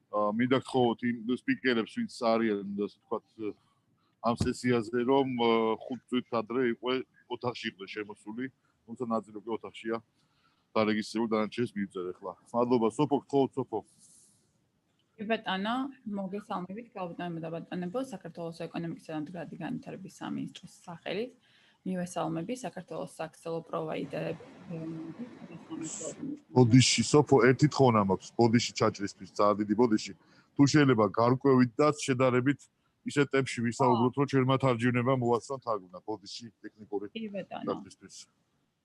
მინდა გთხოვოთ იმ სპიკერებს, ვინც არიან, ასე ვთქვათ, ამ სესიაზე, რომ 5 წუთით ადრე იყო ოთახში იყვნენ შემოსული, თუმცა ნაწილი უკვე ოთახშია დარეგისტრირებული, დანარჩენს მივწერე ახლა. მადლობა, სოფო, გთხოვოთ, სოფო. ბატონო, მოგესალმებით, გალბატონებო და ბატონებო, საქართველოს ეკონომიკისა და მდგრადი განვითარების სამინისტროს სახელით. მივესალმები საქართველოს საქსელო პროვაიდერებს. ბოდიში, სოფო, ერთი თხოვნა მაქვს, ბოდიში ჩაჭრისთვის, ძალიან დიდი ბოდიში. თუ შეიძლება გარკვევით და შედარებით ისეთ ტემპში ვისაუბროთ, რომ ჩვენ მათარჯვნება მოვაცნოთ თარგმნა ბოდიში ტექნიკური დაწესებისთვის.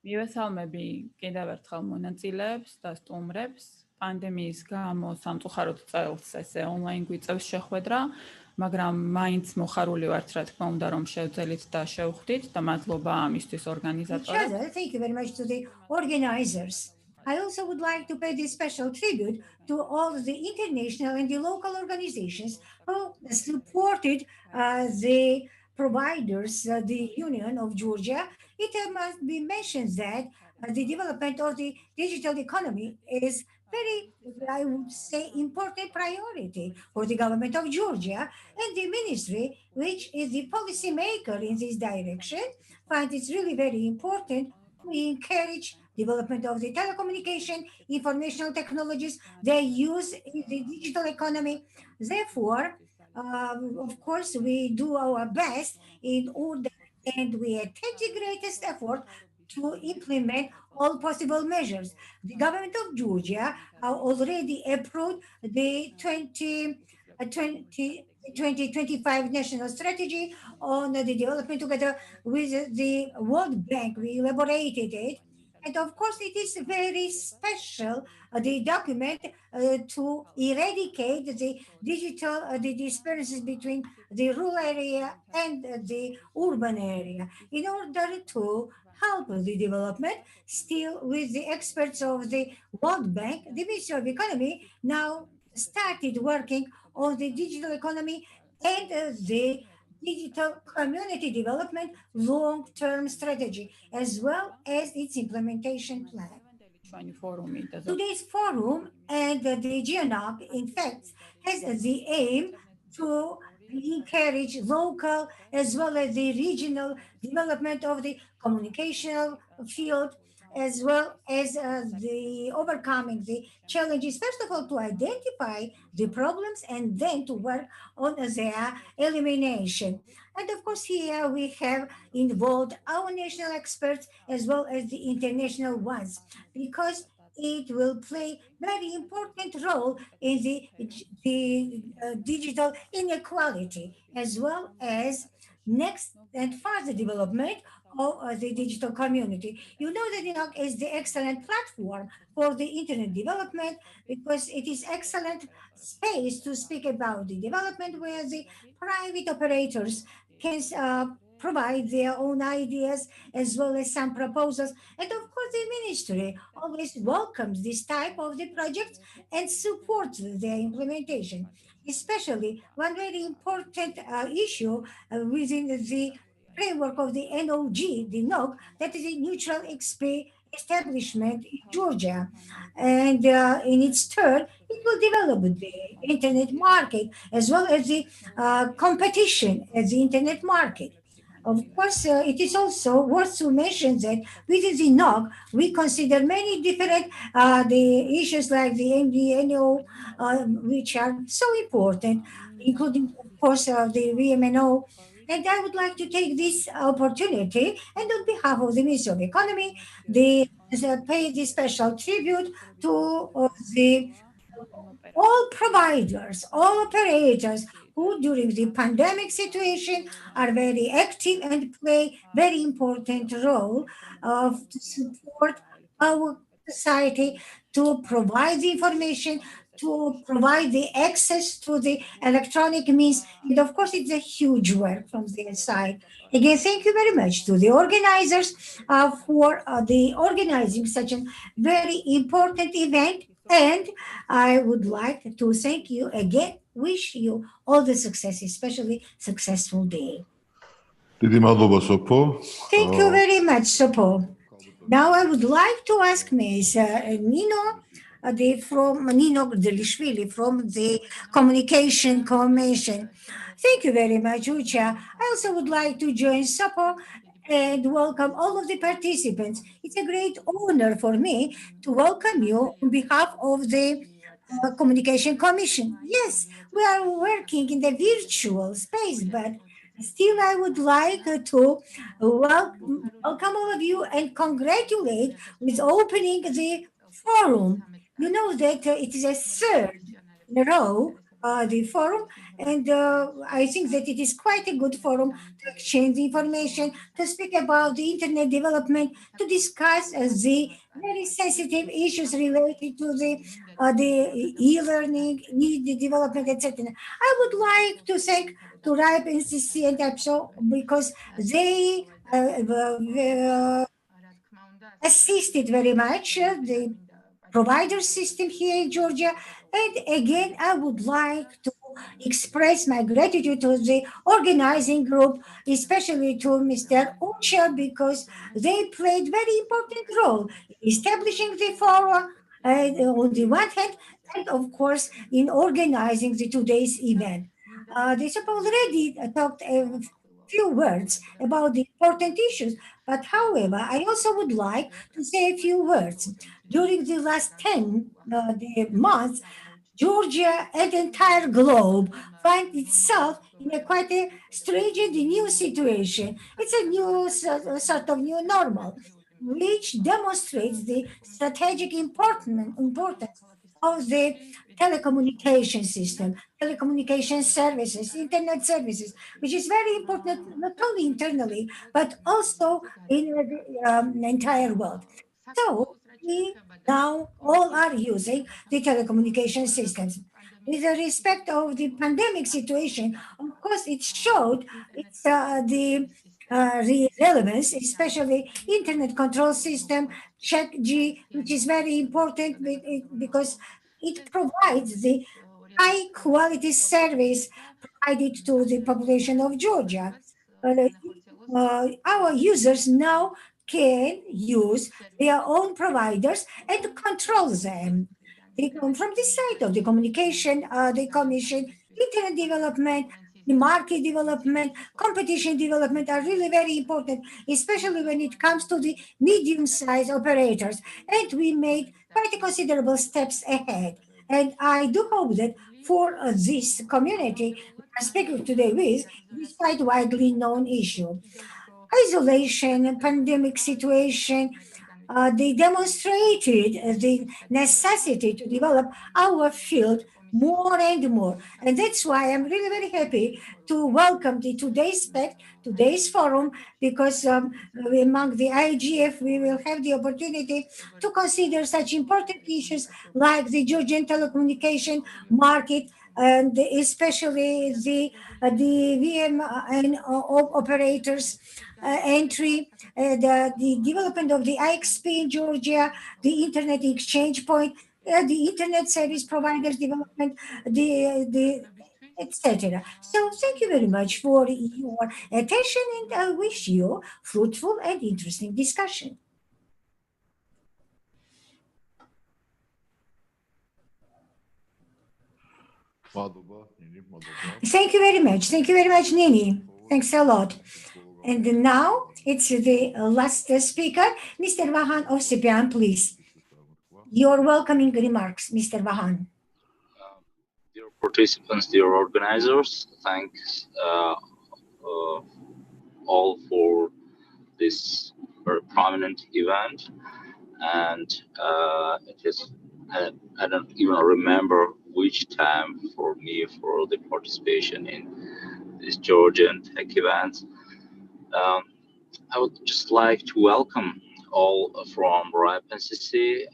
მივესალმები კიდევ ერთხელ მონაწილეებს და სტუმრებს. პანდემიის გამო სამწუხაროდ წელს ესე ონლაინ გვიწევს შეხვედრა, მაგრამ მაინც მოხარული ვართ, რა თქმა უნდა, რომ შევძელით და შევხვდით და მადლობა ამისთვის ორგანიზატორებს. Thank you very much to the organizers. I also would like to pay this special tribute to all the international and the local organizations who supported the providers, the Union of Georgia. It must be mentioned that the development of the digital economy is very, I would say, important priority for the government of Georgia, and the ministry, which is the policy maker in this direction, finds it's really very important to encourage development of the telecommunication, informational technologies, their use in the digital economy. Therefore, of course, we do our best in order, and we take the greatest effort to implement all possible measures. The government of Georgia already approved the 2025 national strategy on the development together with the World Bank. We elaborated it. And of course, it is very special, the document to eradicate the digital the disparities between the rural area and the urban area in order to help the development. Still, with the experts of the World Bank, the Ministry of Economy now started working on the digital economy and the digital community development long-term strategy, as well as its implementation plan. Today's forum and the GeoNOG, in fact, has the aim to encourage local as well as the regional development of the communicational field, as well as the overcoming the challenges, first of all, to identify the problems and then to work on their elimination. And of course, here we have involved our national experts as well as the international ones, because it will play very important role in the digital inequality, as well as next and further development of the digital community. You know that GeoNOG is the excellent platform for the internet development, because it is excellent space to speak about the development where the private operators can provide their own ideas as well as some proposals. And of course, the ministry always welcomes this type of the projects and supports their implementation. Especially one very important issue within the framework of the NOG, the NOG, that is a neutral establishment in Georgia. And in its turn, it will develop the internet market as well as the competition at the internet market. Of course, it is also worth to mention that within the NOG, we consider many different the issues like the MDNO, which are so important, including, of course, the VMNO. And I would like to take this opportunity, and on behalf of the Ministry of Economy, pay the special tribute to all providers, all operators who during the pandemic situation are very active and play very important role to support our society, to provide the information, to provide the access to the electronic means. And of course, it's a huge work from their side. Again, thank you very much to the organizers for the organizing such a very important event. And I would like to thank you again, wish you all the success, especially successful day. დიდი მადლობა, სოფო. Thank you very much, Sopo. Now I would like to ask Ms. Nino from Nino Delishvili from the Communication Commission. Thank you very much, Ucha. I also would like to join Sapo and welcome all of the participants. It's a great honor for me to welcome you on behalf of the Communication Commission. Yes, we are working in the virtual space, but still I would like to welcome all of you and congratulate with opening the forum. You know that it is a third in a row, the forum, and I think that it is quite a good forum to exchange information, to speak about the internet development, to discuss the very sensitive issues related to the e-learning, need development, etc. I would like to thank to RIPE, NCC, and EPSO because they assisted very much the provider system here in Georgia. And again, I would like to express my gratitude to the organizing group, especially to Mr. Ucha, because they played very important role in establishing the forum on the one hand, and of course in organizing the today's event. They have already talked a few words about the important issues, but however, I also would like to say a few words. During the last 10 the months, Georgia and the entire globe find itself in a quite a strange and new situation. It's a new sort of new normal, which demonstrates the strategic importance of the telecommunication system, telecommunication services, internet services, which is very important not only internally, but also in the entire world. So we now all are using the telecommunication systems. With the respect of the pandemic situation, of course, it showed the relevance, especially internet control system, CheckG, which is very important because it provides the high quality service provided to the population of Georgia. Our users now can use their own providers and control them. They come from the side of the communication, the commission, internet development, the market development, competition development are really very important, especially when it comes to the medium-sized operators. And we made quite considerable steps ahead. And I do hope that for this community we are speaking today with, it is quite widely known issue. Isolation, pandemic situation, they demonstrated the necessity to develop our field more and more. And that's why I'm really very happy to welcome the today's forum, because among the IGF, we will have the opportunity to consider such important issues like the Georgian telecommunication market, and especially the VM and operators entry, the development of the IXP in Georgia, the internet exchange point, the internet service providers development, the etc. So thank you very much for your attention, and I wish you fruitful and interesting discussion. Thank you very much. Thank you very much, Nini. Thanks a lot. And now it's the last speaker, Mr. Vahan of CPN, please. Your welcoming remarks, Mr. Vahan. Dear participants, dear organizers, thanks all for this very prominent event. And it is, I don't even remember which time for me for the participation in this Georgian tech event. I would just like to welcome all from RIPE NCC,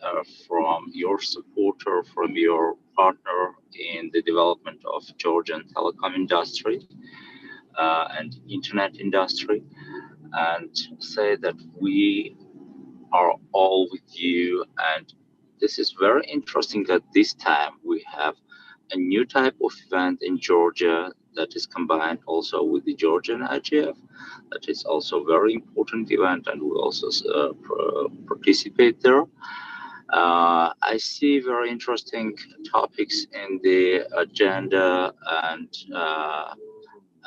from your supporter, from your partner in the development of Georgian telecom industry and internet industry, and say that we are all with you. And this is very interesting that this time we have a new type of event in Georgia that is combined also with the Georgian IGF. That is also a very important event, and we also participate there. I see very interesting topics in the agenda, and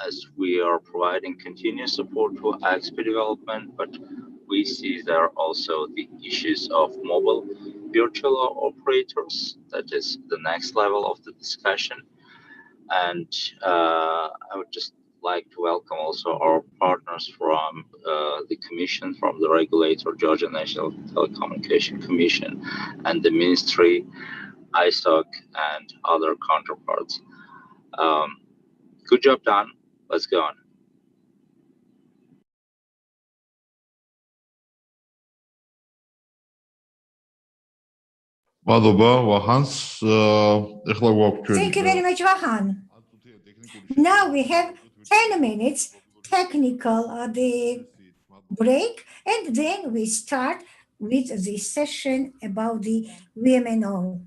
as we are providing continuous support to IXP development, but we see there are also the issues of mobile virtual operators. That is the next level of the discussion. And I would just like to welcome also our partners from the Commission, from the regulator, Georgia National Telecommunication Commission, and the Ministry, ISOC, and other counterparts. Good job done. Let's go on. Thank you very much, Vahan. Now we have 10 minutes technical the break, and then we start with the session about the VMNO.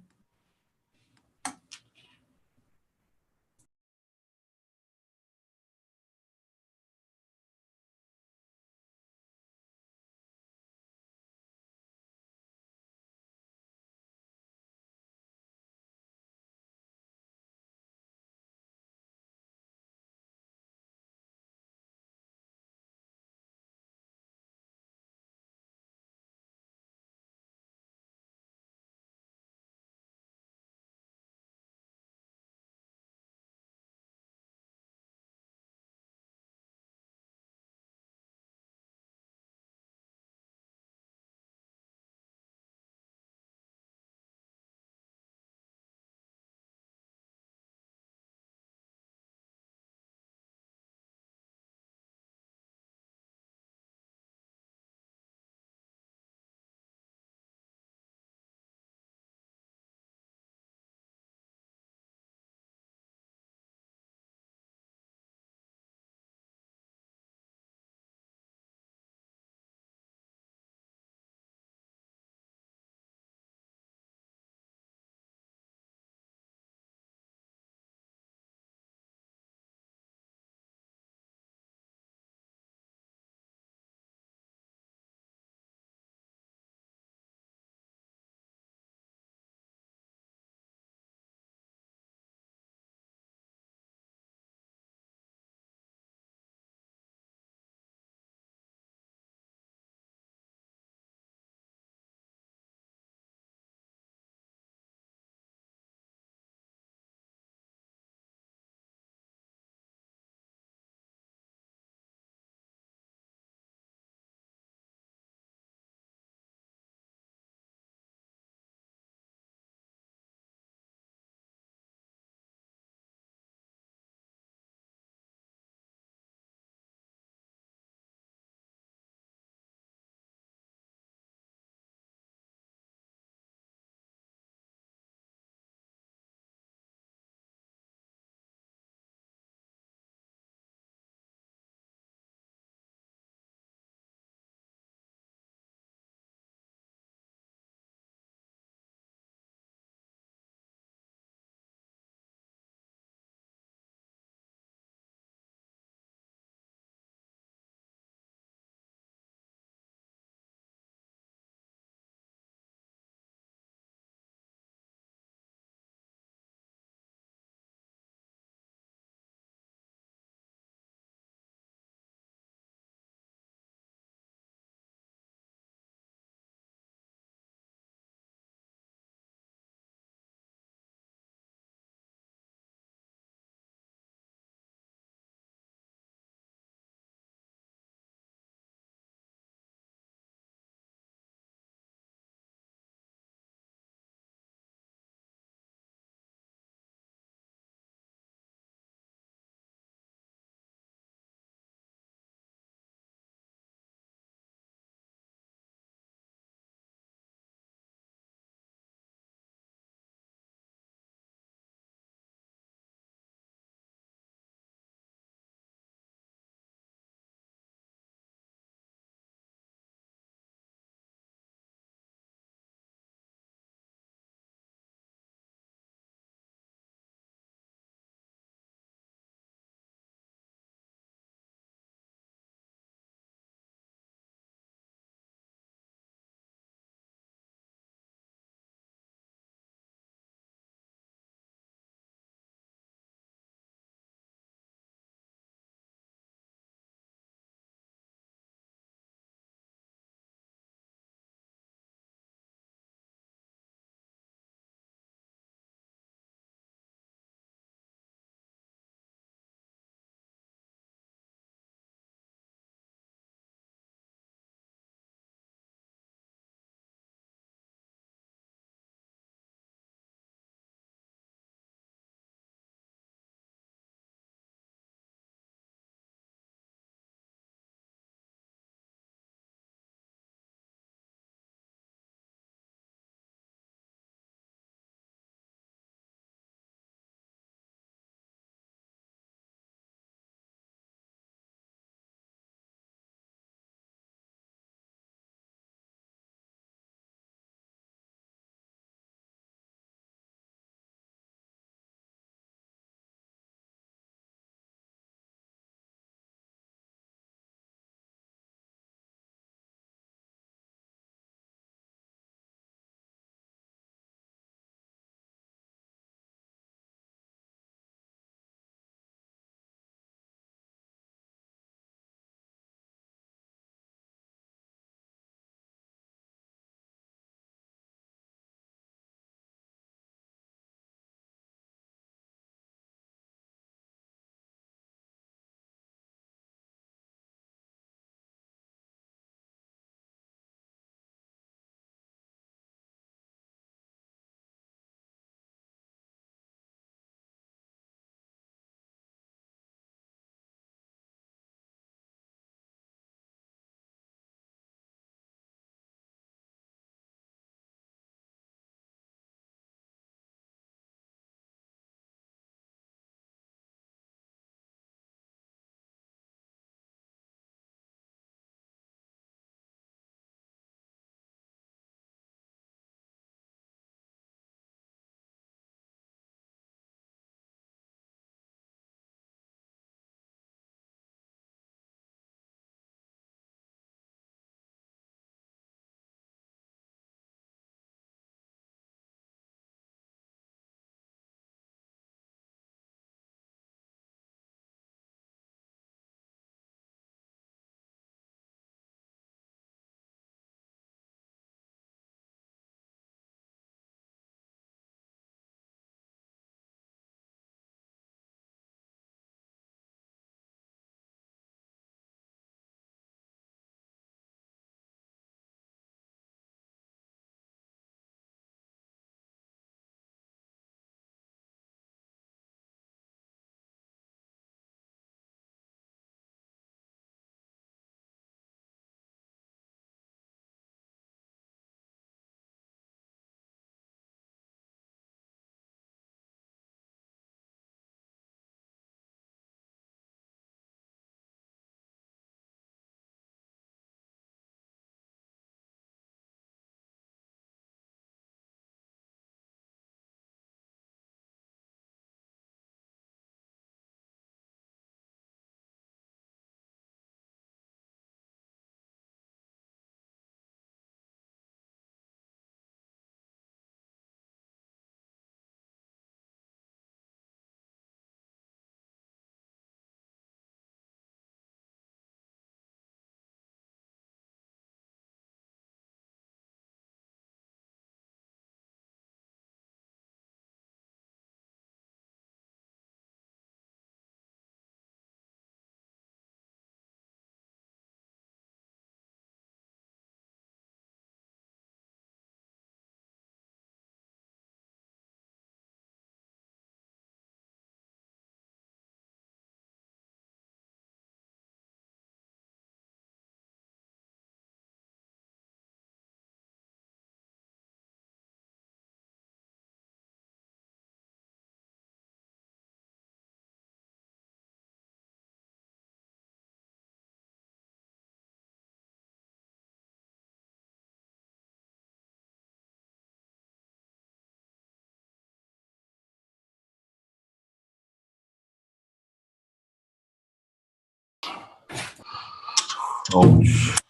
Ouch.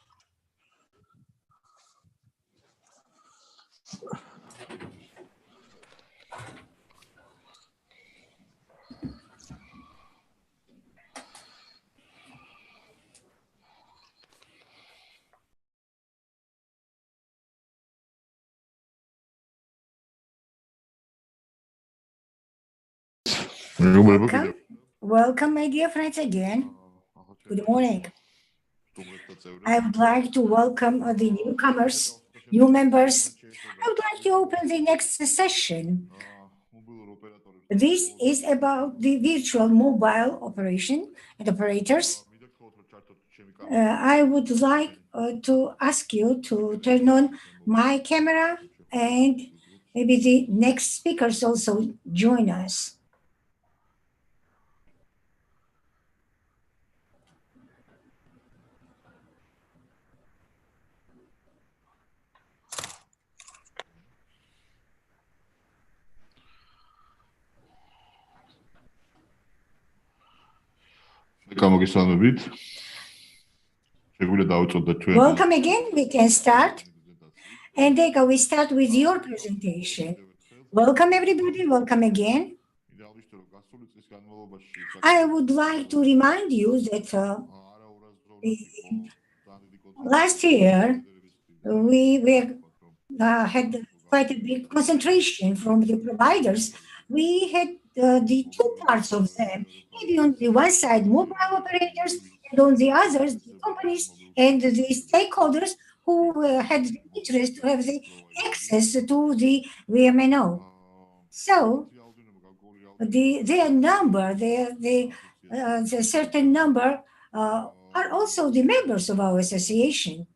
Welcome. Welcome, my dear friends, again. Good morning. I would like to welcome the newcomers, new members. I would like to open the next session. This is about the virtual mobile operation and operators. I would like to ask you to turn on my camera, and maybe the next speakers also join us. Welcome again. We can start. And Eka, we start with your presentation. Welcome everybody. Welcome again. I would like to remind you that last year we had quite a big concentration from the providers. We had the two parts of them, maybe on the one side mobile operators, and on the others the companies and the stakeholders who had the interest to have the access to the VMNO. So their number, the certain number are also the members of our association.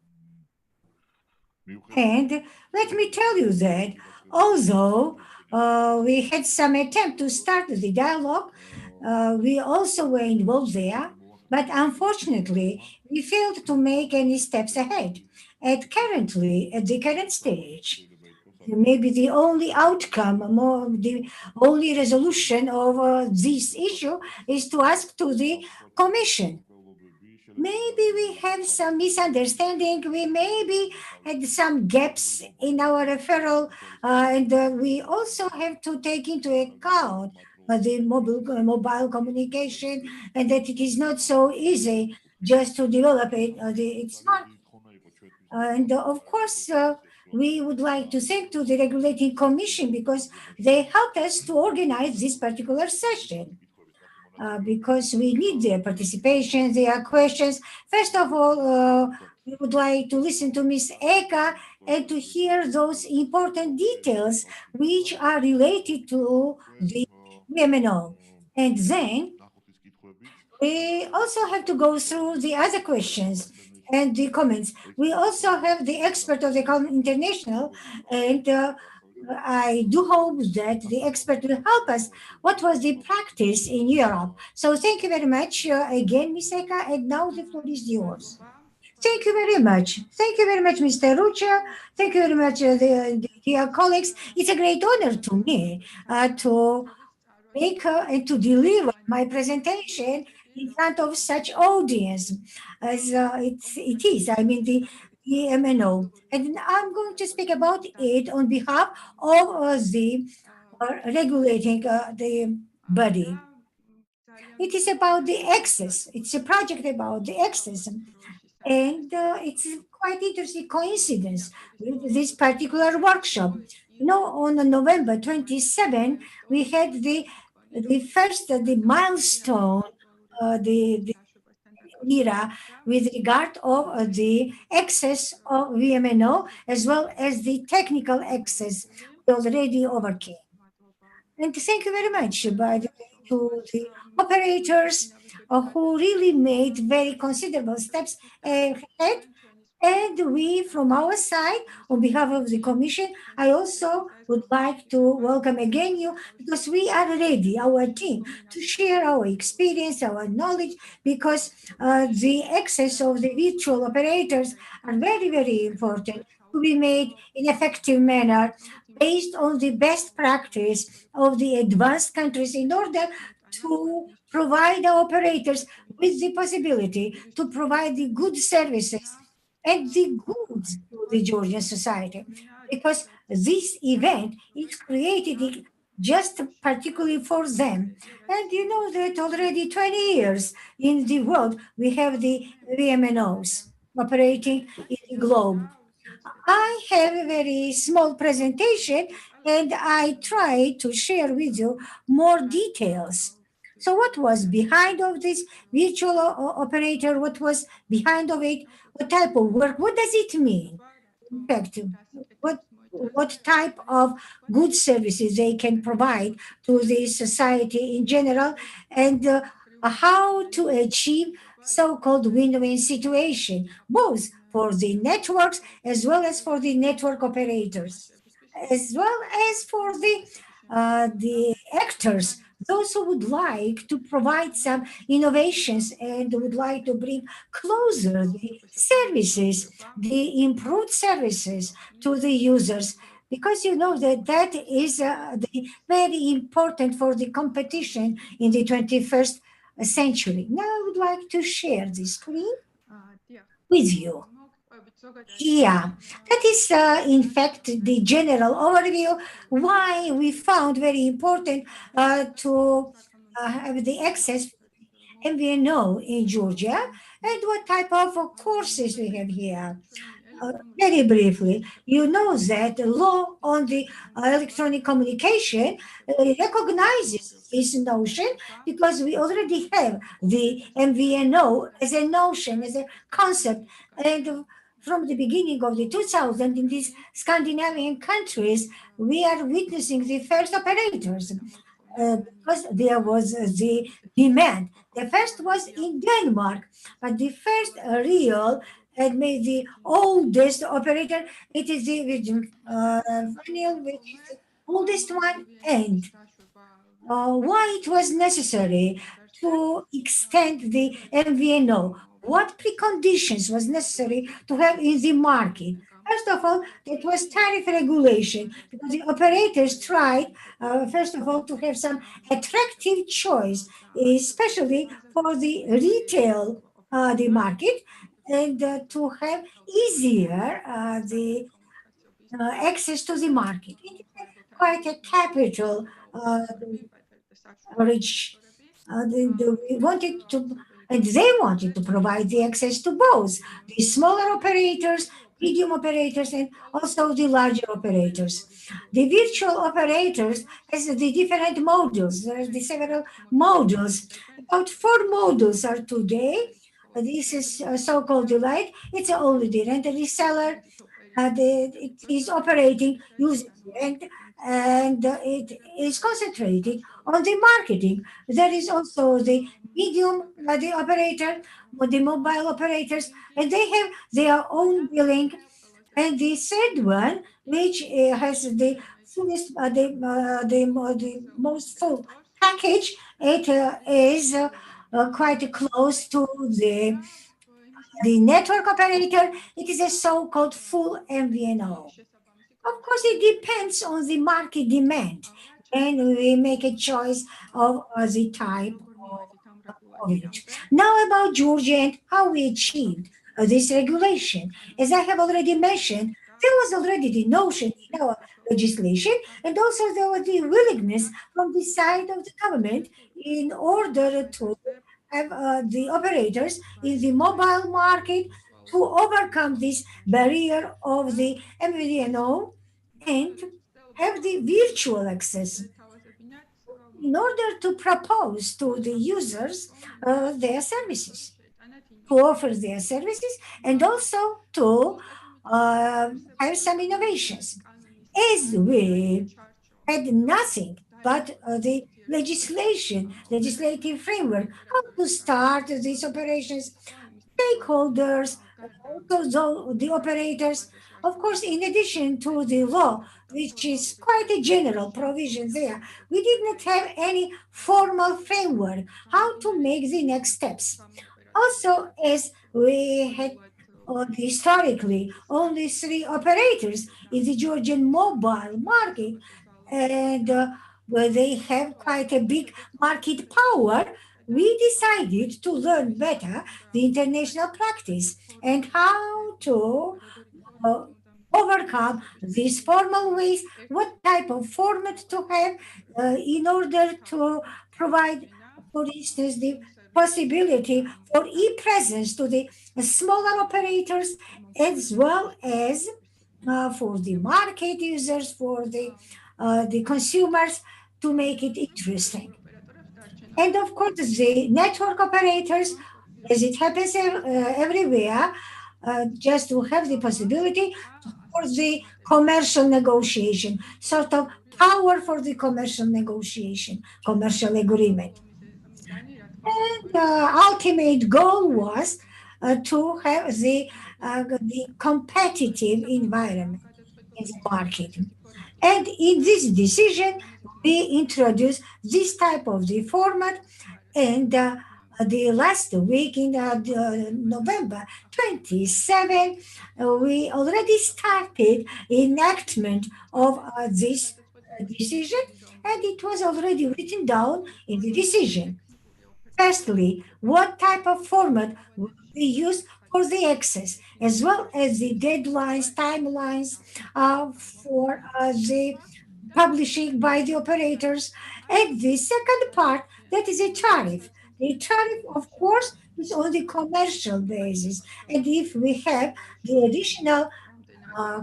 And let me tell you that although we had some attempt to start the dialogue, we also were involved there, but unfortunately, we failed to make any steps ahead. At the current stage, maybe the only outcome, the only resolution of this issue is to ask to the Commission. Maybe we have some misunderstanding. We maybe had some gaps in our referral, and we also have to take into account the mobile communication, and that it is not so easy just to develop it. It's not. And of course, we would like to thank to the Regulating Commission because they helped us to organize this particular session. Because we need their participation, their questions. First of all, we would like to listen to Ms. Eka and to hear those important details which are related to the MNO. And then we also have to go through the other questions and the comments. We also have the expert of the International, and I do hope that the expert will help us. What was the practice in Europe? So thank you very much again, Ms. Eka, and now the floor is yours. Thank you very much. Thank you very much, Mr. Rucha. Thank you very much, the dear colleagues. It's a great honor to me to make and to deliver my presentation in front of such audience as it is. I mean, the MNO. And I'm going to speak about it on behalf of the regulating the body. It is about the access. It's a project about the access. And it's quite interesting coincidence with this particular workshop. You know, on November 27, we had the first the milestone, the era with regard of the access of VMNO as well as the technical access we already overcame. And thank you very much, by the way, to the operators who really made very considerable steps ahead. And we, from our side, on behalf of the Commission, I also would like to welcome again you because we are ready, our team, to share our experience, our knowledge, because the access of the virtual operators are very, very important to be made in effective manner based on the best practice of the advanced countries in order to provide the operators with the possibility to provide the good services and the goods to the Georgian society. Because this event is created just particularly for them. And you know that already 20 years in the world, we have the VMNOs operating in the globe. I have a very small presentation and I try to share with you more details. So what was behind of this virtual operator? What was behind of it? What type of work? What does it mean? In fact, what what type of good services they can provide to the society in general, and how to achieve so-called win-win situation, both for the networks as well as for the network operators, as well as for the actors, those who would like to provide some innovations and would like to bring closer the services, the improved services to the users. Because you know that that is very important for the competition in the 21st century. Now I would like to share the screen with you. Yeah, that is in fact the general overview why we found very important to have the access MVNO in Georgia and what type of courses we have here. Very briefly, you know that the law on the electronic communication recognizes this notion because we already have the MVNO as a notion, as a concept. And from the beginning of the 2000 in these Scandinavian countries, we are witnessing the first operators because there was the demand. The first was in Denmark, but the first real and made the oldest operator. It is the Vanil, which is the oldest one. And why it was necessary to extend the MVNO? What preconditions was necessary to have in the market? First of all, it was tariff regulation because the operators tried, first of all, to have some attractive choice, especially for the retail the market, and to have easier the access to the market. It is quite a capital rich. We wanted to, and they wanted to provide the access to both the smaller operators, medium operators, and also the larger operators. The virtual operators has the different modules. There are the several modules. About 4 modules are today. This is so-called delight. It's only the rental reseller. It is operating using rent, and it is concentrated on the marketing. There is also the medium, the operator, or the mobile operators, and they have their own billing. And the third one, which has the fullest, the most full package, it is quite close to the network operator. It is a so-called full MVNO. Of course, it depends on the market demand, and we make a choice of the type of it. Now about Georgia and how we achieved this regulation. As I have already mentioned, there was already the notion in our legislation, and also there was the willingness from the side of the government in order to have the operators in the mobile market to overcome this barrier of the MVNO and have the virtual access in order to propose to the users their services, to offer their services, and also to have some innovations. As we had nothing but the legislative framework, how to start these operations, stakeholders, also the operators. Of course, in addition to the law, which is quite a general provision there, we did not have any formal framework how to make the next steps. Also, as we had historically only 3 operators in the Georgian mobile market, and where they have quite a big market power, we decided to learn better the international practice and how to uh, overcome these formal ways, what type of format to have in order to provide, for instance, the possibility for e-presence to the smaller operators as well as for the market users, for the consumers to make it interesting. And of course, the network operators, as it happens everywhere, just to have the possibility for the commercial negotiation, sort of power for the commercial negotiation, commercial agreement. And the ultimate goal was to have the competitive environment in the market. And in this decision, we introduced this type of the format. And the last week in November 27, we already started enactment of this decision, and it was already written down in the decision. Firstly, what type of format will be used for the access, as well as the deadlines, timelines for the publishing by the operators. And the second part, that is a tariff. The tariff, of course, is on the commercial basis. And if we have the additional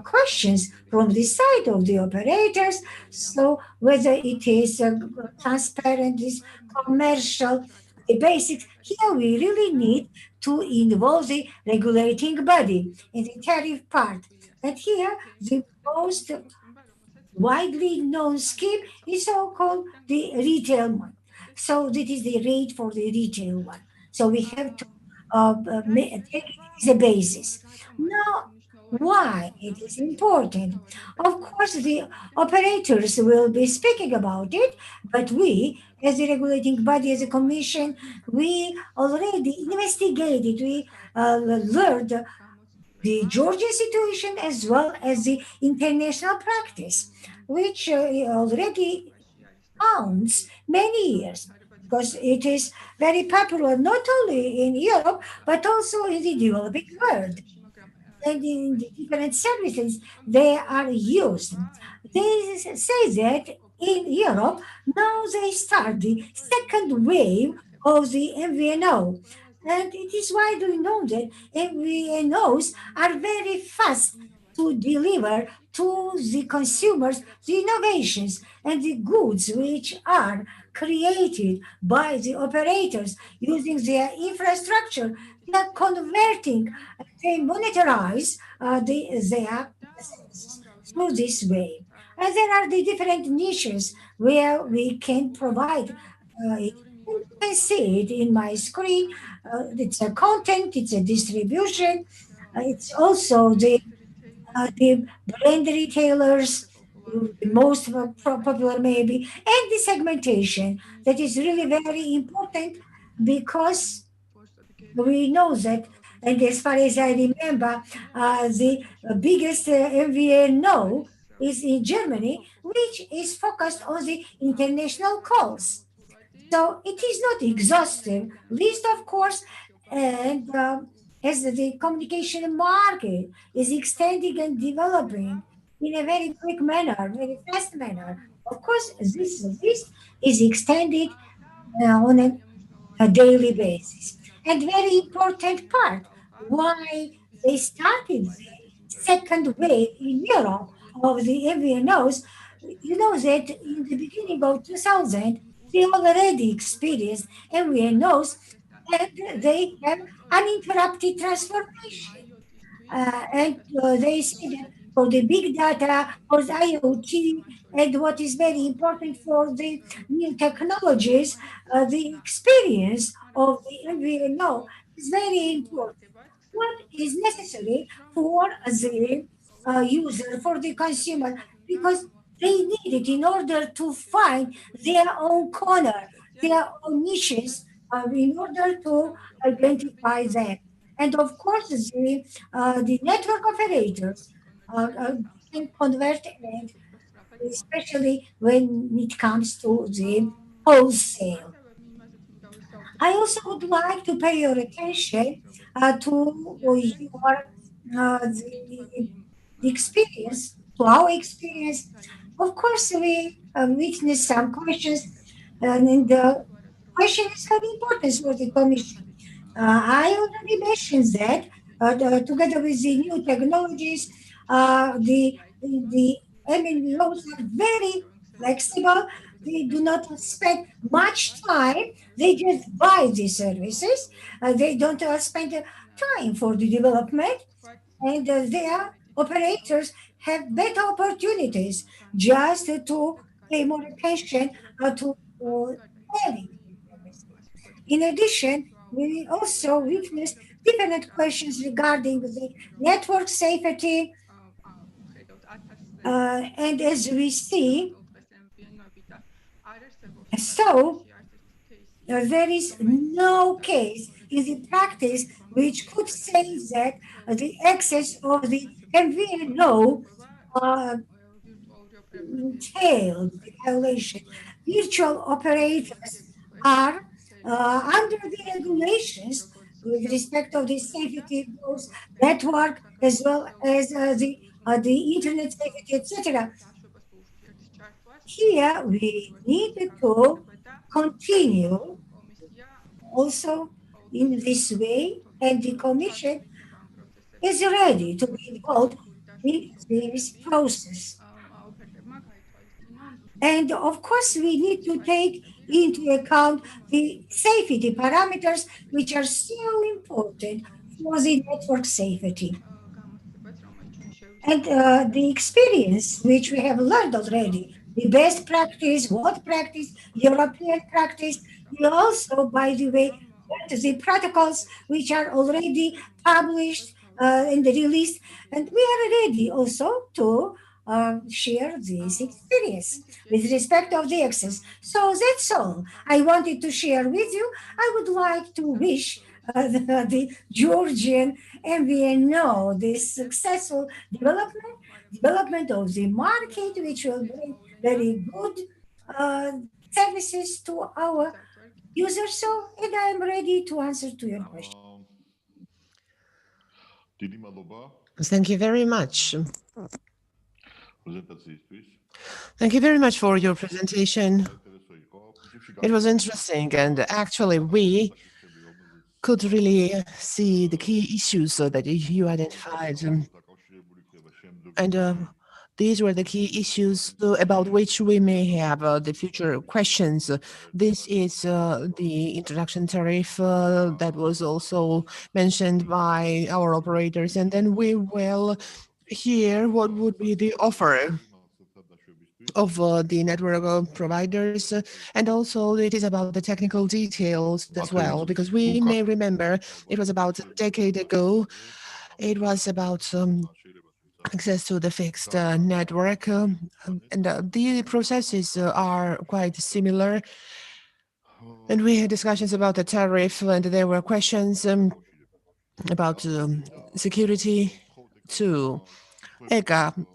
questions from the side of the operators. So whether it is transparent, is commercial, the basics, here we really need to involve the regulating body in the tariff part. And here, the most widely known scheme is so-called the retail one. So that is the rate for the retail one. So we have to take it as a basis. Now, why it is important? Of course, the operators will be speaking about it, but we, as a regulating body, as a commission, we already investigated, we learned the Georgian situation as well as the international practice, which already counts many years because it is very popular not only in Europe but also in the developing world and in the different services they are used. They say that in Europe now they start the second wave of the MVNO. And it is widely known that MVNOs are very fast to deliver to the consumers the innovations and the goods which are created by the operators using their infrastructure. They are converting, they monetize their services through this way. And there are the different niches where we can provide it. And you can see it in my screen. It's a content, it's a distribution, it's also the brand retailers, the most popular maybe, and the segmentation that is really very important because we know that, and as far as I remember, the biggest MVNO is in Germany, which is focused on the international calls. So it is not exhaustive list, of course, and as the communication market is extending and developing in a very quick manner, very fast manner. Of course, this list is extended on a daily basis. And very important part, why they started the second wave in Europe of the MVNOs, you know that in the beginning of 2000, they already experienced MVNOs and they have uninterrupted transformation. And they say that for the big data, for the IoT, and what is very important for the new technologies, the experience of the MVNO is very important. What is necessary for the user, for the consumer, because they need it in order to find their own corner, their own niches, in order to identify them. And of course, the network operators can convert it especially when it comes to the wholesale. I also would like to pay your attention to your the experience, to our experience. Of course, we witnessed some questions, and the question is very important for the Commission. I already mentioned that together with the new technologies, the MNOs are very flexible. They do not spend much time. They just buy the services. They don't spend time for the development, and their operators have better opportunities just to pay more attention to selling the services. In addition, we also witnessed different questions regarding the network safety. And as we see, so there is no case in the practice which could say that the access of the MVNO uh, entailed the violation. Virtual operators are under the regulations with respect of the safety both network as well as the internet safety, etc. Here we need to continue also in this way, and the Commission is ready to be involved in this process. And of course, we need to take into account the safety parameters, which are so important for the network safety. And the experience which we have learned already, the best practice, world practice, European practice, we also, by the way, learned the protocols which are already published and released, and we are ready also to share this experience with respect of the access. So that's all I wanted to share with you. I would like to wish the Georgian MVNO this successful development of the market, which will bring very good uh, services to our users. So, and I am ready to answer to your question. Thank you very much. Thank you very much for your presentation. It was interesting, and actually we could really see the key issues that you identified. And these were the key issues about which we may have the future questions. This is the introduction tariff that was also mentioned by our operators, and then we will hear what would be the offer of the network providers, and also it is about the technical details as well, because we may remember it was about a decade ago. It was about access to the fixed network, and the processes are quite similar. And we had discussions about the tariff, and there were questions about security too. Eka,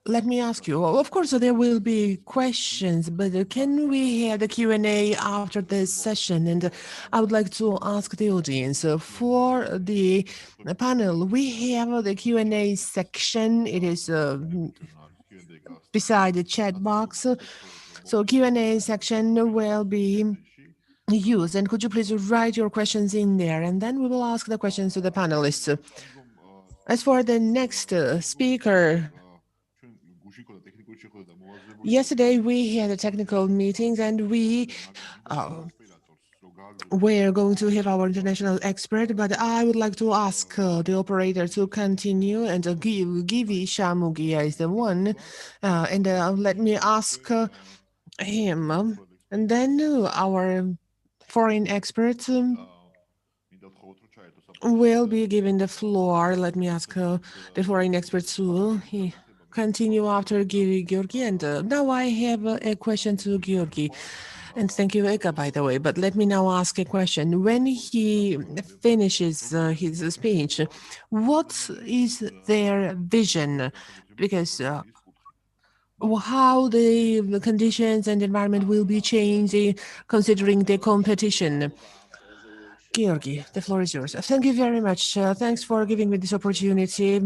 let me ask you, of course, there will be questions, but can we have the Q&A after this session? And I would like to ask the audience, for the panel, we have the Q&A section. It is beside the chat box. So Q&A section will be used. And could you please write your questions in there? And then we will ask the questions to the panelists. As for the next speaker, yesterday we had a technical meeting, and we were going to have our international expert, but I would like to ask the operator to continue, and Givi Shamugia is the one, and let me ask him, and then our foreign expert will be given the floor. Let me ask the foreign expert to continue after Georgi. And now I have a question to Georgi. And thank you, Eka, by the way. But let me now ask a question. When he finishes his speech, what is their vision? Because how the conditions and environment will be changing considering the competition. Georgi, the floor is yours. Thank you very much. Thanks for giving me this opportunity.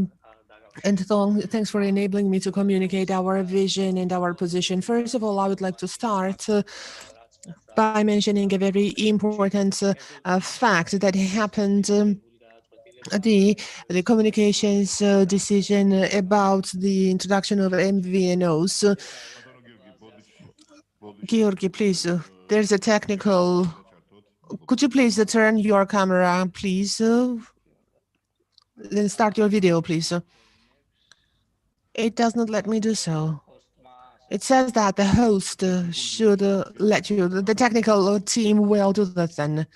And thanks for enabling me to communicate our vision and our position. First of all, I would like to start by mentioning a very important fact that happened. The communications decision about the introduction of MVNOs. Georgi, please, there's a technical. Could you please turn your camera, please? Then start your video, please. It does not let me do so. It says that the host should let you. The technical team will do that then.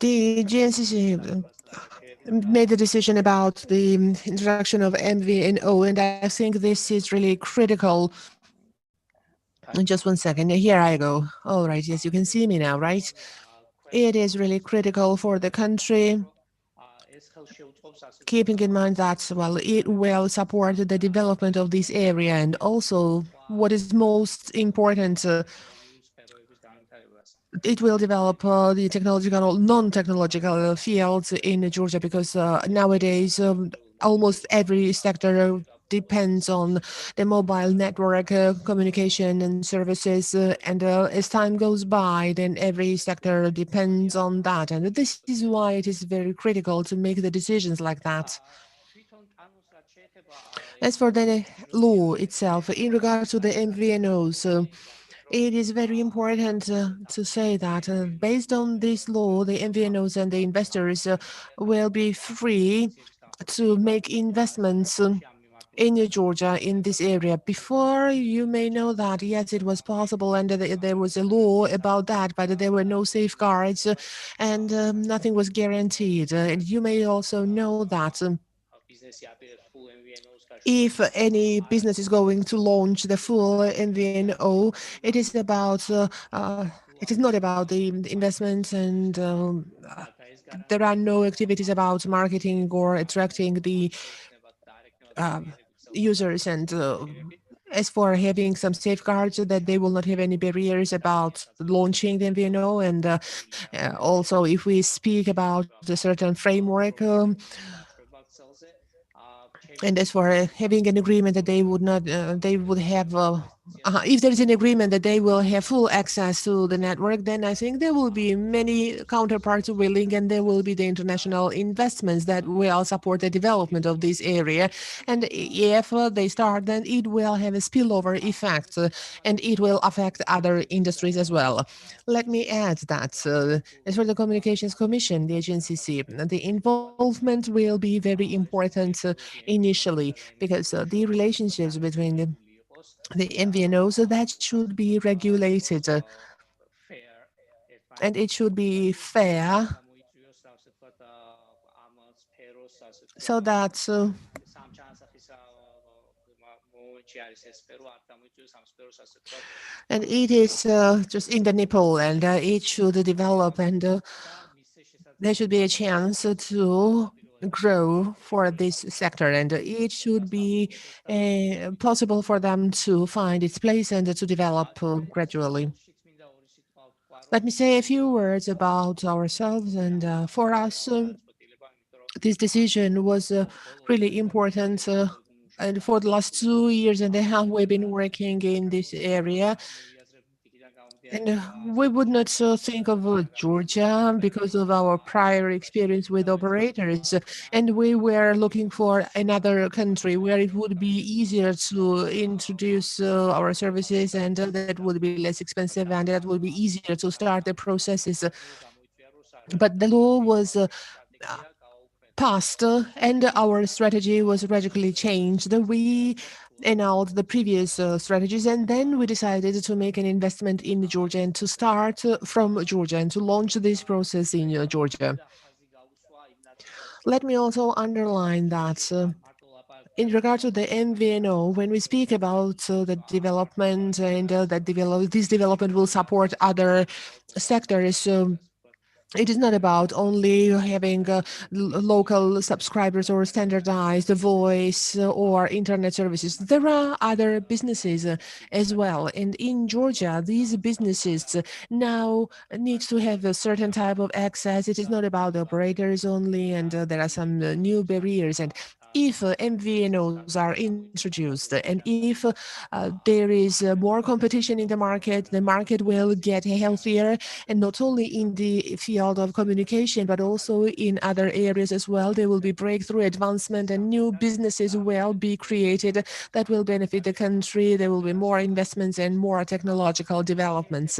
The GNCC made the decision about the introduction of MVNO, and I think this is really critical. Just 1 second. Here I go. All right. Yes, you can see me now, right? It is really critical for the country, keeping in mind that, well, it will support the development of this area, and also what is most important, it will develop the technological, non-technological fields in Georgia, because nowadays almost every sector depends on the mobile network communication and services, and as time goes by, then every sector depends on that, and this is why it is very critical to make the decisions like that. As for the law itself, in regard to the MVNOs, it is very important to say that based on this law, the MVNOs and the investors will be free to make investments in Georgia, in this area. Before, you may know that, yes, it was possible, and there was a law about that, but there were no safeguards, and nothing was guaranteed. And you may also know that if any business is going to launch the full MVNO, it is about it is not about the investment, and there are no activities about marketing or attracting the users. And as for having some safeguards that they will not have any barriers about launching the MVNO, and also if we speak about a certain framework, and as for having an agreement that they would not, they would have, if there is an agreement that they will have full access to the network, then I think there will be many counterparts willing, and there will be the international investments that will support the development of this area. And if they start, then it will have a spillover effect, and it will affect other industries as well. Let me add that as for the Communications Commission, the agency, the involvement will be very important initially, because the relationships between the MVNOs, that should be regulated, and it should be fair, so that and it is just in the nipple, and it should develop, and there should be a chance to grow for this sector, and it should be possible for them to find its place and to develop gradually. Let me say a few words about ourselves, and for us, this decision was really important. And for the last 2 years and a half, we've been working in this area. And we would not think of Georgia because of our prior experience with operators. And we were looking for another country where it would be easier to introduce our services, and that would be less expensive, and that would be easier to start the processes. But the law was passed, and our strategy was radically changed. We annulled the previous strategies, and then we decided to make an investment in Georgia and to start from Georgia and to launch this process in Georgia. Let me also underline that in regard to the MVNO, when we speak about the development, and that this development will support other sectors, it is not about only having local subscribers or standardized voice or internet services. There are other businesses as well. And in Georgia, these businesses now need to have a certain type of access. It is not about the operators only, and there are some new barriers. And if MVNOs are introduced and if there is more competition in the market will get healthier, and not only in the field of communication, but also in other areas as well. There will be breakthrough advancement and new businesses will be created that will benefit the country. There will be more investments and more technological developments.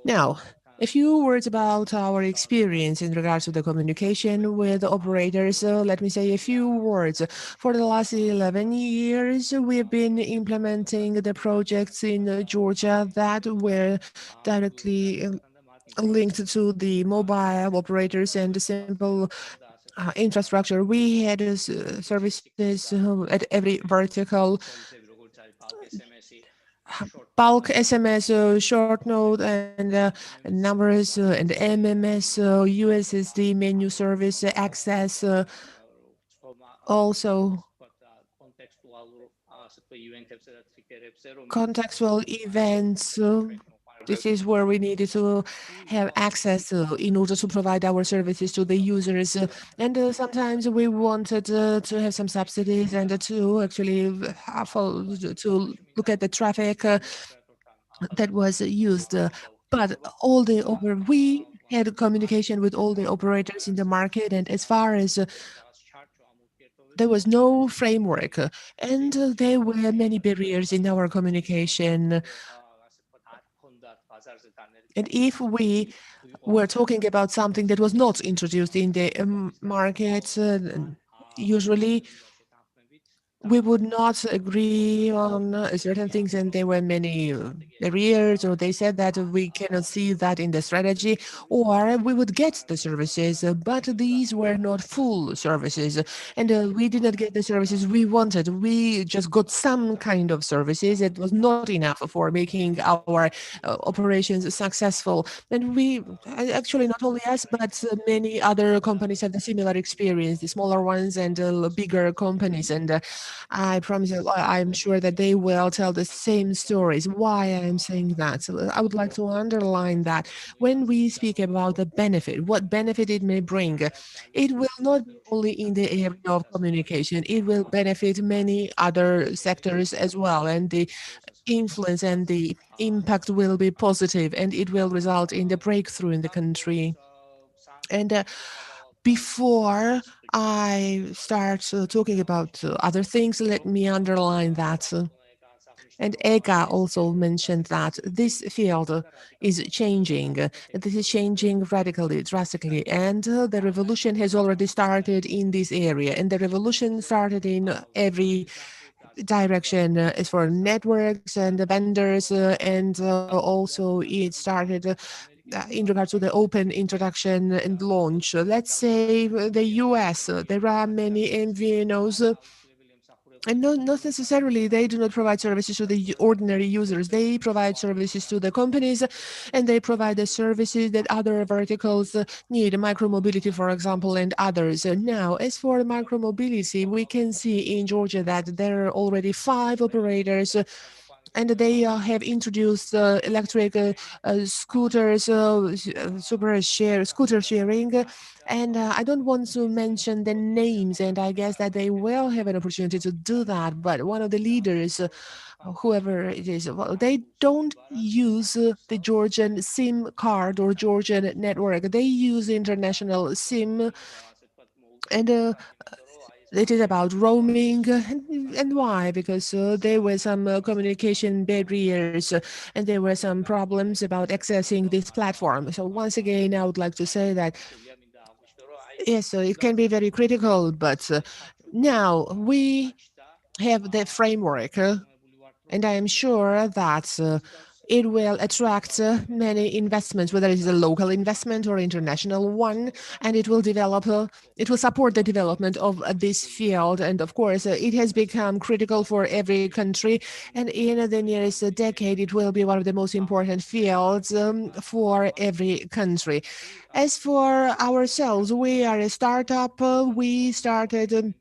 Now, a few words about our experience in regards to the communication with operators. Let me say a few words. For the last 11 years, we've been implementing the projects in Georgia that were directly linked to the mobile operators and the simple infrastructure. We had services at every vertical, bulk SMS, short note, and numbers, and MMS, USSD menu service access, also contextual events. This is where we needed to have access in order to provide our services to the users. And sometimes we wanted to have some subsidies and to actually to look at the traffic that was used. But we had communication with all the operators in the market, and as far as there was no framework, and there were many barriers in our communication. And if we were talking about something that was not introduced in the market, usually we would not agree on certain things, and there were many barriers, or they said that we cannot see that in the strategy, or we would get the services, but these were not full services, and we did not get the services we wanted. We just got some kind of services. It was not enough for making our operations successful. And we actually, not only us, but many other companies had a similar experience, the smaller ones and bigger companies. And I promise you, I'm sure that they will tell the same stories. Why I'm saying that? So I would like to underline that when we speak about the benefit, what benefit it may bring, it will not be only in the area of communication, it will benefit many other sectors as well. And the influence and the impact will be positive, and it will result in the breakthrough in the country. And before I start talking about other things, let me underline that. And Eka also mentioned that this field is changing. This is changing radically, drastically, and the revolution has already started in this area. And the revolution started in every direction is for networks and the vendors, and also it started in regards to the open introduction and launch. Let's say the US, there are many MVNOs, and not necessarily they do not provide services to the ordinary users. They provide services to the companies, and they provide the services that other verticals need, micromobility, for example, and others. Now, as for micromobility, we can see in Georgia that there are already 5 operators, and they have introduced electric scooters, scooter sharing. And I don't want to mention the names, and I guess that they will have an opportunity to do that. But one of the leaders, whoever it is, well, they don't use the Georgian SIM card or Georgian network. They use international SIM, and it is about roaming. And why? Because there were some communication barriers, and there were some problems about accessing this platform. So once again, I would like to say that yes, so it can be very critical, but now we have the framework, and I am sure that it will attract many investments, whether it is a local investment or international one, and it will develop, it will support the development of this field. And of course, it has become critical for every country. And in the nearest decade, it will be one of the most important fields for every country. As for ourselves, we are a startup. We started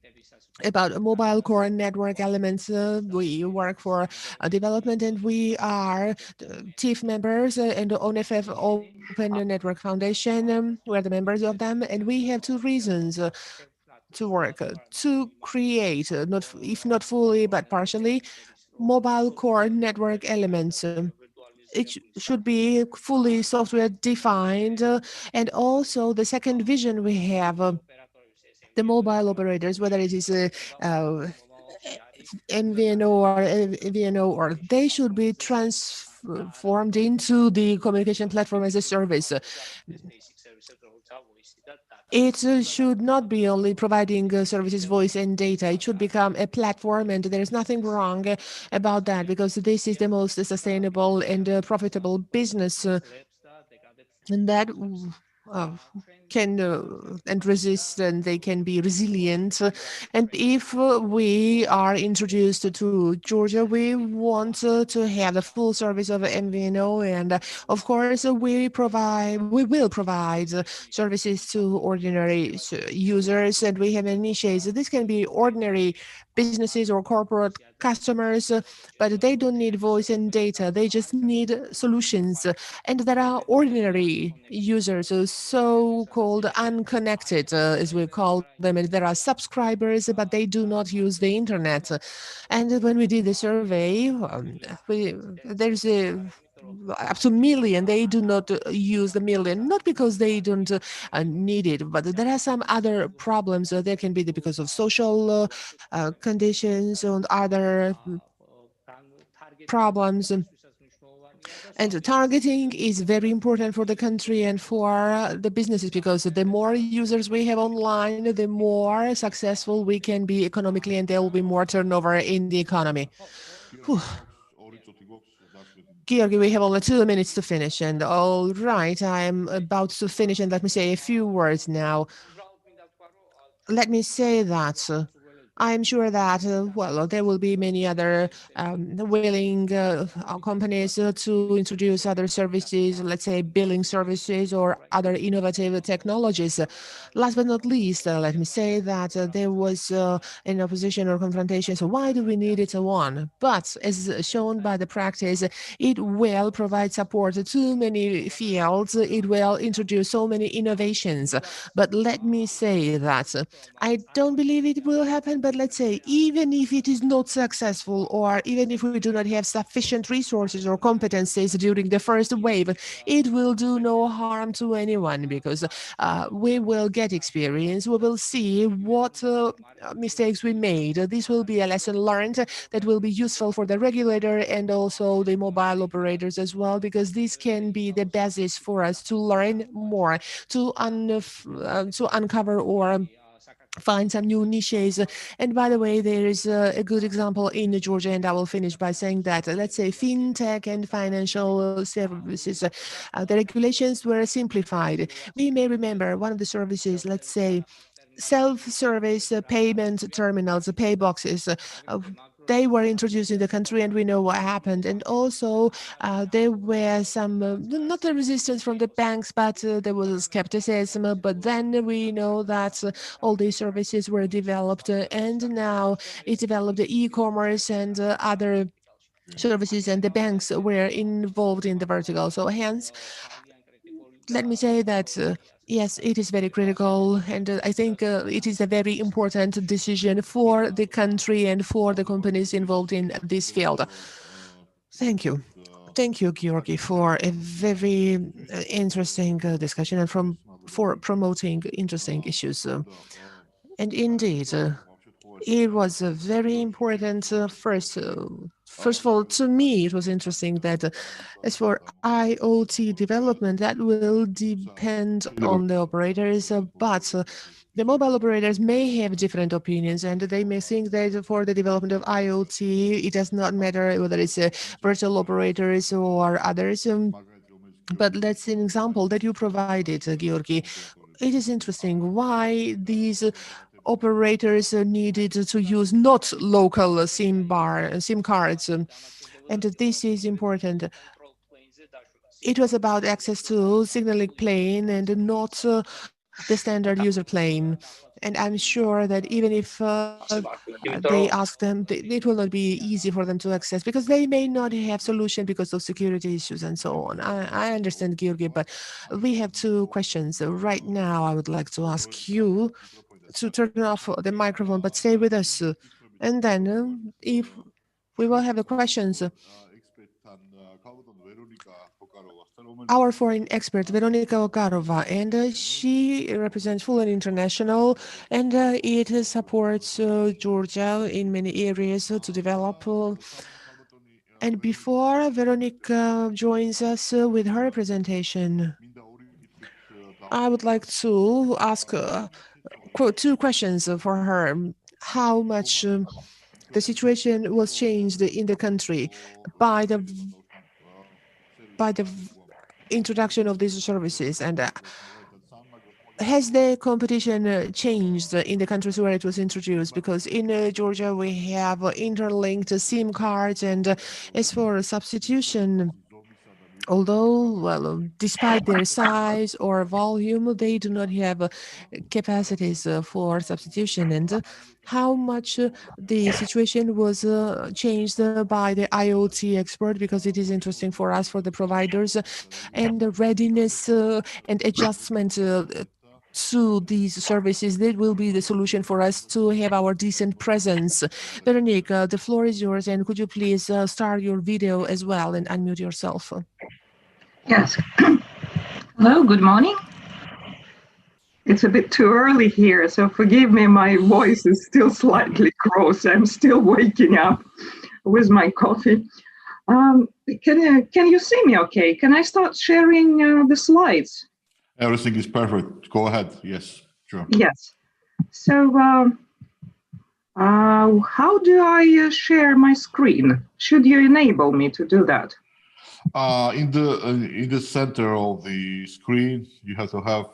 about mobile core network elements. We work for development, and we are chief members in the ONFF Open Network Foundation. We're the members of them, and we have two reasons to work to create, not if not fully but partially, mobile core network elements. It should be fully software defined, and also the second vision we have. The mobile operators, whether it is MVNO or VNO, or they should be transformed into the communication platform as a service. It should not be only providing services, voice and data. It should become a platform, and there is nothing wrong about that, because this is the most sustainable and profitable business. And that uh, can and resist, and they can be resilient. And if we are introduced to Georgia, we want to have the full service of MVNO, and of course we will provide services to ordinary users, and we have initiated. This can be ordinary businesses or corporate customers, but they don't need voice and data. They just need solutions. And there are ordinary users, so-called unconnected, as we call them, and there are subscribers, but they do not use the internet. And when we did the survey, there's a up to million. They do not use the million, not because they don't need it, but there are some other problems. There can be because of social conditions and other problems. And targeting is very important for the country and for the businesses, because the more users we have online, the more successful we can be economically, and there will be more turnover in the economy. Georgi, we have only 2 minutes to finish, and all right, I'm about to finish, and let me say a few words now. Let me say that I'm sure that, well, there will be many other willing companies to introduce other services, let's say billing services or other innovative technologies. Last but not least, let me say that there was an opposition or confrontation. So why do we need it one? But as shown by the practice, it will provide support to many fields. It will introduce so many innovations. But let me say that I don't believe it will happen, but let's say even if it is not successful, or even if we do not have sufficient resources or competencies during the first wave, it will do no harm to anyone, because we will get experience. We will see what mistakes we made. This will be a lesson learned that will be useful for the regulator and also the mobile operators as well, because this can be the basis for us to learn more, to uncover or find some new niches. And by the way, there is a good example in Georgia, and I will finish by saying that, let's say, fintech and financial services, the regulations were simplified. We may remember one of the services, let's say, self-service payment terminals, pay boxes. They were introduced in the country, and we know what happened. And also, there were some, not the resistance from the banks, but there was skepticism. But then we know that all these services were developed, and now it's developed e-commerce and other services, and the banks were involved in the vertical. So hence, let me say that yes, it is very critical, and I think it is a very important decision for the country and for the companies involved in this field. Thank you. Thank you, Georgi, for a very interesting discussion, and for promoting interesting issues. And indeed, it was very important. First of all, to me, it was interesting that as for IoT development, that will depend on the operators, but the mobile operators may have different opinions, and they may think that for the development of IoT, it does not matter whether it's virtual operators or others. But that's an example that you provided, Georgi. It is interesting why these operators needed to use not local SIM cards, and this is important. It was about access to signaling plane and not the standard user plane. And I'm sure that even if they ask them, it will not be easy for them to access because they may not have solution because of security issues and so on. I understand, Georgi, but we have two questions. Right now, I would like to ask you to turn off the microphone, but stay with us. And then if we will have the questions, our foreign expert, Veronika Okarova, and she represents Full International, and it supports Georgia in many areas to develop. And before Veronika joins us with her presentation, I would like to ask two questions for her. How much the situation was changed in the country by the introduction of these services, and has the competition changed in the countries where it was introduced? Because in Georgia we have interlinked SIM cards, and as for substitution, although, well, despite their size or volume, they do not have capacities for substitution. And how much the situation was changed by the IoT expert, because it is interesting for us, for the providers, and the readiness and adjustment to these services. That will be the solution for us to have our decent presence. Veronika, the floor is yours, and could you please start your video as well and unmute yourself? Yes. Hello, good morning. It's a bit too early here, so forgive me, my voice is still slightly cross. I'm still waking up with my coffee. Can you see me okay? Can I start sharing the slides? Everything is perfect. Go ahead. Yes, sure. Yes. So how do I share my screen? Should you enable me to do that? In the center of the screen, you have to have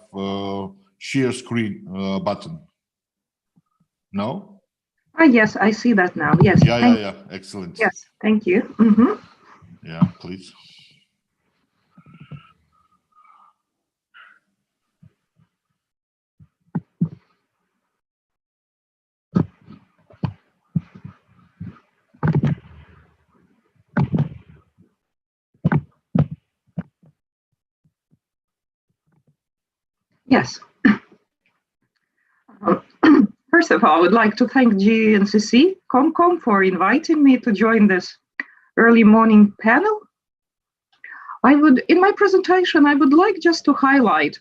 share screen button. No? Yes, I see that now. Yes. Yeah. Excellent. Yes, thank you. Mm-hmm. Yeah, please. Yes. First of all, I would like to thank GNCC Comcom for inviting me to join this early morning panel. In my presentation, I would like just to highlight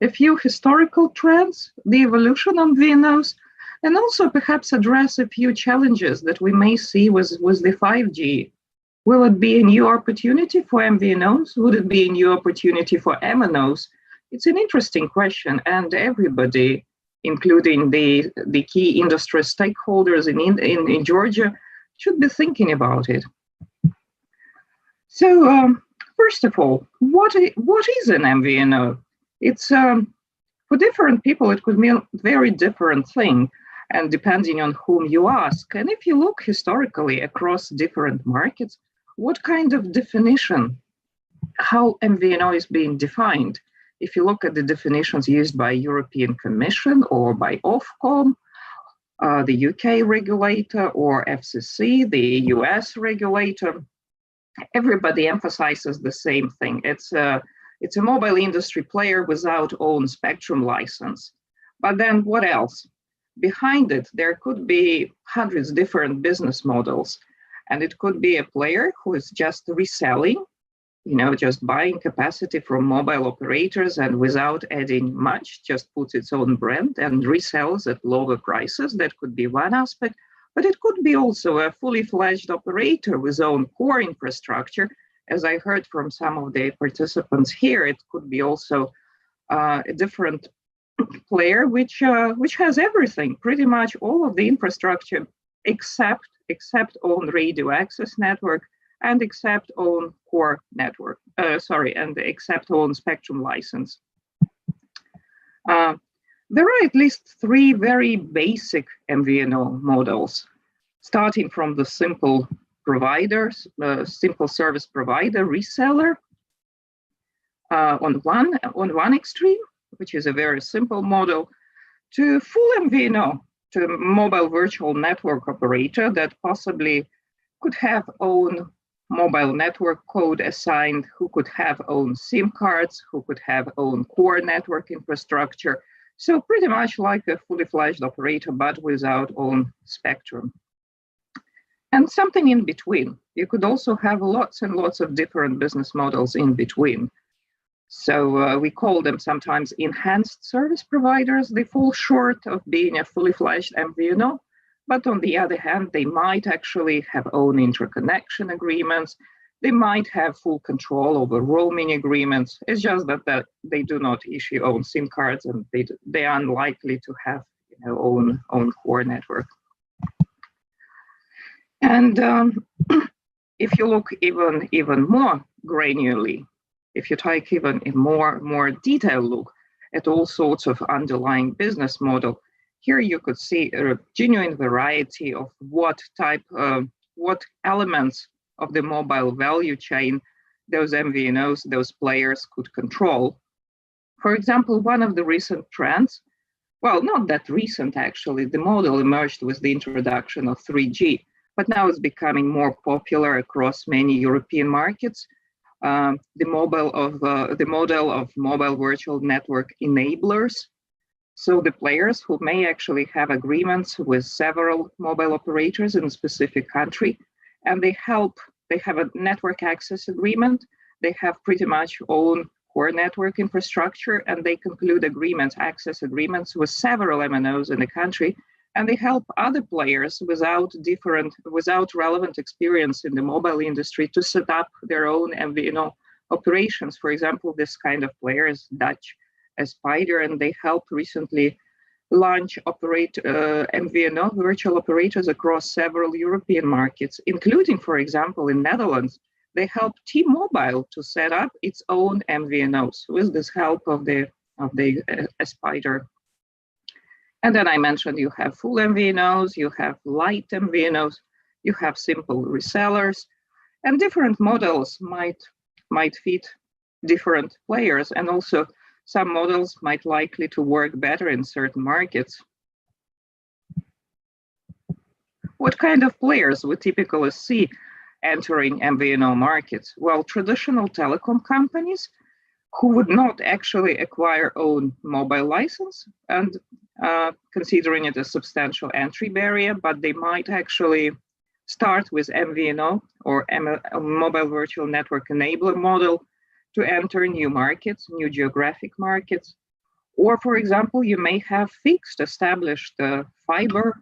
a few historical trends, the evolution of MVNOs, and also perhaps address a few challenges that we may see with the 5G. Will it be a new opportunity for MVNOs? Would it be a new opportunity for MNOs? It's an interesting question, and everybody, including the key industry stakeholders in Georgia, should be thinking about it. So, first of all, what is an MVNO? It's for different people, it could mean a very different thing, and depending on whom you ask. And if you look historically across different markets, what kind of definition, how MVNO is being defined? If you look at the definitions used by European Commission or by Ofcom, the UK regulator, or FCC, the US regulator, everybody emphasizes the same thing. It's a mobile industry player without own spectrum license. But then what else? Behind it, there could be hundreds of different business models. And it could be a player who is just reselling, just buying capacity from mobile operators and without adding much, just puts its own brand and resells at lower prices. That could be one aspect. But it could be also a fully fledged operator with own core infrastructure. As I heard from some of the participants here, it could be also a different player which has everything, pretty much all of the infrastructure except on radio access network and except on core network, and except on spectrum license. There are at least 3 very basic MVNO models, starting from the simple providers, simple service provider, reseller, on one extreme, which is a very simple model, to full MVNO, to mobile virtual network operator that possibly could have own mobile network code assigned, who could have own SIM cards, who could have own core network infrastructure. So pretty much like a fully fledged operator, but without own spectrum. And something in between. You could also have lots and lots of different business models in between. So we call them sometimes enhanced service providers. They fall short of being a fully fledged MVNO, but on the other hand, they might actually have own interconnection agreements. They might have full control over roaming agreements. It's just that they do not issue own SIM cards, and they are unlikely to have own core network. And if you look even more granularly, if you take even a more detailed look at all sorts of underlying business model, here you could see a genuine variety of what elements of the mobile value chain those MVNOs, those players could control. For example, one of the recent trends, well, not that recent actually, the model emerged with the introduction of 3G, but now it's becoming more popular across many European markets. The model of mobile virtual network enablers. So the players who may actually have agreements with several mobile operators in a specific country, and they have a network access agreement, they have pretty much own core network infrastructure, and they conclude access agreements with several MNOs in the country, and they help other players without relevant experience in the mobile industry to set up their own MVNO operations. For example, this kind of player is Dutch Spider, and they helped recently launch MVNO virtual operators across several European markets, including, for example, in Netherlands. They helped T-Mobile to set up its own MVNOs with this help of the Spider. And then I mentioned you have full MVNOs, you have light MVNOs, you have simple resellers, and different models might fit different players, and also some models might likely to work better in certain markets. What kind of players we typically see entering MVNO markets? Well, traditional telecom companies who would not actually acquire own mobile license and considering it a substantial entry barrier, but they might actually start with MVNO or a mobile virtual network enabler model to enter new markets, new geographic markets. Or, for example, you may have fixed established fiber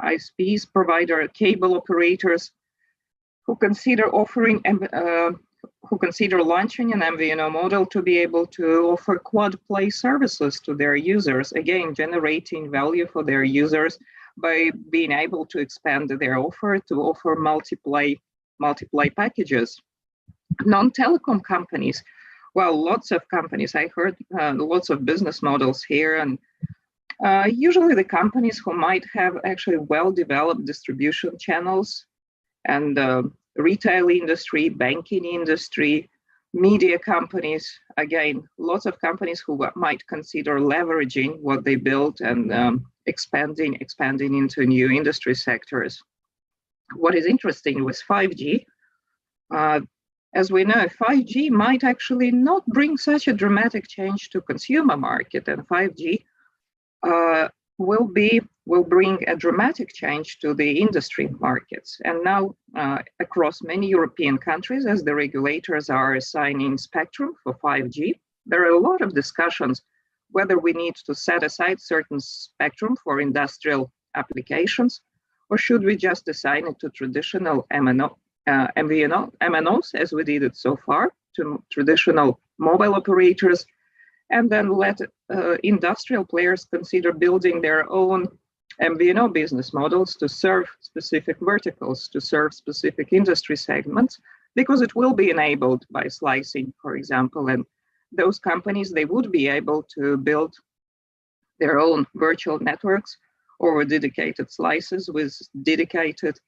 ISPs, provider cable operators who consider launching an MVNO model to be able to offer quad play services to their users, again, generating value for their users by being able to expand their offer to offer multi-play packages. Non-telecom companies, well, lots of companies, I heard lots of business models here, and usually the companies who might have actually well-developed distribution channels and retail industry, banking industry, media companies, again, lots of companies who might consider leveraging what they built and expanding into new industry sectors. What is interesting with 5G, as we know, 5G might actually not bring such a dramatic change to consumer market, and 5G will bring a dramatic change to the industry markets. And now across many European countries, as the regulators are assigning spectrum for 5G, there are a lot of discussions whether we need to set aside certain spectrum for industrial applications, or should we just assign it to traditional MNOs, as we did it so far, to traditional mobile operators, and then let industrial players consider building their own MVNO business models to serve specific verticals, to serve specific industry segments, because it will be enabled by slicing, for example, and those companies, they would be able to build their own virtual networks over dedicated slices with dedicated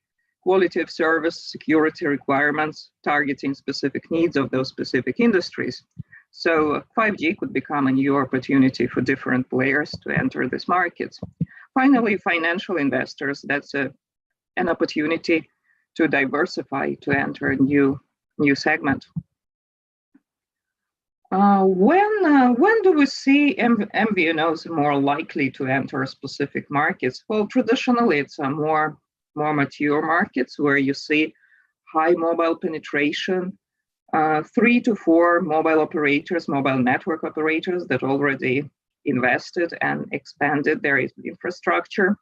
quality of service, security requirements, targeting specific needs of those specific industries. So 5G could become a new opportunity for different players to enter this market. Finally, financial investors, that's an opportunity to diversify, to enter a new segment. When do we see MVNOs more likely to enter specific markets? Well, traditionally, it's a more mature markets where you see high mobile penetration, 3 to 4 mobile operators, mobile network operators that already invested and expanded their infrastructure.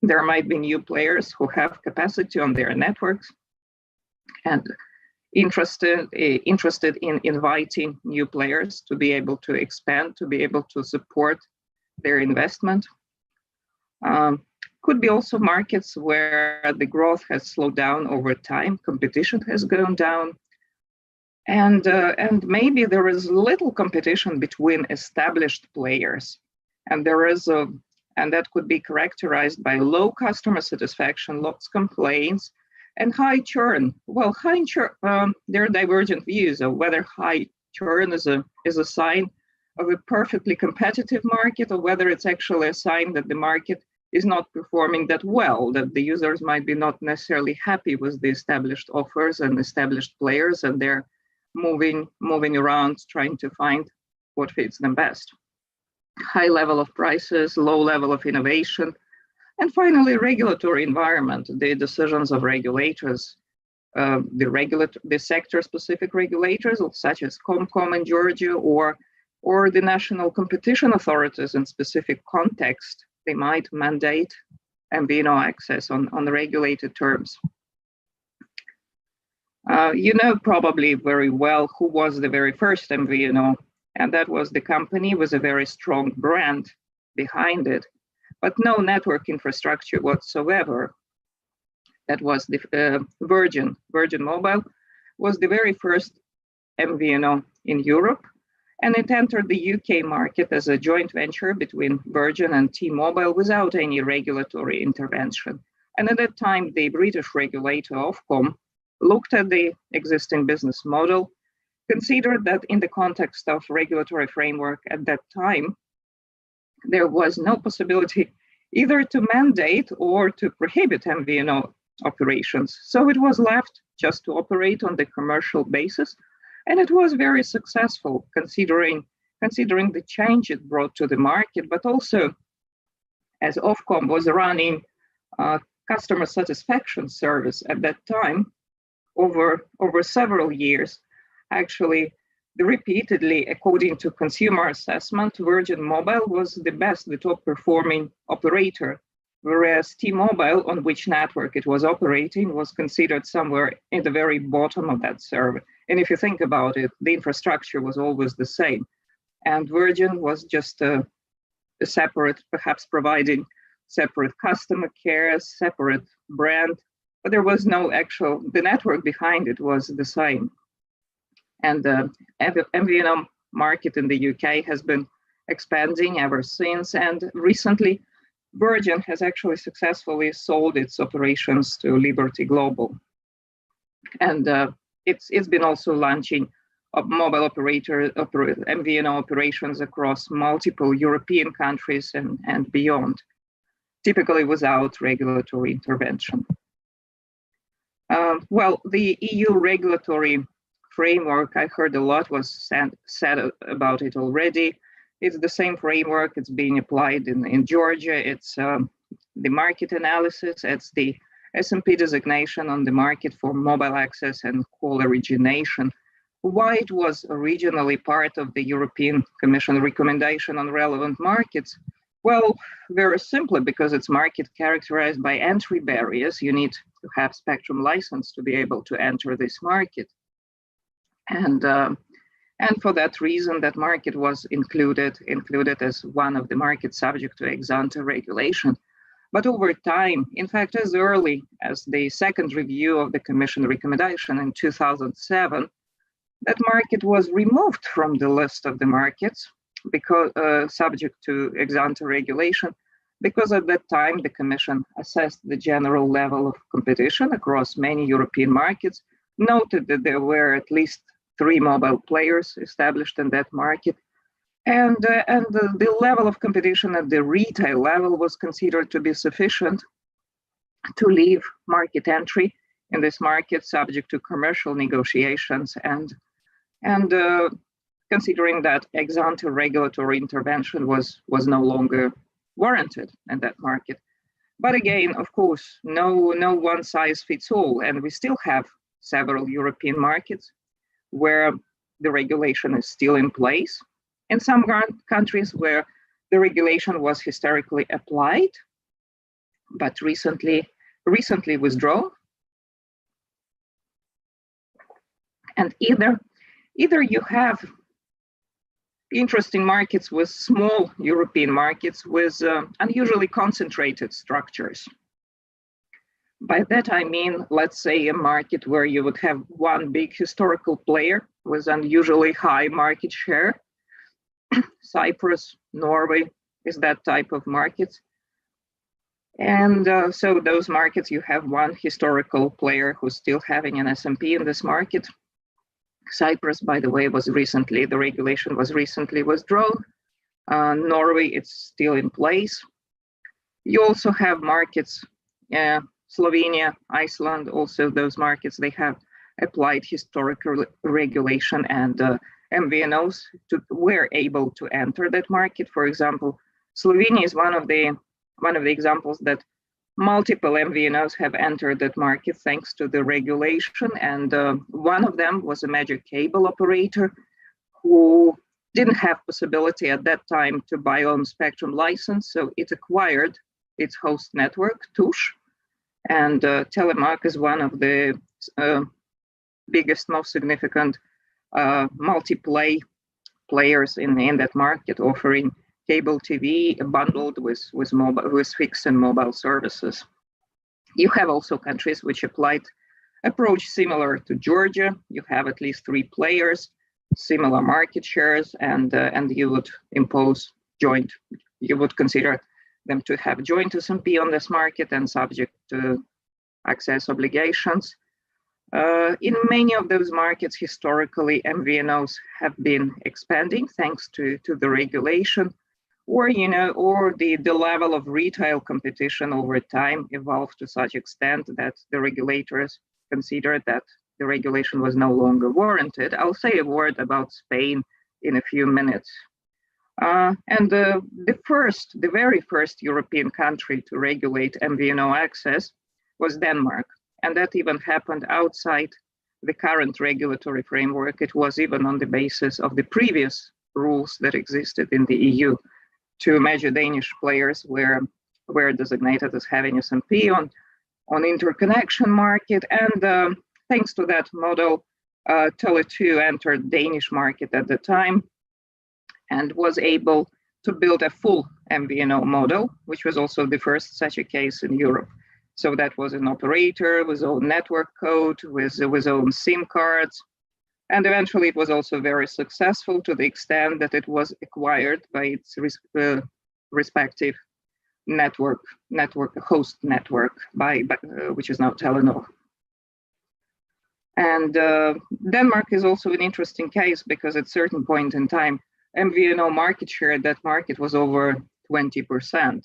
There might be new players who have capacity on their networks and interested in inviting new players to be able to expand, to be able to support their investment. Could be also markets where the growth has slowed down over time, competition has gone down, and maybe there is little competition between established players, and that could be characterized by low customer satisfaction, lots of complaints, and high churn. Well, high churn, there are divergent views of whether high churn is a sign of a perfectly competitive market, or whether it's actually a sign that the market is not performing that well, that the users might be not necessarily happy with the established offers and established players, and they're moving around trying to find what fits them best. High level of prices, low level of innovation, and finally, regulatory environment, the decisions of regulators, the sector-specific regulators, such as COMCOM in Georgia, or the national competition authorities in specific context, they might mandate MVNO access on regulated terms. You know probably very well who was the very first MVNO, and that was the company with a very strong brand behind it, but no network infrastructure whatsoever. That was the Virgin. Virgin Mobile was the very first MVNO in Europe, and it entered the UK market as a joint venture between Virgin and T-Mobile without any regulatory intervention. And at that time, the British regulator, Ofcom, looked at the existing business model, considered that in the context of regulatory framework at that time, there was no possibility either to mandate or to prohibit MVNO operations. So it was left just to operate on the commercial basis. And it was very successful considering the change it brought to the market, but also as Ofcom was running customer satisfaction service at that time over several years. Actually, repeatedly, according to consumer assessment, Virgin Mobile was the best, the top performing operator, whereas T-Mobile, on which network it was operating, was considered somewhere in the very bottom of that survey. And if you think about it, the infrastructure was always the same. And Virgin was just a separate, perhaps providing separate customer care, separate brand, but there was no the network behind it was the same. And the MVNO market in the UK has been expanding ever since. And recently, Virgin has actually successfully sold its operations to Liberty Global. And it's been also launching mobile MVNO operations across multiple European countries and beyond, typically without regulatory intervention. Well, the EU regulatory framework, I heard a lot was said about it already. It's the same framework. It's being applied in Georgia. It's the market analysis. It's the SMP designation on the market for mobile access and call origination. Why it was originally part of the European Commission recommendation on relevant markets? Well, very simply because it's market characterized by entry barriers. You need to have spectrum license to be able to enter this market. And And for that reason, that market was included as one of the markets subject to ex-ante regulation. But over time, in fact, as early as the second review of the Commission recommendation in 2007, that market was removed from the list of the markets because subject to ex-ante regulation, because at that time the Commission assessed the general level of competition across many European markets, noted that there were at least 3 mobile players established in that market, and the level of competition at the retail level was considered to be sufficient to leave market entry in this market subject to commercial negotiations and considering that ex-ante regulatory intervention was no longer warranted in that market. But again, of course, no one size fits all, and we still have several European markets where the regulation is still in place. In some countries where the regulation was historically applied, but recently withdrawn. And either you have interesting markets with small European markets with unusually concentrated structures. By that I mean, let's say a market where you would have one big historical player with unusually high market share. Cyprus, Norway is that type of market. And so those markets, you have one historical player who's still having an SMP in this market. Cyprus, by the way, the regulation was recently withdrawn. Norway, it's still in place. You also have markets, Slovenia, Iceland, also those markets, they have applied historical regulation, and MVNOs were able to enter that market. For example, Slovenia is one of the examples that multiple MVNOs have entered that market thanks to the regulation, and one of them was a major cable operator who didn't have possibility at that time to buy own spectrum license, so it acquired its host network, Tush, and Telemark is one of the biggest, most significant multi-play players in that market, offering cable TV bundled with fixed and mobile services. You have also countries which applied approach similar to Georgia. You have at least 3 players, similar market shares, and you would impose joint. You would consider them to have joint SMP on this market and subject to access obligations. In many of those markets, historically, MVNOs have been expanding thanks to the regulation, or the level of retail competition over time evolved to such extent that the regulators considered that the regulation was no longer warranted. I'll say a word about Spain in a few minutes. And the very first European country to regulate MVNO access was Denmark. And that even happened outside the current regulatory framework. It was even on the basis of the previous rules that existed in the EU. 2 major Danish players were designated as having SMP on interconnection market. And thanks to that model, Tele2 entered Danish market at the time and was able to build a full MVNO model, which was also the first such a case in Europe. So that was an operator with own network code, with own SIM cards. And eventually it was also very successful to the extent that it was acquired by its respective host network, which is now Telenor. And Denmark is also an interesting case because at a certain point in time, MVNO market share at that market was over 20%.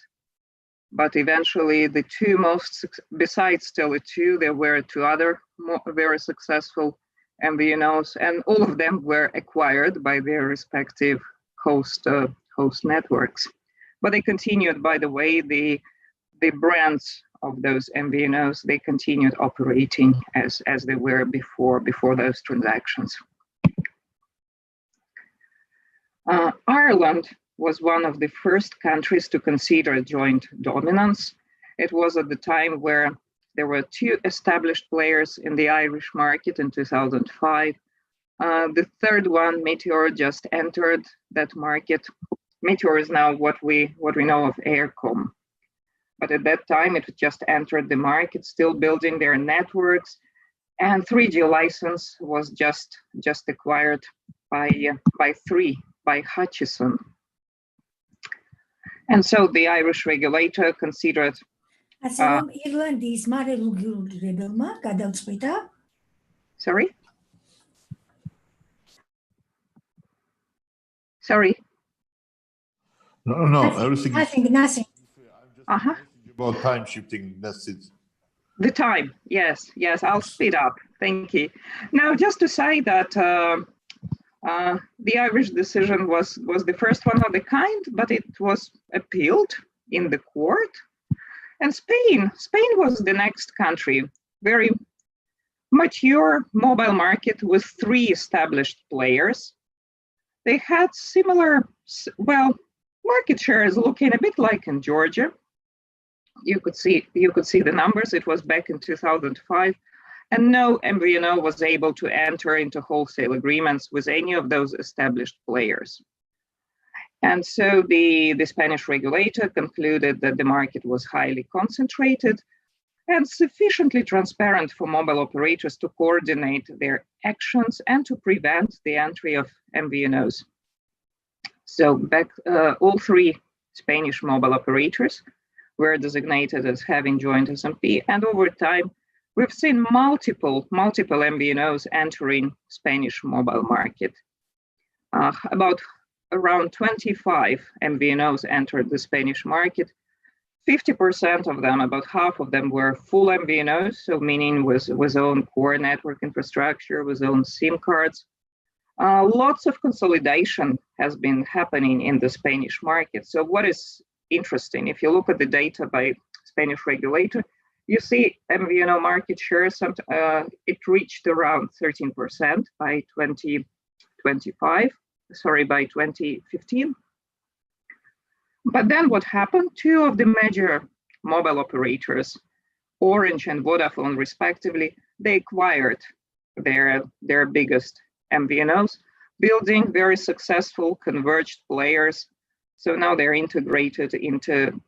But eventually the 2 most, besides Tele2, there were 2 other very successful MVNOs, and all of them were acquired by their respective host networks. But they continued, by the way, the brands of those MVNOs, they continued operating as they were before those transactions. Ireland was one of the first countries to consider joint dominance. It was at the time where there were 2 established players in the Irish market in 2005, The third one, Meteor, just entered that market. Meteor is now what we know of Aircom. But at that time, it just entered the market, still building their networks. And 3G license was just acquired by Hutchison. And so the Irish regulator considered. Sorry? Sorry? No, everything. Nothing. I'm just about time shifting, that's it. The time, yes, I'll speed up. Thank you. Now, just to say that the Irish decision was the first one of the kind, but it was appealed in the court. And Spain was the next country, very mature mobile market with 3 established players. They had similar, well, market shares looking a bit like in Georgia. You could see the numbers. It was back in 2005, and no MVNO was able to enter into wholesale agreements with any of those established players. And so the Spanish regulator concluded that the market was highly concentrated and sufficiently transparent for mobile operators to coordinate their actions and to prevent the entry of MVNOs. So all 3 Spanish mobile operators were designated as having joined SMP, and over time, we've seen multiple MVNOs entering Spanish mobile market. Around 25 MVNOs entered the Spanish market. 50% of them, about half of them, were full MVNOs, so meaning with own core network infrastructure, with own SIM cards. Lots of consolidation has been happening in the Spanish market. So what is interesting, if you look at the data by Spanish regulator, you see MVNO market share, it reached around 13% by 2015. But then what happened? 2 of the major mobile operators, Orange and Vodafone respectively, they acquired their biggest MVNOs, building very successful converged players. So now they're integrated into,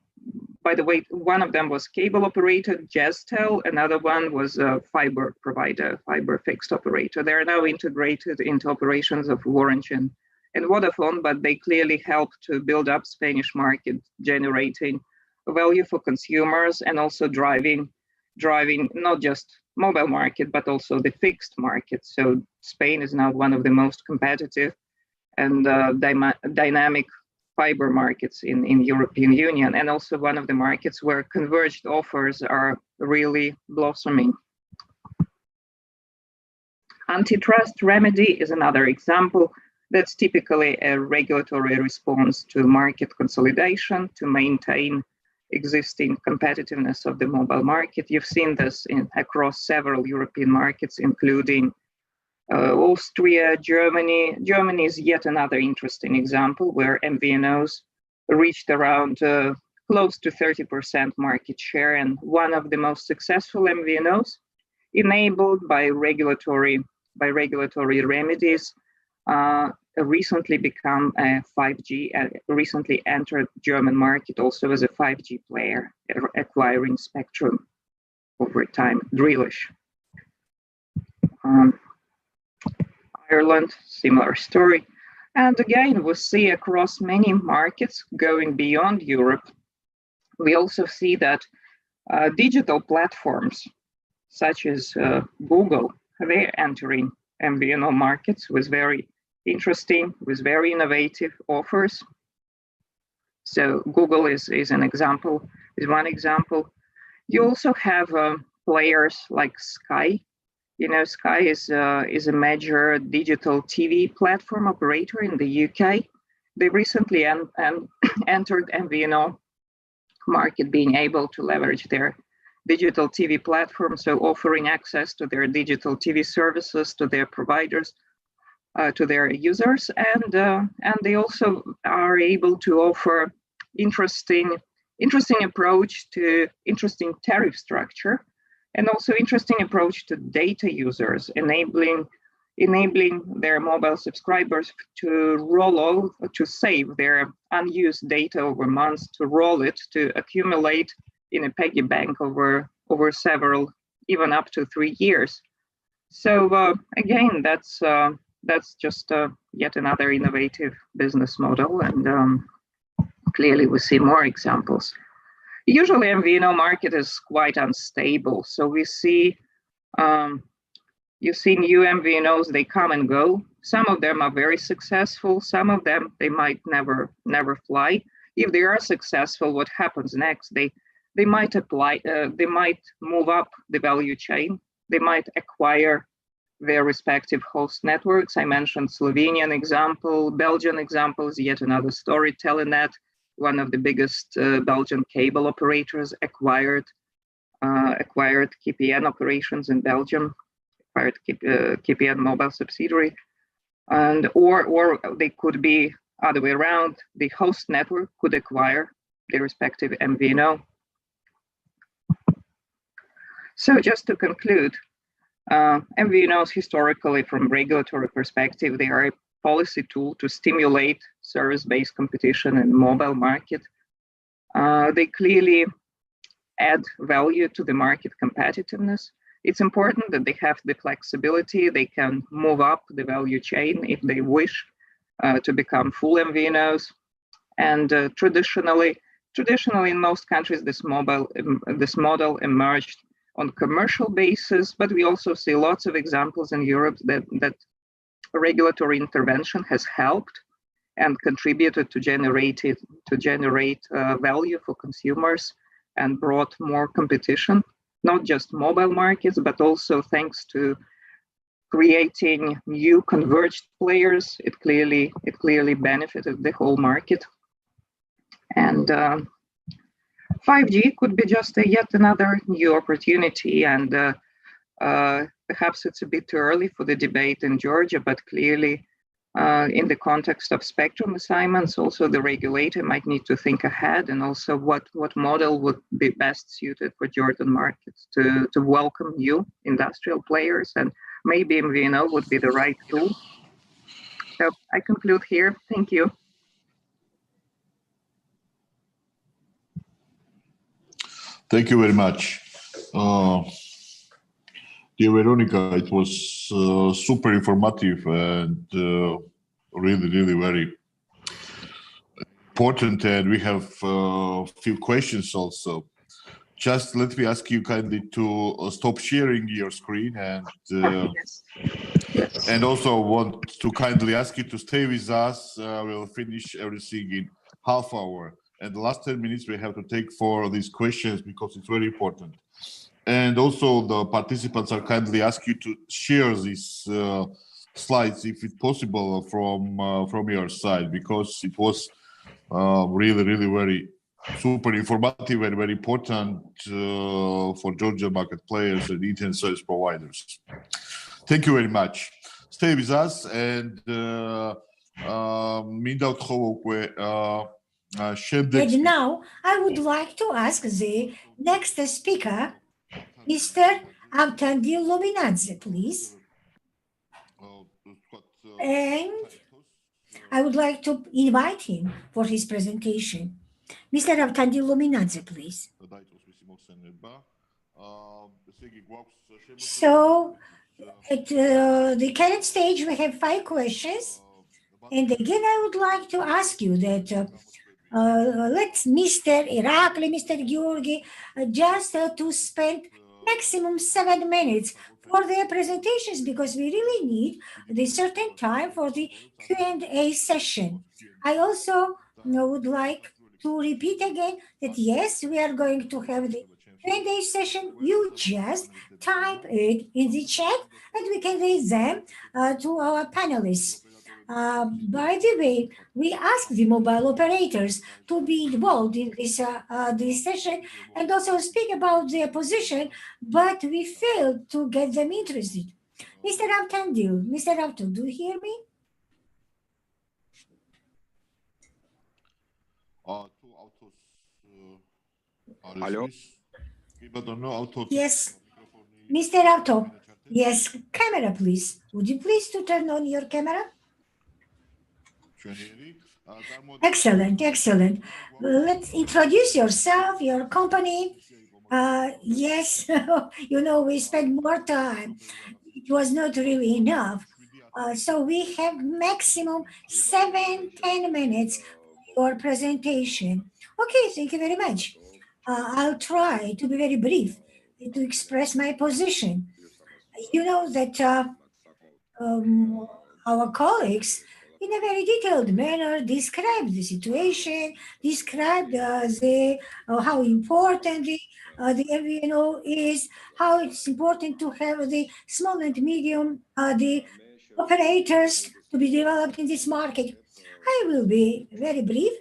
by the way, one of them was cable operator, Jazztel, another one was a fiber provider, fiber fixed operator. They're now integrated into operations of Orange and Vodafone, but they clearly help to build up Spanish market, generating value for consumers and also driving not just mobile market, but also the fixed market. So Spain is now one of the most competitive and dynamic fiber markets in European Union, and also one of the markets where converged offers are really blossoming. Antitrust remedy is another example. That's typically a regulatory response to market consolidation to maintain existing competitiveness of the mobile market. You've seen this across several European markets, including Austria, Germany. Germany is yet another interesting example where MVNOs reached around close to 30% market share, and one of the most successful MVNOs enabled by regulatory remedies recently become a 5G, recently entered German market also as a 5G player, acquiring spectrum over time, Drillish. Ireland, similar story. And again, we see across many markets going beyond Europe, we also see that digital platforms such as Google, they're entering MVNO markets with very interesting, with very innovative offers. So Google is an example, is one example. You also have players like Sky. You know, Sky is a major digital TV platform operator in the UK. They recently entered MVNO market, being able to leverage their digital TV platform, so offering access to their digital TV services to their providers, to their users, and they also are able to offer interesting approach to interesting tariff structure, and also interesting approach to data users, enabling enabling their mobile subscribers to save their unused data over months, to roll it, to accumulate in a piggy bank over several, even up to 3 years. So again, that's just yet another innovative business model, and clearly we see more examples. Usually, MVNO market is quite unstable, so we see you see new MVNOs, they come and go. Some of them are very successful. Some of them, they might never fly. If they are successful, what happens next? They might move up the value chain. They might acquire their respective host networks. I mentioned Slovenian example, Belgian example is yet another story. Telenet, one of the biggest Belgian cable operators, acquired KPN operations in Belgium, acquired KPN mobile subsidiary, and or they could be other way around. The host network could acquire the respective MVNO. So just to conclude, MVNOs historically, from regulatory perspective, they are a policy tool to stimulate service-based competition in the mobile market. They clearly add value to the market competitiveness. It's important that they have the flexibility. They can move up the value chain if they wish to become full MVNOs. And traditionally in most countries, this model emerged on commercial basis, but we also see lots of examples in Europe that regulatory intervention has helped and contributed to generate value for consumers and brought more competition, not just mobile markets, but also thanks to creating new converged players. It clearly benefited the whole market. And 5G could be just yet another new opportunity, and perhaps it's a bit too early for the debate in Georgia, but clearly in the context of spectrum assignments, also the regulator might need to think ahead, and also what model would be best suited for Georgian markets to welcome new industrial players, and maybe MVNO would be the right tool. So I conclude here. Thank you. Thank you very much. Dear Veronica, it was super informative and really very important, and we have a few questions also. Just let me ask you kindly to stop sharing your screen, and and also want to kindly ask you to stay with us. We'll finish everything in half hour. And the last 10 minutes we have to take for these questions because it's very important. And also the participants are kindly asked you to share these slides, if it's possible, from your side, because it was really very super informative and very important for Georgian market players and internet service providers. Thank you very much. Stay with us, and and now I would like to ask the next speaker, Mr. Avtandil Lominadze, please. And I would like to invite him for his presentation. Mr. Avtandil Lominadze, please. So at the current stage, we have 5 questions. And again, I would like to ask you that let's Mr. Irakli, Mr. Georgi, just to spend maximum 7 minutes for their presentations, because we really need the certain time for the Q&A session. I also would like to repeat again that yes, we are going to have the Q&A session. You just type it in the chat and we can raise them to our panelists. By the way, we ask the mobile operators to be involved in this session and also speak about their position, but we failed to get them interested. Mr. Avtandil, do you hear me? Hello? Yes, Mr. Avto. Yes, camera, please. Would you please to turn on your camera? Excellent, excellent. Let's introduce yourself, your company. Yes, we spent more time. It was not really enough. So we have maximum 7-10 minutes for presentation. Okay, thank you very much. I'll try to be very brief to express my position. You know that um, our colleagues, in a very detailed manner, described the situation, described how important the MVNO is, how it's important to have the small and medium the operators to be developed in this market. I will be very brief,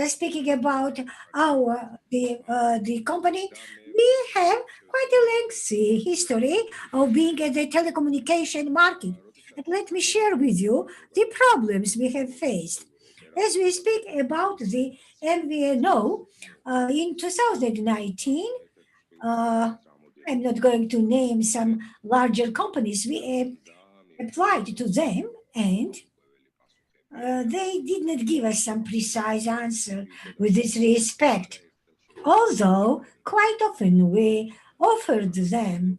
speaking about the company. We have quite a lengthy history of being in the telecommunication market. And let me share with you the problems we have faced. As we speak about the MVNO in 2019, I'm not going to name some larger companies. We applied to them, and they did not give us some precise answer with this respect. Although quite often we offered them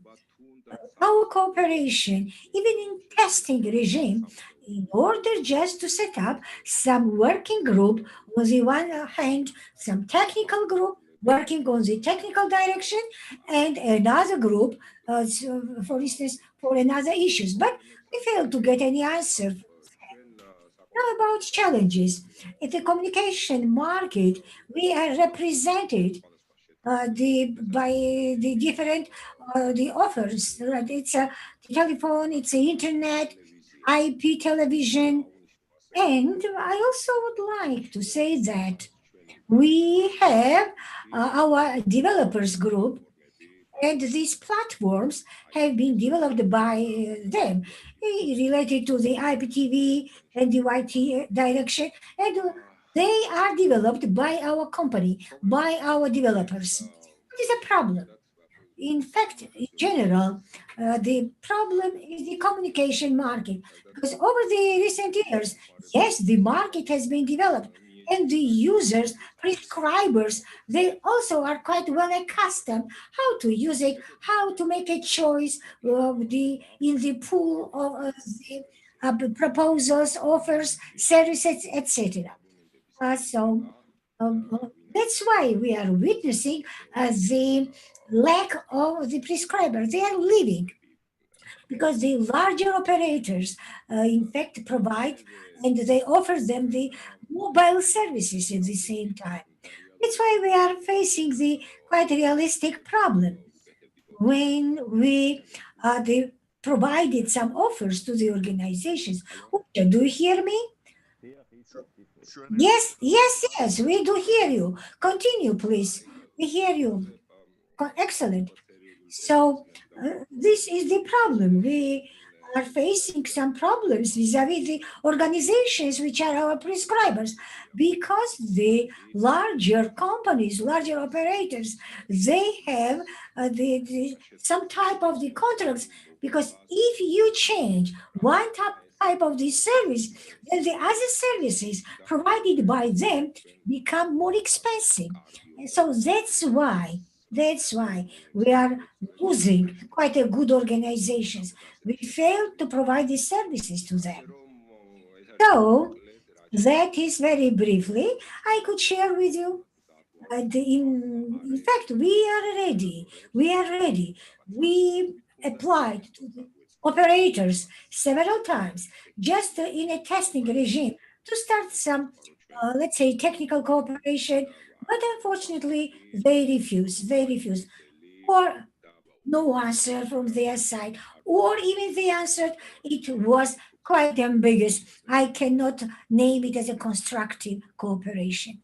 our cooperation, even in testing regime, in order just to set up some working group, on the one hand, some technical group working on the technical direction, and another group, for instance, for another issues. But we failed to get any answer. Now about challenges. In the communication market, we are represented by the different the offers. Right? It's a telephone, it's the internet, IP television, and I also would like to say that we have our developers group, and these platforms have been developed by them, related to the IPTV and the YT direction, and they are developed by our company, by our developers. What is a problem? In fact, in general, the problem is the communication market, because over the recent years, yes, the market has been developed, and the users, prescribers, they also are quite well accustomed how to use it, how to make a choice of in the pool of the proposals, offers, services, etc. So that's why we are witnessing the lack of the prescriber. They are leaving because the larger operators, in fact, provide and they offer them the mobile services at the same time. That's why we are facing the quite realistic problem. When we provided some offers to the organizations, do you hear me? Yes, yes, yes, we do hear you. Continue, please. We hear you. Excellent. So, this is the problem. We are facing some problems vis-a-vis the organizations which are our prescribers, because the larger companies, larger operators, they have some type of the contracts, because if you change one type of the service, then the other services provided by them become more expensive. And so that's why we are losing quite a good organizations. We fail to provide the services to them. So that is very briefly I could share with you. In fact, we are ready. We are ready. We applied to the operators several times, just in a testing regime, to start some, let's say, technical cooperation. But unfortunately, they refuse. They refuse. Or no answer from their side, or even they answered it was quite ambiguous. I cannot name it as a constructive cooperation.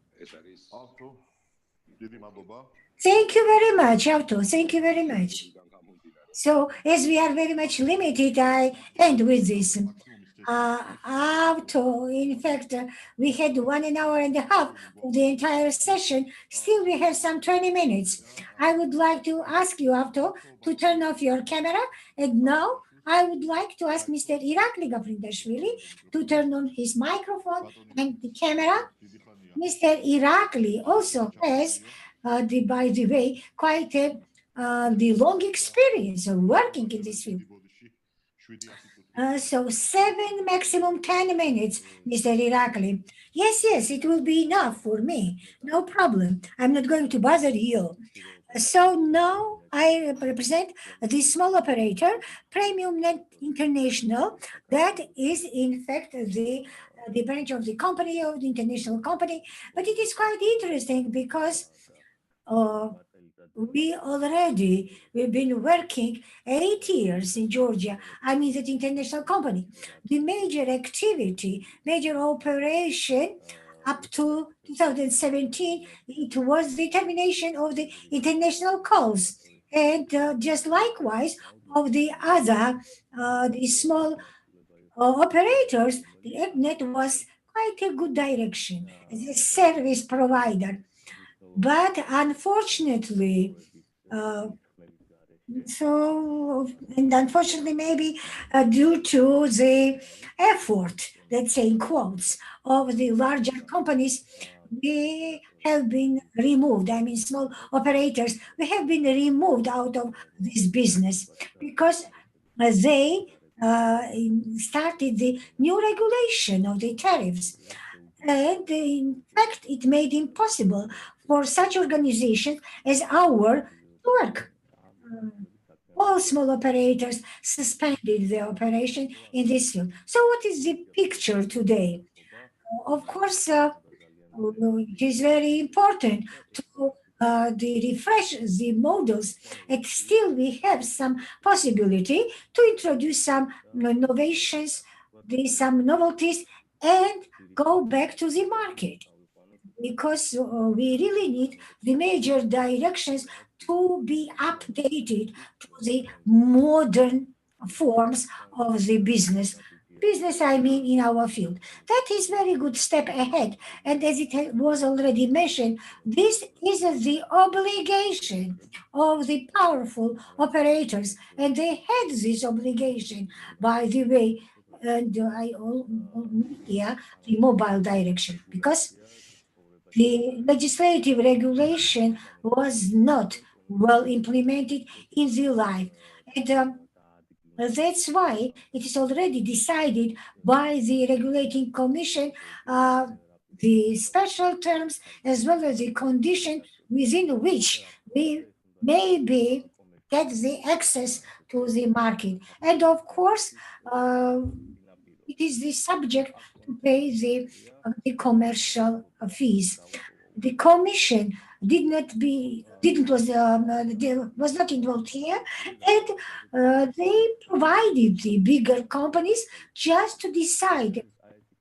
Thank you very much, Auto. Thank you very much. So, as we are very much limited, I end with this. in fact, we had 1.5 hours for the entire session. Still, we have some 20 minutes. I would like to ask you, Avto, to turn off your camera. And now I would like to ask Mr. Irakli Gavrindashvili to turn on his microphone and the camera. Mr. Irakli also has, by the way, quite the long experience of working in this field. So 7, maximum 10 minutes, Mr. Irakli. Yes, it will be enough for me. No problem. I'm not going to bother you. So now I represent the small operator, Premium Net International. That is, in fact, the branch of the company, of the international company. But it is quite interesting because we've been working 8 years in Georgia. I mean, that international company. The major activity, major operation up to 2017, it was the termination of the international calls. And just likewise of the other, the small operators, the EggNet was quite a good direction as a service provider. But unfortunately, unfortunately, maybe due to the effort, let's say in quotes, of the larger companies, we have been removed. I mean, small operators, we have been removed out of this business because they started the new regulation of the tariffs. And in fact, it made impossible for such organizations as our to work. All small operators suspended their operation in this field. So what is the picture today? Of course, it is very important to refresh the models, and still we have some possibility to introduce some innovations, some novelties, and go back to the market because we really need the major directions to be updated to the modern forms of the business. Business, I mean, in our field. That is very good step ahead. And as it was already mentioned, this is the obligation of the powerful operators. And they had this obligation, by the way, and yeah, the mobile direction, because the legislative regulation was not well implemented in the life. And that's why it is already decided by the regulating commission the special terms as well as the condition within which we maybe get the access to the market. And of course, it is the subject to pay the commercial fees. The commission was not involved here, and they provided the bigger companies just to decide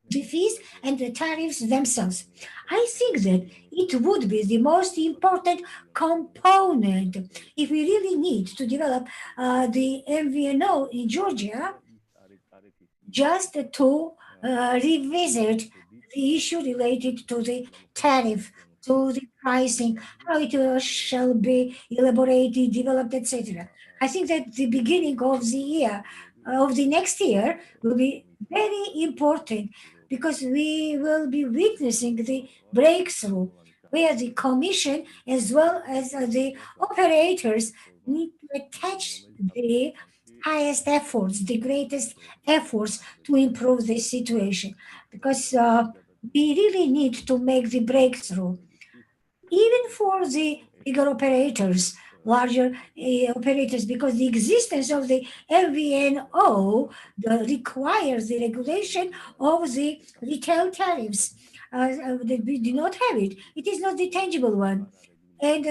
the fees and the tariffs themselves. I think that it would be the most important component if we really need to develop the MVNO in Georgia, just to revisit the issue related to the tariff, to the pricing, how it shall be elaborated, developed, etc. I think that the beginning of the year, of the next year, will be very important because we will be witnessing the breakthrough where the commission as well as the operators need to attach the highest efforts, the greatest efforts to improve this situation because we really need to make the breakthrough. Even for the bigger operators, larger operators, because the existence of the MVNO requires the regulation of the retail tariffs. That we do not have it. It is not the tangible one. And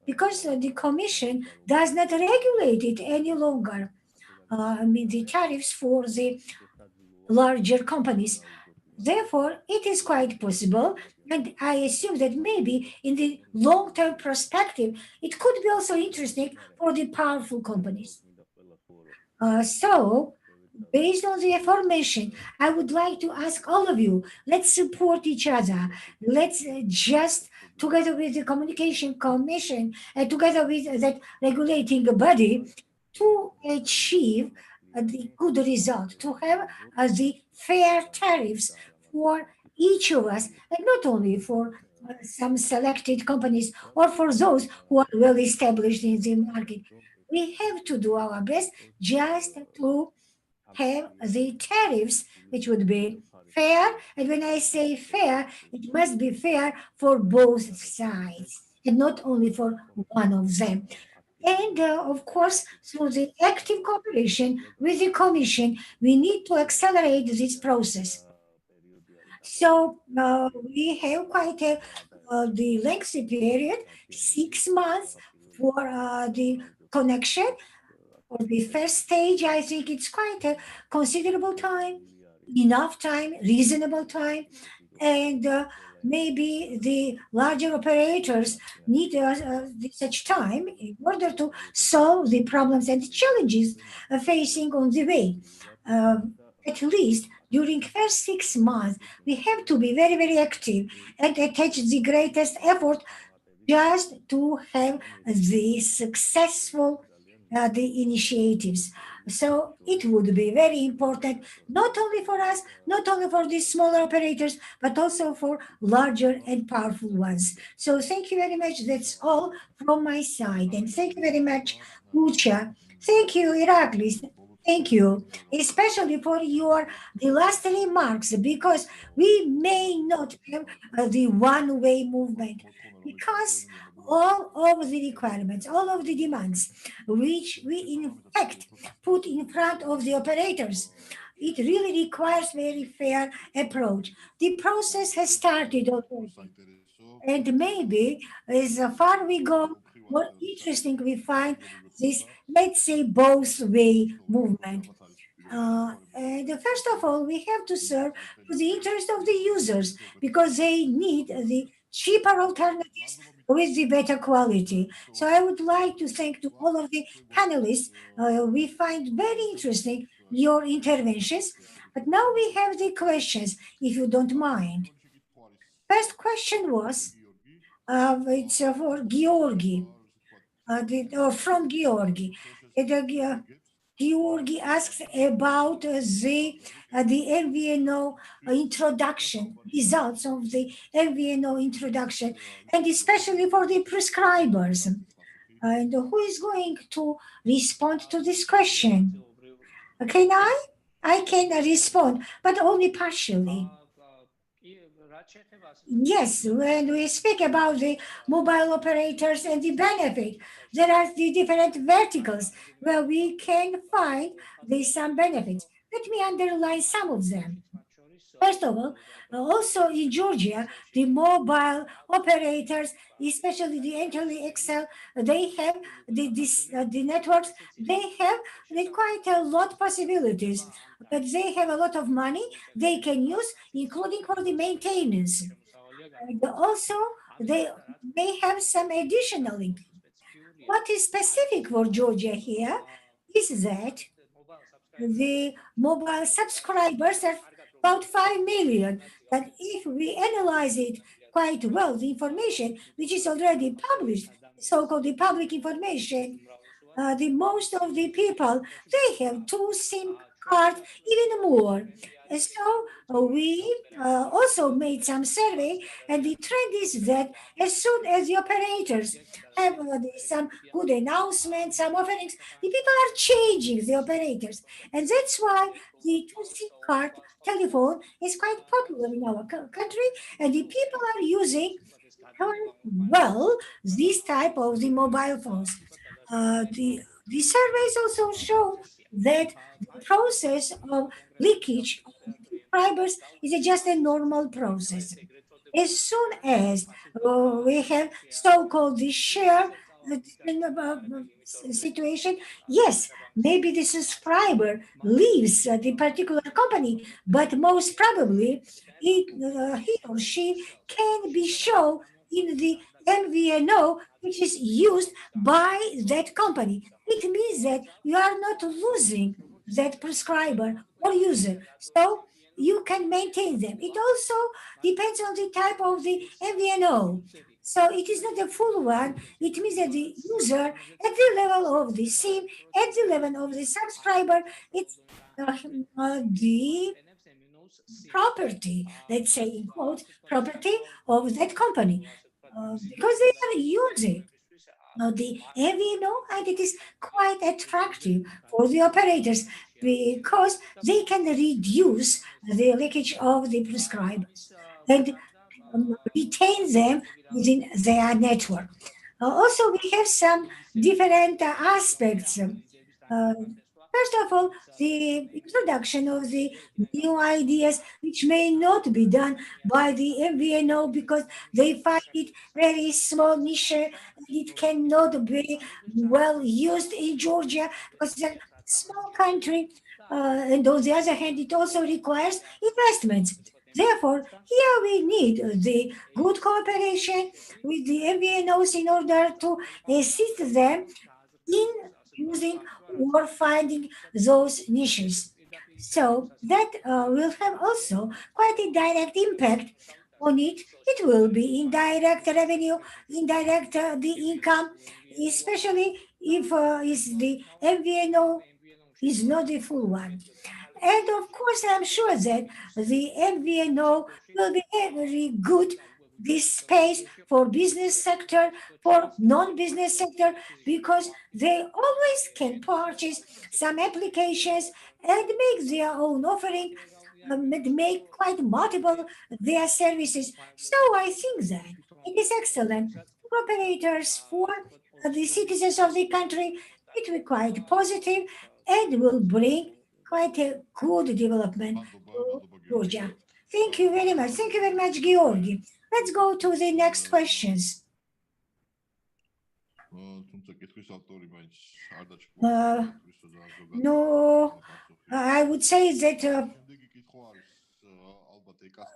because the commission does not regulate it any longer. I mean, the tariffs for the larger companies. Therefore, it is quite possible, and I assume that maybe in the long-term perspective, it could be also interesting for the powerful companies. So based on the information, I would like to ask all of you, let's support each other. Let's just, together with the Communication Commission and together with that regulating body, to achieve the good result, to have the fair tariffs for each of us, and not only for some selected companies or for those who are well established in the market. We have to do our best just to have the tariffs, which would be fair. And when I say fair, it must be fair for both sides and not only for one of them. And of course, through the active cooperation with the Commission, we need to accelerate this process. So we have quite the lengthy period, 6 months for the connection. For the first stage, I think it's quite a considerable time, enough time, reasonable time, and maybe the larger operators need such time in order to solve the problems and challenges facing on the way. At least during first 6 months, we have to be very, very active and attach the greatest effort just to have the successful the initiatives. So it would be very important, not only for us, not only for these smaller operators, but also for larger and powerful ones. So thank you very much. That's all from my side. And thank you very much, Lucia. Thank you, Iraklis. Thank you, especially for your the last remarks, because we may not have the one-way movement, because all of the requirements, all of the demands, which we in fact put in front of the operators, it really requires very fair approach. The process has started already, and maybe as far we go, more interesting we find this, let's say, both way movement. And first of all, we have to serve to the interest of the users because they need the cheaper alternatives with the better quality. So I would like to thank to all of the panelists. We find very interesting your interventions. But now we have the questions, if you don't mind. First question was, it's for Georgi, or from Georgi. Georgi asks about the MVNO introduction, results of the MVNO introduction, and especially for the prescribers. And who is going to respond to this question? Can I? I can respond, but only partially. Yes, when we speak about the mobile operators and the benefit, there are the different verticals where we can find some benefits. Let me underline some of them. First of all, also in Georgia, the mobile operators, especially the Enterly XL, they have the networks, they have quite a lot possibilities, but they have a lot of money they can use, including for the maintenance. And also, they may have some additional income. What is specific for Georgia here is that the mobile subscribers are about 5 million. That if we analyze it quite well, the information which is already published, so-called the public information, the most of the people, they have two SIM cards, even more. And so we also made some survey, and the trend is that as soon as the operators have some good announcements, some offerings, the people are changing the operators. And that's why the two SIM card telephone is quite popular in our country, and the people are using well this type of the mobile phones. The surveys also show that the process of leakage of subscribers is just a normal process. As soon as we have so-called the share situation, yes, maybe the subscriber leaves the particular company, but most probably he or she can be shown in the MVNO, which is used by that company. It means that you are not losing that prescriber or user. So you can maintain them. It also depends on the type of the MVNO. So it is not a full one. It means that the user at the level of the SIM, at the level of the subscriber, it's the property, let's say in quotes, property of that company, because they are using the MVNO, and it is quite attractive for the operators because they can reduce the leakage of the prescribers and retain them within their network. Also, we have some different aspects. First of all, the introduction of the new ideas, which may not be done by the MVNO because they find it very small niche and it cannot be well used in Georgia because it's a small country. And on the other hand, it also requires investments. Therefore, here we need the good cooperation with the MVNOs in order to assist them in using or finding those niches. So that will have also quite a direct impact on it. It will be indirect revenue, indirect the income, especially if is the MVNO is not the full one. And of course, I'm sure that the MVNO will be very good this space for business sector, for non-business sector, because they always can purchase some applications and make their own offering, and make quite multiple their services. So I think that it is excellent for operators, for the citizens of the country. It will be quite positive and will bring quite a good development to Georgia. Thank you very much. Thank you very much, Georgi. Let's go to the next questions. No, I would say that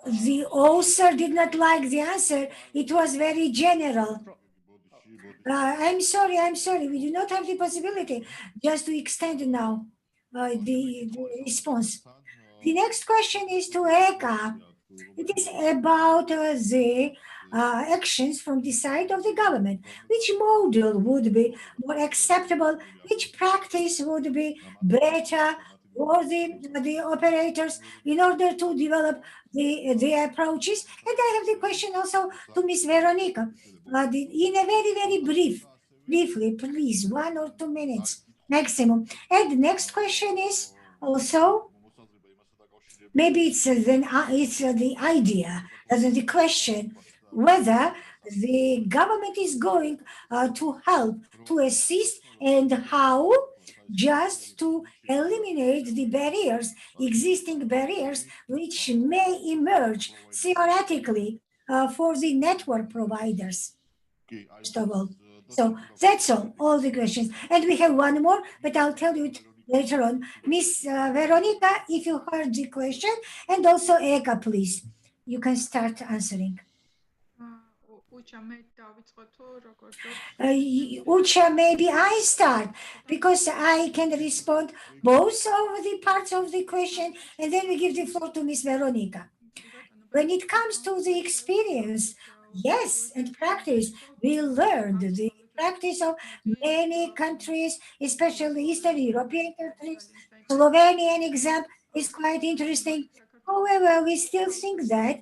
the author did not like the answer. It was very general. I'm sorry. We do not have the possibility just to extend now the response. The next question is to Eka. It is about the actions from the side of the government. Which model would be more acceptable? Which practice would be better for the operators in order to develop the approaches? And I have the question also to Ms. Veronica. In a very briefly, please, 1 or 2 minutes maximum. And the next question is also, maybe it's the idea, the question whether the government is going to help, to assist, and how, just to eliminate the barriers, existing barriers, which may emerge theoretically for the network providers, first of all. So that's all the questions. And we have one more, but I'll tell you it later on. Miss Veronica, if you heard the question, and also Eka, please, you can start answering. Ucha, maybe I start because I can respond both of the parts of the question, and then we give the floor to Miss Veronica. When it comes to the experience, yes, and practice, we learned the practice of many countries, especially Eastern European countries. Slovenian example is quite interesting. However, we still think that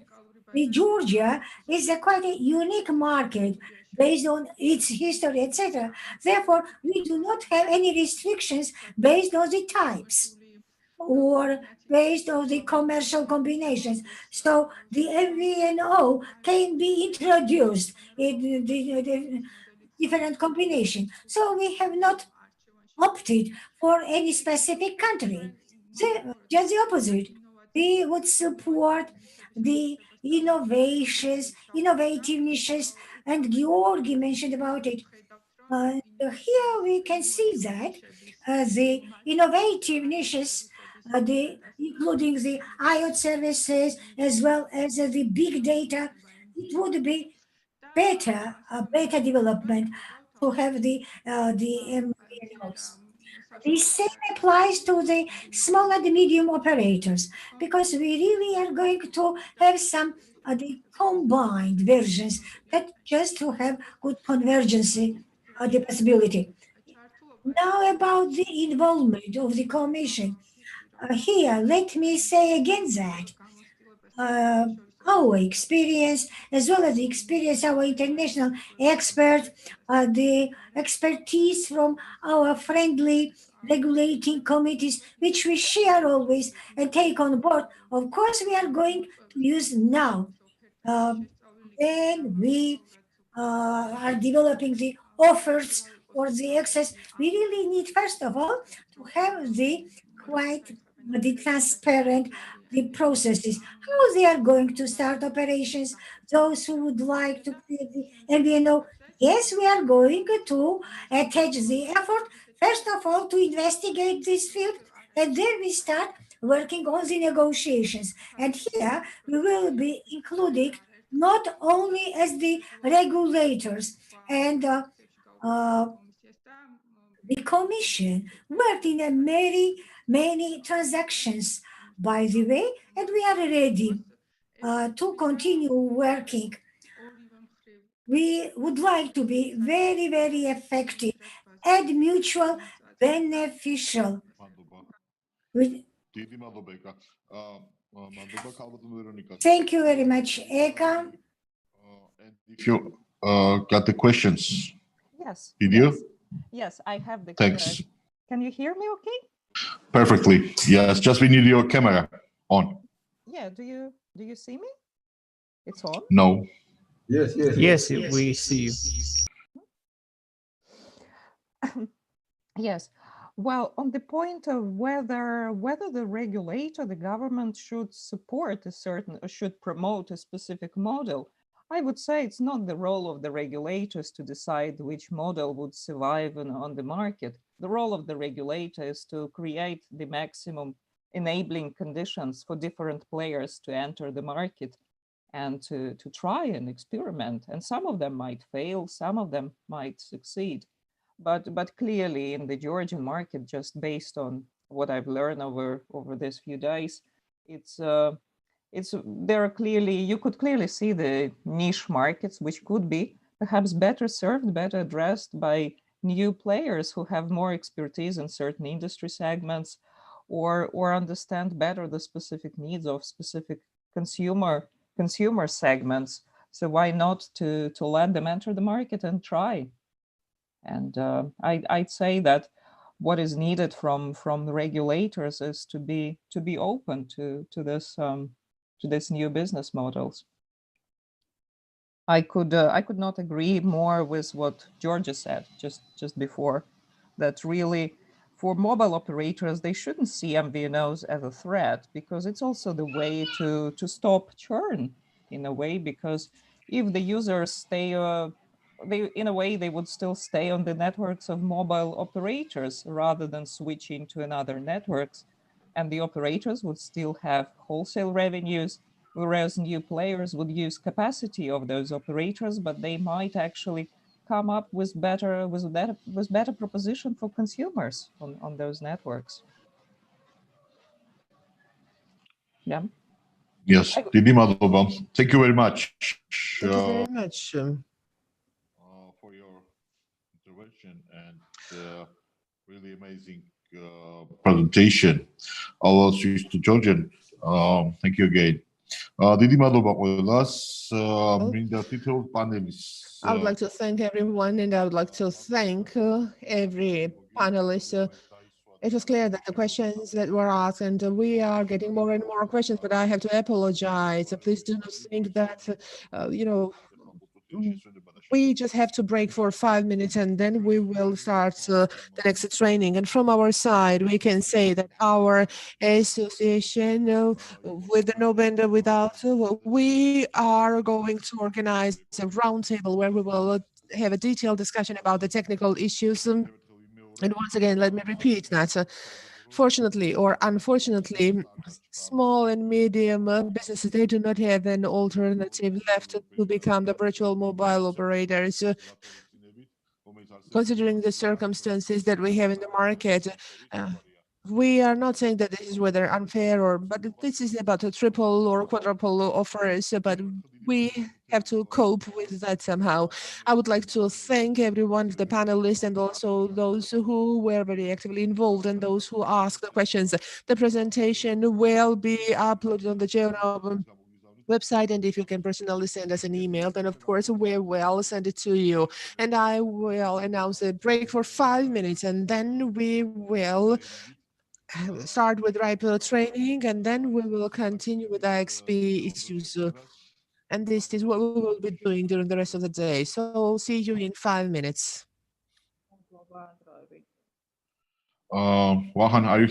the Georgia is a quite a unique market based on its history, etc. Therefore, we do not have any restrictions based on the types or based on the commercial combinations. So the MVNO can be introduced in the different combination. So we have not opted for any specific country. Just the opposite. We would support the innovations, innovative niches, and Georgi mentioned about it. Here we can see that the innovative niches, including the IoT services as well as the big data, it would be better development to have the MVNOs. The same applies to the small and medium operators, because we really are going to have some the combined versions that just to have good convergence, the possibility. Now about the involvement of the Commission. Here, let me say again that uh, our experience, as well as the experience our international experts, the expertise from our friendly regulating committees, which we share always and take on board. Of course, we are going to use now. Then we are developing the offers or the access. We really need, first of all, to have the quite the transparent the processes, how they are going to start operations. Those who would like to create the MVNO, yes, we are going to attach the effort, first of all, to investigate this field, and then we start working on the negotiations. And here we will be including not only as the regulators and the Commission worked in a many transactions, by the way, and we are ready to continue working. We would like to be very effective and mutual beneficial. Thank you very much, Eka. And if you got the questions, Yes. did you? Yes, I have the. Thanks. Can you hear me? Okay. Perfectly. Yes, just we need your camera on. Yeah. Do you see me? It's on. No. Yes, we see you. Yes. Well, on the point of whether the regulator, the government should support a certain or should promote a specific model, I would say it's not the role of the regulators to decide which model would survive on the market. The role of the regulator is to create the maximum enabling conditions for different players to enter the market and to try and experiment. And some of them might fail, some of them might succeed. But clearly in the Georgian market, just based on what I've learned over these few days, you could clearly see the niche markets, which could be perhaps better served, better addressed by new players who have more expertise in certain industry segments, or understand better the specific needs of specific consumer segments. So why not to let them enter the market and try? And I'd say that what is needed from the regulators is to be open to this new business models. I could not agree more with what Georgia said just before, that really for mobile operators, they shouldn't see MVNOs as a threat, because it's also the way to stop churn in a way, because if the users stay, in a way, they would still stay on the networks of mobile operators rather than switching to another networks. And the operators would still have wholesale revenues, whereas new players would use capacity of those operators, but they might actually come up with better proposition for consumers on those networks. Yeah. Yes, Didi Madhova. Thank you very much. Thank you very much. For your intervention and really amazing presentation. I'll switch to Georgian. Thank you again. Didi Madhova ყველას. მინდა თითოეულ პანელის I would like to thank everyone, and I would like to thank every panelist. It was clear that the questions that were asked, and we are getting more and more questions, but I have to apologize. Please do not think that, we just have to break for 5 minutes and then we will start the next training. And from our side, we can say that our association with the No Bender Without, we are going to organize a roundtable where we will have a detailed discussion about the technical issues. And once again, let me repeat that. Fortunately or unfortunately, small and medium businesses, they do not have an alternative left to become the virtual mobile operators. considering the circumstances that we have in the market. We are not saying that this is whether unfair or, but this is about a triple or quadruple offers, but we have to cope with that somehow. I would like to thank everyone, the panelists, and also those who were very actively involved and those who asked the questions. The presentation will be uploaded on the GeoNOG website, and if you can personally send us an email, then of course we will send it to you. And I will announce a break for 5 minutes, and then we will start with RIPE training, and then we will continue with IXP issues. And this is what we will be doing during the rest of the day. So see you in 5 minutes. Wahan, are you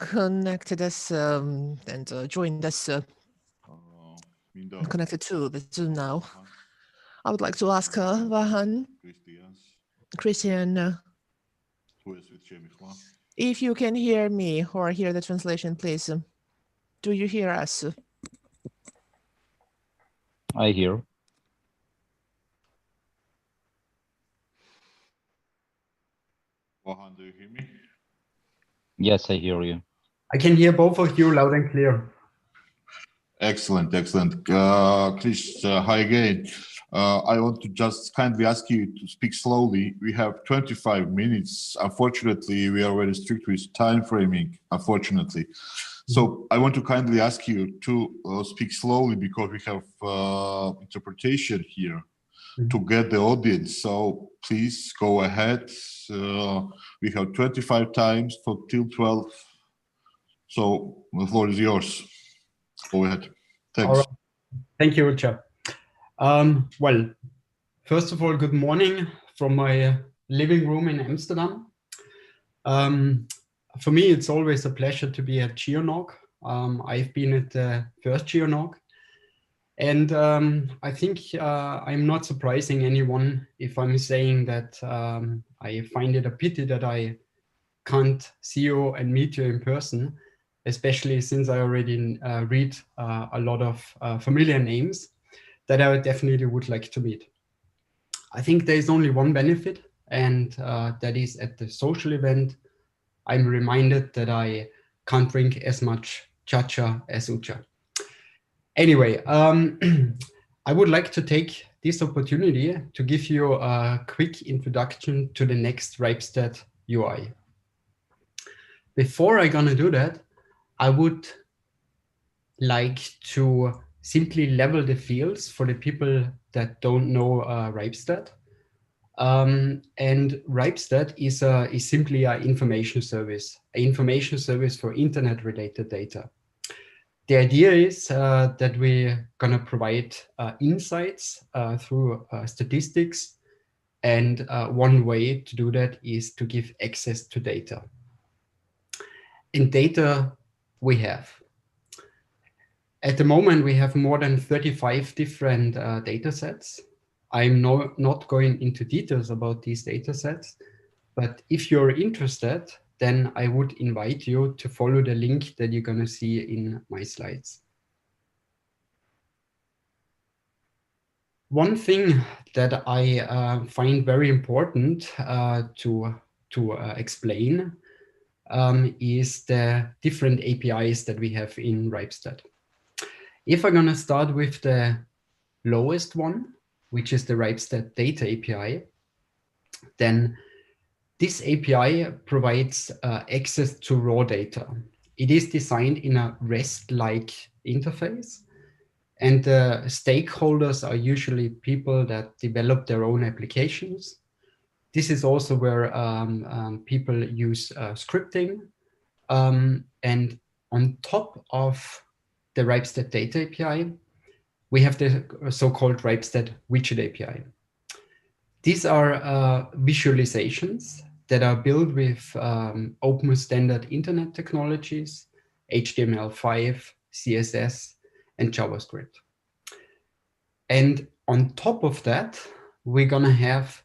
connected us and joined us connected to the Zoom now. I would like to ask Vahan, Christian, if you can hear me or hear the translation, please. Do you hear us? I hear. Vahan, do you hear me? Yes, I hear you. I can hear both of you loud and clear. Excellent, excellent. Chris, hi again. I want to just kindly ask you to speak slowly. We have 25 minutes. Unfortunately, we are very strict with time framing, unfortunately. So I want to kindly ask you to speak slowly because we have interpretation here to get the audience. So please go ahead. We have 25 times for till 12. So the floor is yours. Go ahead. Thanks. Right. Thank you, Chair. Well, first of all, good morning from my living room in Amsterdam. For me, it's always a pleasure to be at GeoNOG. I've been at the first GeoNOG. And I think I'm not surprising anyone if I'm saying that I find it a pity that I can't see you and meet you in person, especially since I already read a lot of familiar names that I definitely would like to meet. I think there is only one benefit, and that is at the social event, I'm reminded that I can't drink as much chacha as Ucha. Anyway, I would like to take this opportunity to give you a quick introduction to the next Ripstead UI. Before I'm gonna do that, I would like to simply level the fields for the people that don't know Ripstead. And Ripstead is simply an information service for internet-related data. The idea is that we're gonna provide insights through statistics, and one way to do that is to give access to data. In data we have. At the moment, we have more than 35 different data sets. I'm not going into details about these data sets, but if you're interested, then I would invite you to follow the link that you're going to see in my slides. One thing that I find very important to explain is the different APIs that we have in Ripstead. If I'm going to start with the lowest one, which is the Ripstead Data API, then this API provides access to raw data. It is designed in a REST-like interface, and the stakeholders are usually people that develop their own applications. This is also where people use scripting. And on top of the Ripstead Data API, we have the so-called Ripstead Widget API. These are visualizations that are built with open standard internet technologies, HTML5, CSS, and JavaScript. And on top of that, we're gonna have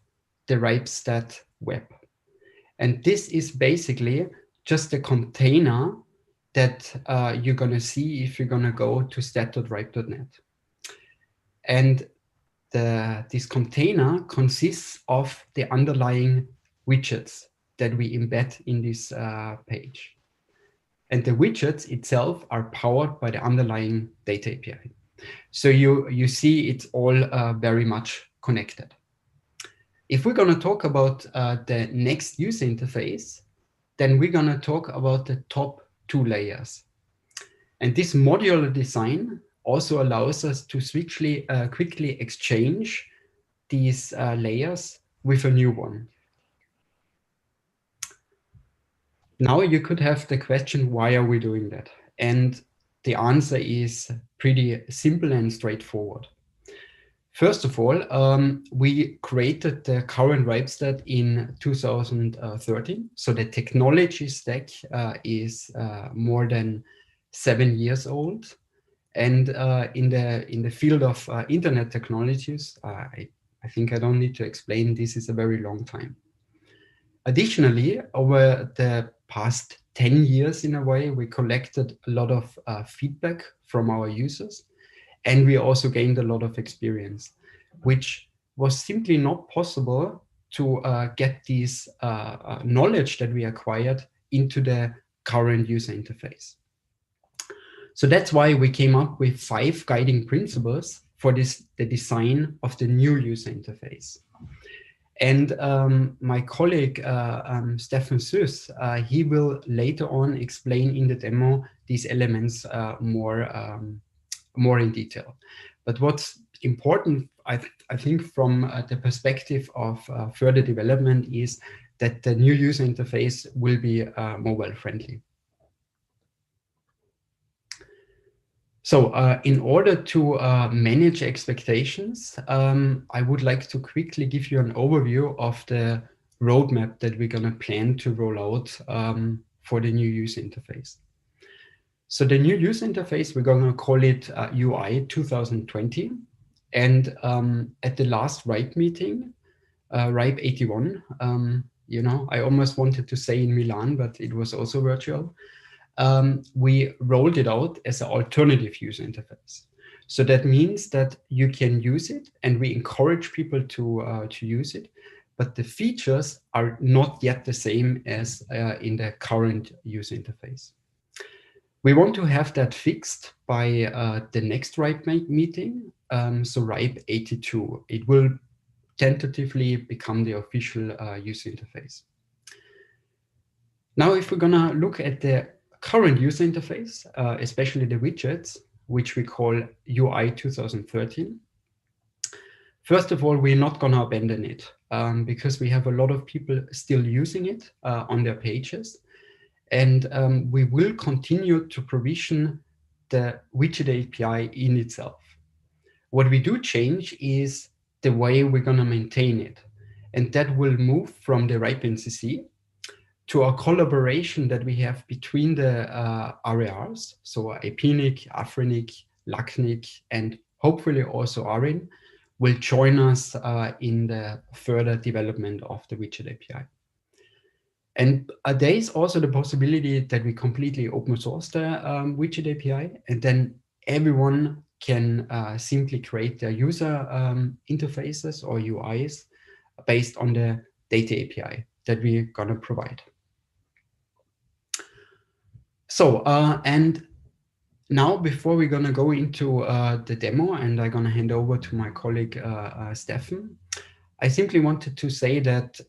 the Ripstead Web. And this is basically just a container that you're gonna see if you're gonna go to stat.ripe.net. And this container consists of the underlying widgets that we embed in this page. And the widgets itself are powered by the underlying data API. So you see it's all very much connected. If we're going to talk about the next user interface, then we're going to talk about the top two layers. And this modular design also allows us to quickly exchange these layers with a new one. Now you could have the question, why are we doing that? And the answer is pretty simple and straightforward. First of all, we created the current RipeStat in 2013. So the technology stack is more than 7 years old. And in the field of internet technologies, I think I don't need to explain, this is a very long time. Additionally, over the past 10 years in a way, we collected a lot of feedback from our users. And we also gained a lot of experience, which was simply not possible to get this knowledge that we acquired into the current user interface. So that's why we came up with 5 guiding principles for the design of the new user interface. And my colleague, Stefan Süß, he will later on explain in the demo these elements more in detail. But what's important, I think, from the perspective of further development is that the new user interface will be mobile friendly. So in order to manage expectations, I would like to quickly give you an overview of the roadmap that we're going to plan to roll out for the new user interface. So the new user interface, we're going to call it UI 2020. And at the last RIPE meeting, RIPE 81, you know, I almost wanted to say in Milan, but it was also virtual. We rolled it out as an alternative user interface. So that means that you can use it, and we encourage people to use it, but the features are not yet the same as in the current user interface. We want to have that fixed by the next RIPE meeting, so RIPE 82. It will tentatively become the official user interface. Now, if we're gonna look at the current user interface, especially the widgets, which we call UI 2013, first of all, we're not gonna abandon it because we have a lot of people still using it on their pages. And we will continue to provision the widget API in itself. What we do change is the way we're going to maintain it. And that will move from the RIPE NCC to a collaboration that we have between the RARs, so Epinic, Afrinic, LACNIC, and hopefully also ARIN will join us in the further development of the widget API. And there is also the possibility that we completely open source the widget API, and then everyone can simply create their user interfaces or UIs based on the data API that we're going to provide. So, and now before we're going to go into the demo, and I'm going to hand over to my colleague, Stefan, I simply wanted to say that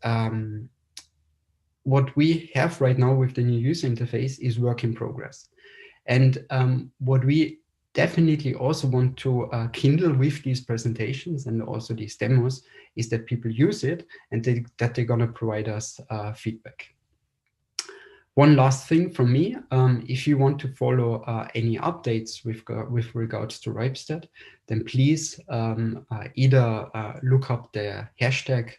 what we have right now with the new user interface is work in progress. And what we definitely also want to kindle with these presentations and also these demos is that people use it and that they're going to provide us feedback. One last thing from me, if you want to follow any updates with regards to RipeStat, then please either look up the hashtag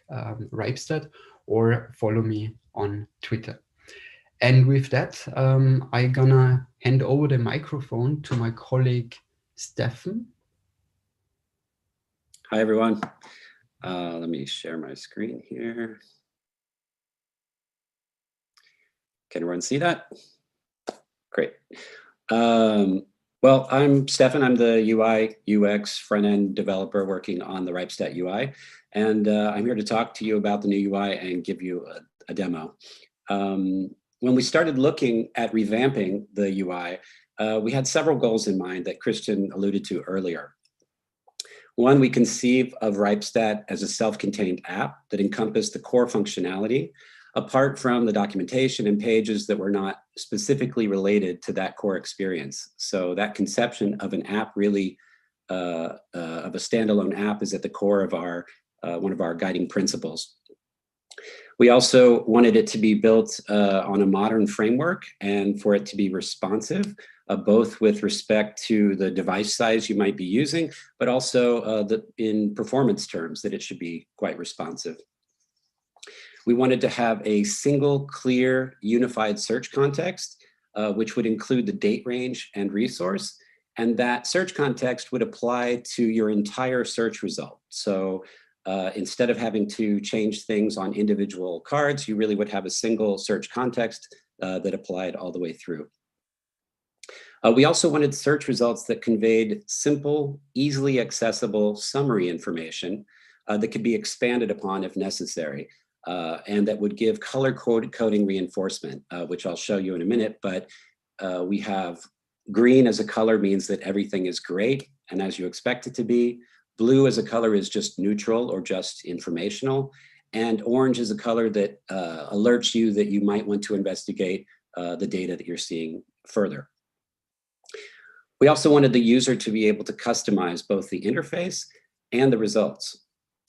RipeStat or follow me on Twitter. And with that, I'm gonna hand over the microphone to my colleague, Stefan. Hi, everyone. Let me share my screen here. Can everyone see that? Great. Well, I'm Stefan. I'm the UI UX front-end developer working on the RipeStat UI. And I'm here to talk to you about the new UI and give you a demo. When we started looking at revamping the UI, we had several goals in mind that Christian alluded to earlier. One, we conceive of RipeStat as a self-contained app that encompassed the core functionality, apart from the documentation and pages that were not specifically related to that core experience. So that conception of an app really, of a standalone app is at the core of our one of our guiding principles. We also wanted it to be built on a modern framework and for it to be responsive both with respect to the device size you might be using, but also in performance terms, that it should be quite responsive. We wanted to have a single, clear, unified search context, which would include the date range and resource. And that search context would apply to your entire search result. So instead of having to change things on individual cards, you really would have a single search context that applied all the way through. We also wanted search results that conveyed simple, easily accessible summary information that could be expanded upon if necessary, and that would give color coding reinforcement, which I'll show you in a minute. But we have green as a color means that everything is great and as you expect it to be. Blue as a color is just neutral or just informational. And orange is a color that alerts you that you might want to investigate the data that you're seeing further. We also wanted the user to be able to customize both the interface and the results.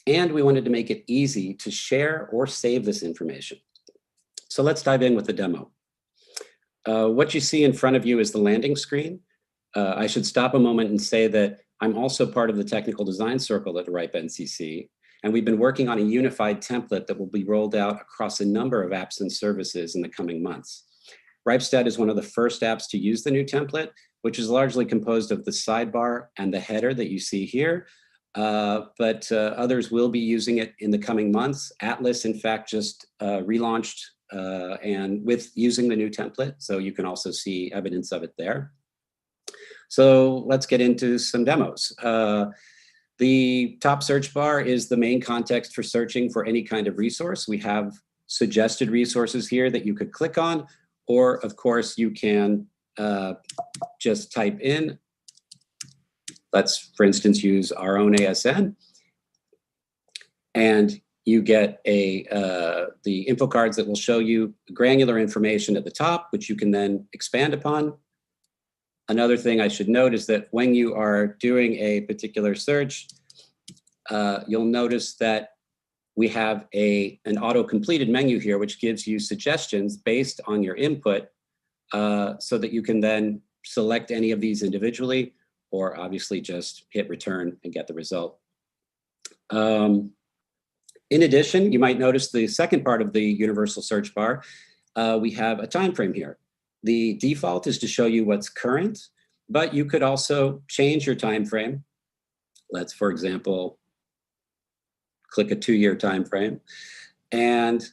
And we wanted to make it easy to share or save this information. So let's dive in with the demo. What you see in front of you is the landing screen. I should stop a moment and say that I'm also part of the technical design circle at the RIPE NCC, and we've been working on a unified template that will be rolled out across a number of apps and services in the coming months. RIPESTAT is one of the first apps to use the new template, which is largely composed of the sidebar and the header that you see here, but others will be using it in the coming months. Atlas, in fact, just relaunched and with using the new template, so you can also see evidence of it there. So let's get into some demos. The top search bar is the main context for searching for any kind of resource. We have suggested resources here that you could click on, or of course you can just type in, let's for instance use our own ASN, and you get the info cards that will show you granular information at the top, which you can then expand upon. Another thing I should note is that when you are doing a particular search, you'll notice that we have an auto-completed menu here, which gives you suggestions based on your input, so that you can then select any of these individually, or obviously just hit return and get the result. In addition, you might notice the second part of the universal search bar, we have a time frame here. The default is to show you what's current, but you could also change your time frame. Let's, for example, click a 2-year time frame and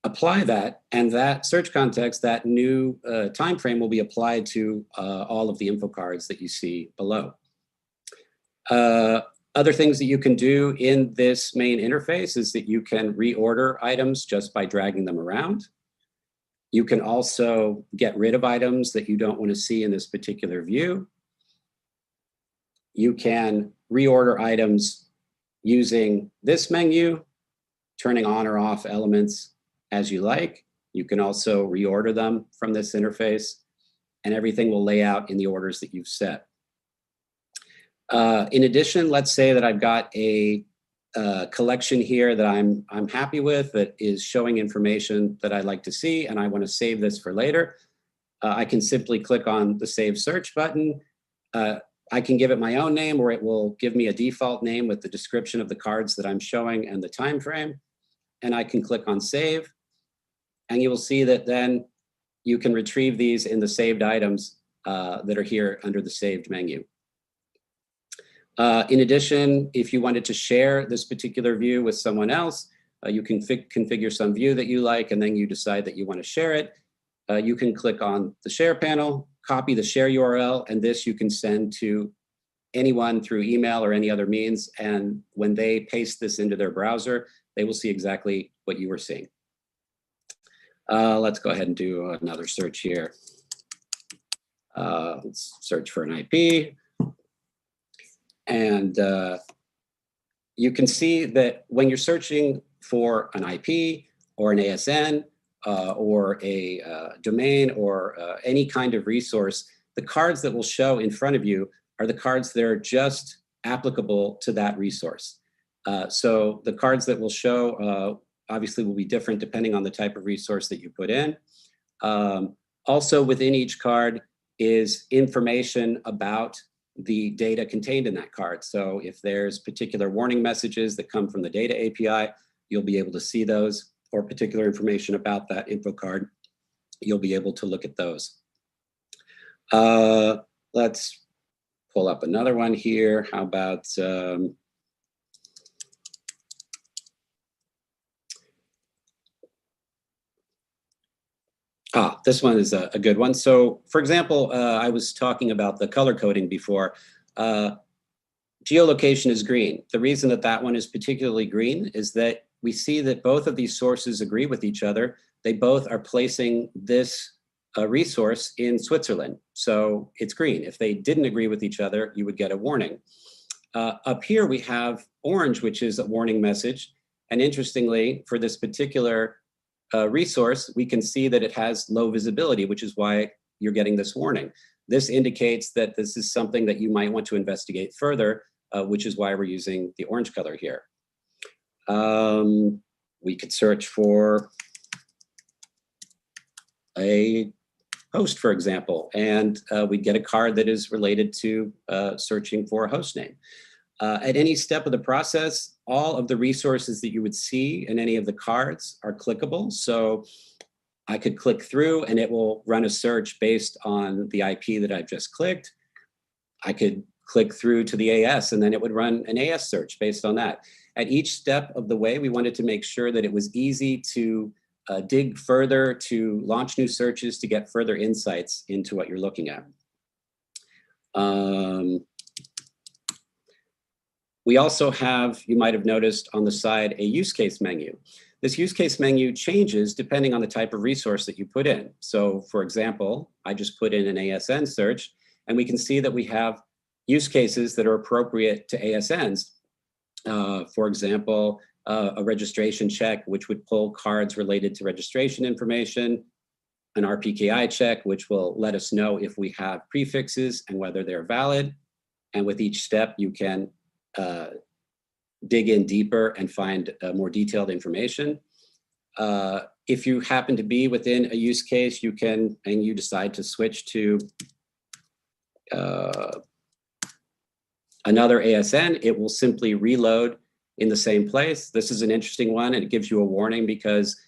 apply that, and that search context, that new time frame will be applied to all of the info cards that you see below. Other things that you can do in this main interface is that you can reorder items just by dragging them around. You can also get rid of items that you don't want to see in this particular view. You can reorder items using this menu, turning on or off elements as you like. You can also reorder them from this interface, and everything will lay out in the orders that you've set. In addition, let's say that I've got a collection here that I'm happy with, that is showing information that I'd like to see, and I want to save this for later. I can simply click on the Save Search button. I can give it my own name, or it will give me a default name with the description of the cards that I'm showing and the time frame. And I can click on Save, and you will see that then you can retrieve these in the saved items that are here under the Saved menu. In addition, if you wanted to share this particular view with someone else, you can configure some view that you like, and then you decide that you want to share it. You can click on the Share panel, copy the share URL, and this you can send to anyone through email or any other means. And when they paste this into their browser, they will see exactly what you were seeing. Let's go ahead and do another search here. Let's search for an IP. And you can see that when you're searching for an IP or an ASN or a domain or any kind of resource, the cards that will show in front of you are the cards that are just applicable to that resource. So the cards that will show obviously will be different depending on the type of resource that you put in. Also within each card, is information about the data contained in that card. So if there's particular warning messages that come from the data API, you'll be able to see those, or particular information about that info card, you'll be able to look at those. Let's pull up another one here. How about, this one is a good one. So for example, I was talking about the color coding before. Geolocation is green. The reason that that one is particularly green is that we see that both of these sources agree with each other. They both are placing this resource in Switzerland. So it's green. If they didn't agree with each other, you would get a warning. Up here we have orange, which is a warning message. And interestingly, for this particular resource, we can see that it has low visibility, which is why you're getting this warning. This indicates that this is something that you might want to investigate further, which is why we're using the orange color here. We could search for a host, for example, and we'd get a card that is related to searching for a host name. At any step of the process, all of the resources that you would see in any of the cards are clickable. So I could click through and it will run a search based on the IP that I've just clicked. I could click through to the AS and then it would run an AS search based on that. At each step of the way, we wanted to make sure that it was easy to dig further, to launch new searches, to get further insights into what you're looking at. We also have, you might have noticed on the side, a use case menu. This use case menu changes depending on the type of resource that you put in. So for example, I just put in an ASN search and we can see that we have use cases that are appropriate to ASNs. For example, a registration check, which would pull cards related to registration information, an RPKI check, which will let us know if we have prefixes and whether they're valid. And with each step, you can dig in deeper and find more detailed information. If you happen to be within a use case, you can, and you decide to switch to another ASN, it will simply reload in the same place. This is an interesting one, and it gives you a warning because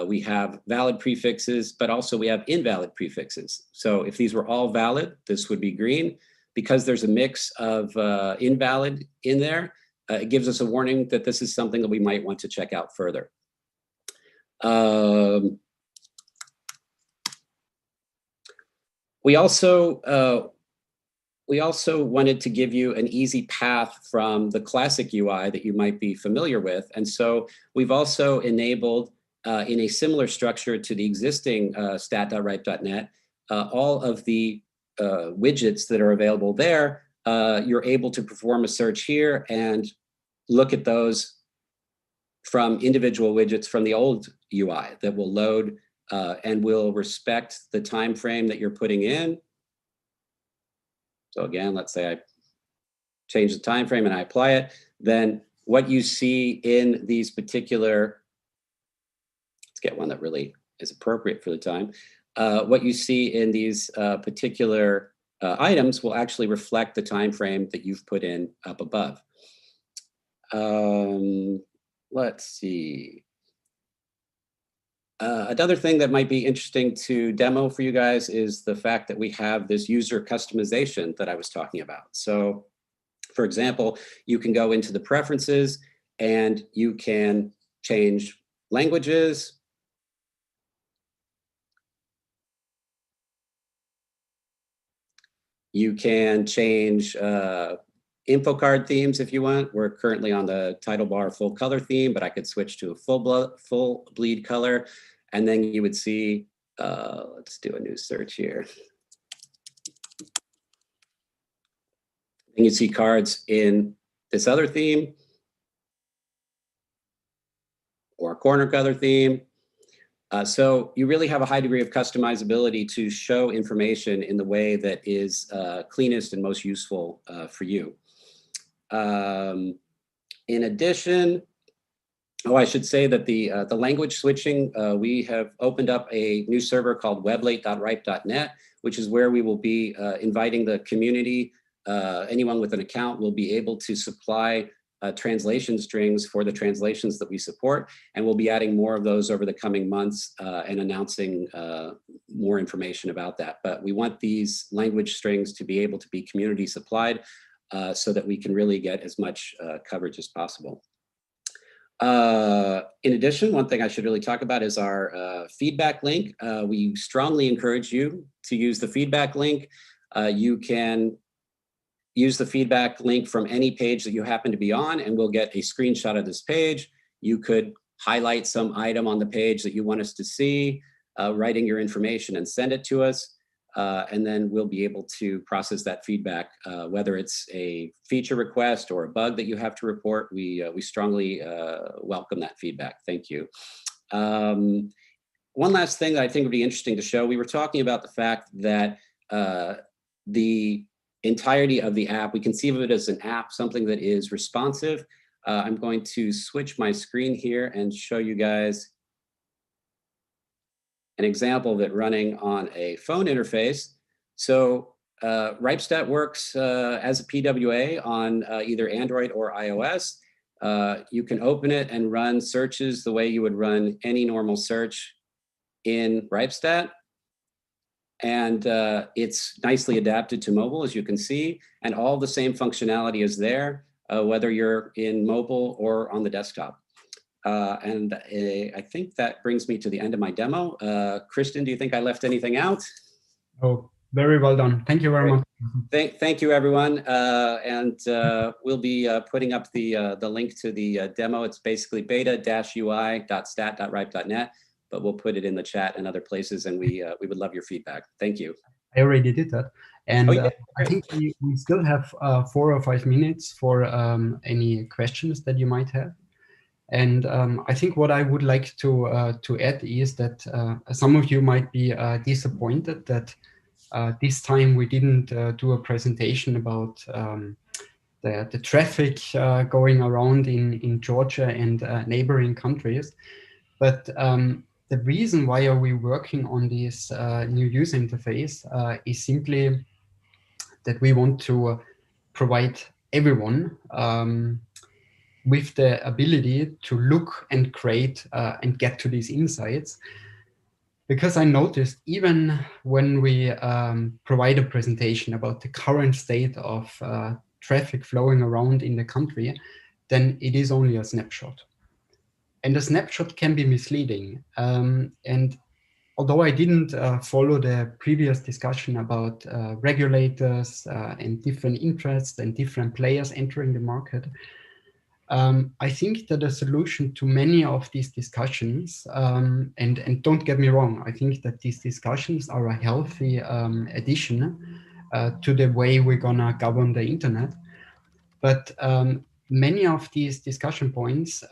we have valid prefixes, but also we have invalid prefixes. So if these were all valid, this would be green. Because there's a mix of invalid in there, it gives us a warning that this is something that we might want to check out further. We also wanted to give you an easy path from the classic UI that you might be familiar with. And so we've also enabled in a similar structure to the existing stat.ripe.net, all of the widgets that are available there. You're able to perform a search here and look at those from individual widgets from the old UI that will load and will respect the time frame that you're putting in. So again, let's say I change the time frame and I apply it, then what you see in these particular, let's get one that really is appropriate for the time. What you see in these particular items will actually reflect the time frame that you've put in up above. Let's see. Another thing that might be interesting to demo for you guys is the fact that we have this user customization that I was talking about. So for example, you can go into the preferences and you can change languages. You can change info card themes if you want. We're currently on the title bar full color theme, but I could switch to a full bleed color. And then you would see, let's do a new search here. And you see cards in this other theme or a corner color theme. So you really have a high degree of customizability to show information in the way that is cleanest and most useful for you. In addition, Oh, I should say that the language switching, we have opened up a new server called weblate.ripe.net, which is where we will be inviting the community. Anyone with an account will be able to supply translation strings for the translations that we support, and we'll be adding more of those over the coming months and announcing more information about that. But we want these language strings to be able to be community supplied so that we can really get as much coverage as possible. In addition, one thing I should really talk about is our feedback link. We strongly encourage you to use the feedback link. You can use the feedback link from any page that you happen to be on, and we'll get a screenshot of this page. You could highlight some item on the page that you want us to see, writing your information and send it to us. And then we'll be able to process that feedback, whether it's a feature request or a bug that you have to report. We strongly welcome that feedback. Thank you. One last thing that I think would be interesting to show, we were talking about the fact that the entirety of the app, we conceive of it as an app, something that is responsive. I'm going to switch my screen here and show you guys an example of it running on a phone interface. So RipeStat works as a PWA on either Android or iOS. You can open it and run searches the way you would run any normal search in RipeStat. And it's nicely adapted to mobile, as you can see, and all the same functionality is there, whether you're in mobile or on the desktop. And I think that brings me to the end of my demo. Christian, do you think I left anything out? Oh, very well done. Thank you very much. Thank you, everyone. And we'll be putting up the link to the demo. It's basically beta-ui.stat.ripe.net, but we'll put it in the chat and other places, and we would love your feedback. Thank you. I already did that. And I think we still have 4 or 5 minutes for any questions that you might have. And I think what I would like to add is that some of you might be disappointed that this time we didn't do a presentation about the traffic going around in Georgia and neighboring countries. But the reason why are we working on this new user interface is simply that we want to provide everyone with the ability to look and create and get to these insights. Because I noticed even when we provide a presentation about the current state of traffic flowing around in the country, then it is only a snapshot. And a snapshot can be misleading. And although I didn't follow the previous discussion about regulators and different interests and different players entering the market, I think that a solution to many of these discussions, and don't get me wrong, I think that these discussions are a healthy addition to the way we're gonna govern the internet. But many of these discussion points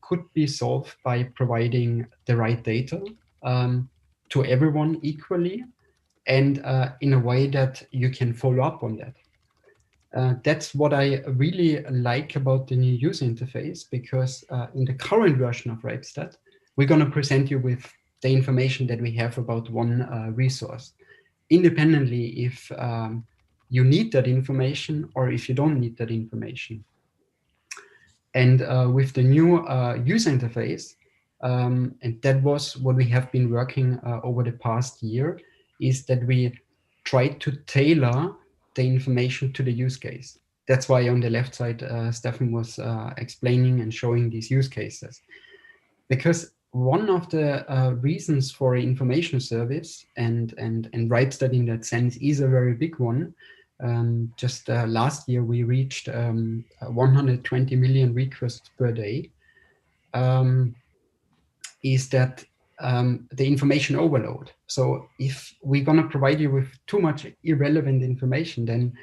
could be solved by providing the right data to everyone equally and in a way that you can follow up on that. That's what I really like about the new user interface, because in the current version of RipeStat, we're going to present you with the information that we have about one resource, independently if you need that information or if you don't need that information. And with the new user interface, and that was what we have been working over the past year, is that we try to tailor the information to the use case. That's why on the left side, Stefan was explaining and showing these use cases. Because one of the reasons for information service and RipeStat in that sense is a very big one. Just last year, we reached 120 million requests per day, is that the information overload. So if we're going to provide you with too much irrelevant information, then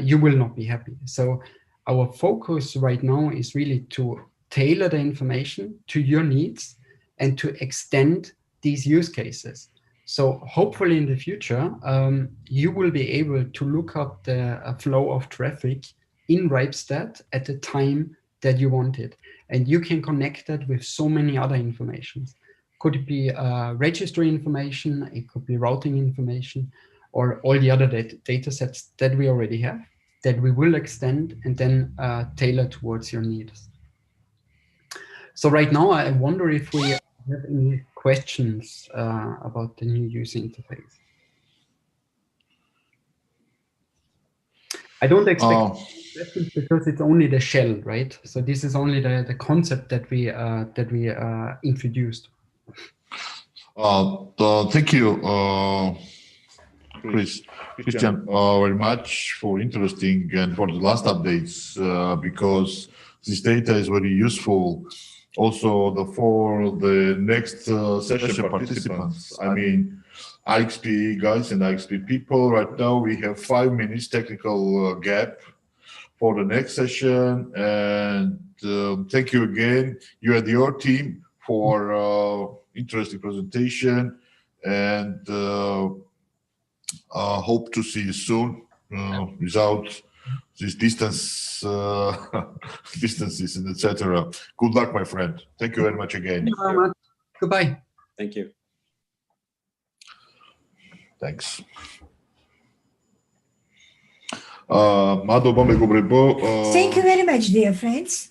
you will not be happy. So our focus right now is really to tailor the information to your needs and to extend these use cases. So hopefully in the future, you will be able to look up the flow of traffic in RipeStat at the time that you want it. And you can connect that with so many other informations. Could be registry information, it could be routing information, or all the other data sets that we already have, that we will extend and then tailor towards your needs. So right now, I wonder if we have any questions about the new user interface. I don't expect questions because it's only the shell, right? So this is only the concept that we introduced. Thank you, Christian, very much for interesting and for the last updates, because this data is very useful also for the next session participants. I mean, IXP guys and IXP people, right now we have 5 minutes technical gap for the next session. And thank you again, you and your team, for interesting presentation. And hope to see you soon without this distance, distances and etc. Good luck, my friend. Thank you very much again. Thank you very much. Goodbye. Thank you. Thanks. Thank you very much, dear friends.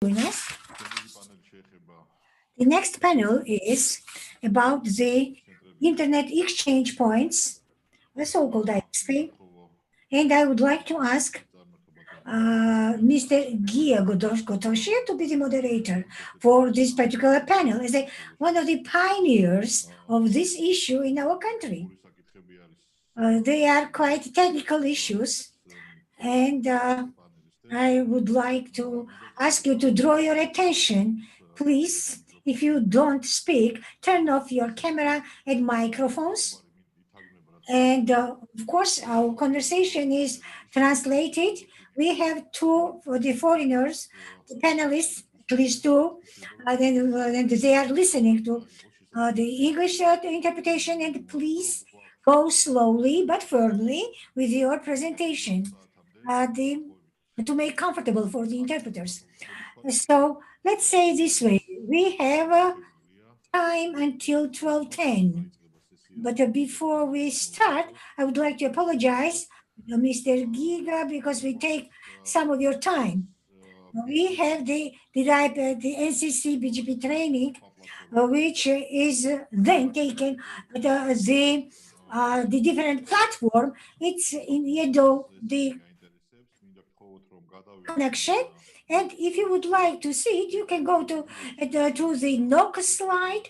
join us. The next panel is about the internet exchange points, the so-called IXP. And I would like to ask Mr. GeoNOG2020 to be the moderator for this particular panel as one of the pioneers of this issue in our country. They are quite technical issues, and I would like to ask you to draw your attention. Please, if you don't speak, turn off your camera and microphones. And of course, our conversation is translated. We have two for the foreigners, the panelists, at least two, and they are listening to the English interpretation. And please go slowly but firmly with your presentation to make comfortable for the interpreters. So let's say this way, we have time until 12:10. But before we start, I would like to apologize, Mr. Giga, because we take some of your time. We have the NCC BGP training, which is then taken the different platform. It's in the connection. And if you would like to see it, you can go to the NOC slide,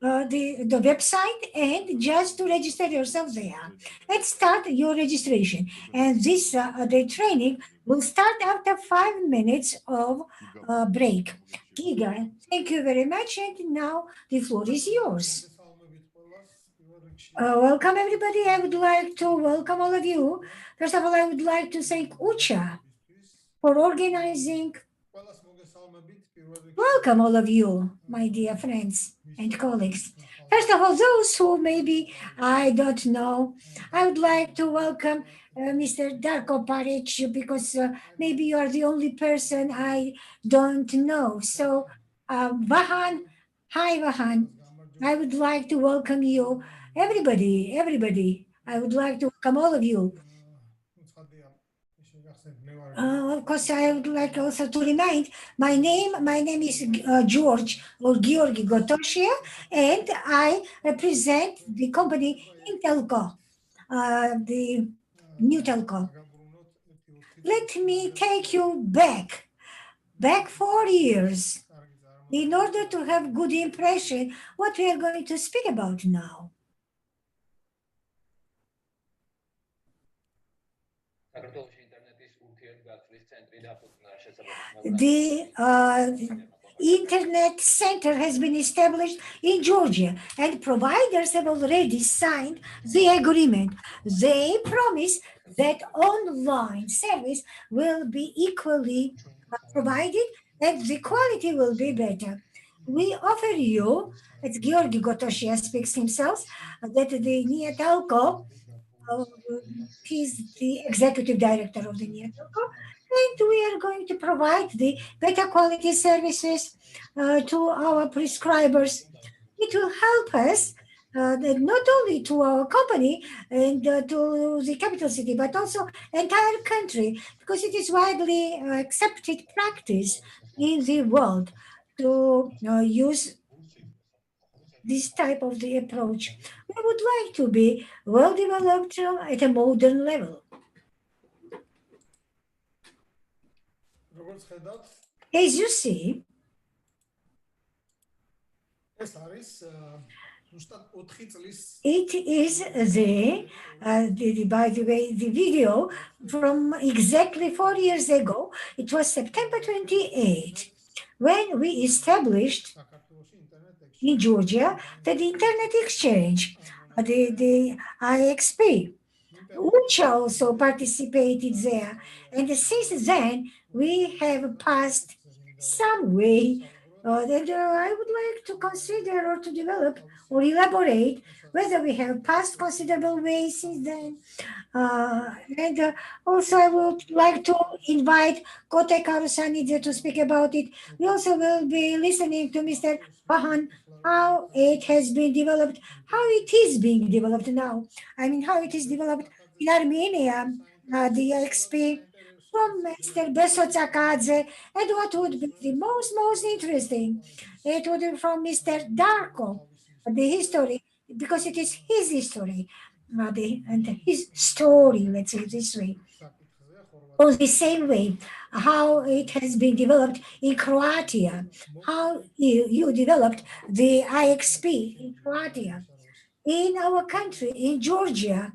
the website, and just to register yourself there and start your registration. And this the training will start after 5 minutes of break. Giga, thank you very much. And now the floor is yours. Welcome everybody. I would like to welcome all of you. First of all, I would like to thank Ucha for organizing. Welcome all of you, my dear friends and colleagues. First of all, those who maybe I don't know, I would like to welcome Mr. Darko Paric, because maybe you are the only person I don't know. So Vahan, hi Vahan, I would like to welcome you. Everybody, I would like to welcome all of you. Of course, I would like also to remind my name is George or Georgi Gotoshia, and I represent the company Intelco, the new telco. Let me take you back 4 years in order to have good impression what we are going to speak about now. The Internet Center has been established in Georgia, and providers have already signed the agreement. They promise that online service will be equally provided and the quality will be better. We offer you, as Georgi Gotoshia speaks himself, that the NIA Telco, he's the executive director of the NIA Telco, and we are going to provide the better quality services to our prescribers. It will help us not only to our company and to the capital city, but also entire country, because it is widely accepted practice in the world to use this type of the approach. We would like to be well developed at a modern level. As you see, it is by the way, the video from exactly 4 years ago. It was September 28 when we established in Georgia the Internet Exchange, the IXP. Ucha also participated there, and since then we have passed some way that I would like to consider or to develop or elaborate whether we have passed considerable way since then. And also I would like to invite Kote Karusanidze to speak about it. We also will be listening to Mr. Pahan, how it has been developed, how it is being developed now. I mean, how it is developed in Armenia, the XP from Mr. Besotsakadze, and what would be the most interesting? It would be from Mr. Darko, the history, because it is his history, and his story, let's say it this way. Or the same way, how it has been developed in Croatia, how you developed the IXP in Croatia. In our country, in Georgia,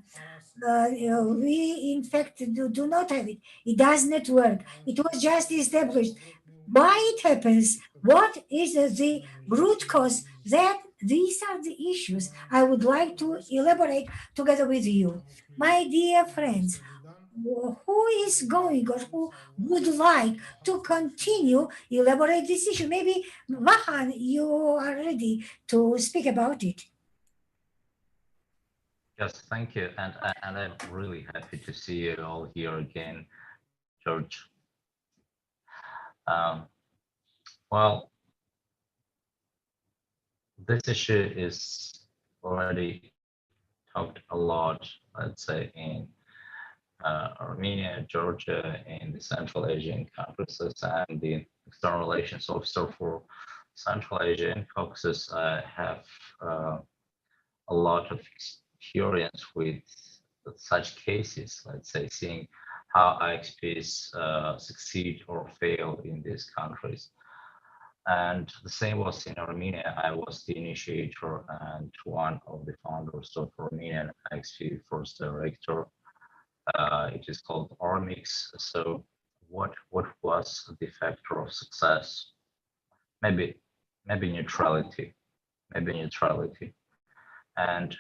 we in fact do not have it. It does not work. It was just established. Why it happens? What is the root cause? That these are the issues I would like to elaborate together with you. My dear friends, who is going or who would like to continue elaborate this issue? Maybe Vahan, you are ready to speak about it. Yes, thank you. And I'm really happy to see you all here again, George. Well, this issue is already talked a lot, let's say, in Armenia, Georgia, and the Central Asian countries, and the External Relations Officer for Central Asia and Caucasus have a lot of experience with such cases, let's say, seeing how IXPs succeed or fail in these countries. And the same was in Armenia. I was the initiator and one of the founders of Armenian IXP first director. It is called ARMIX. So what was the factor of success? Maybe neutrality, and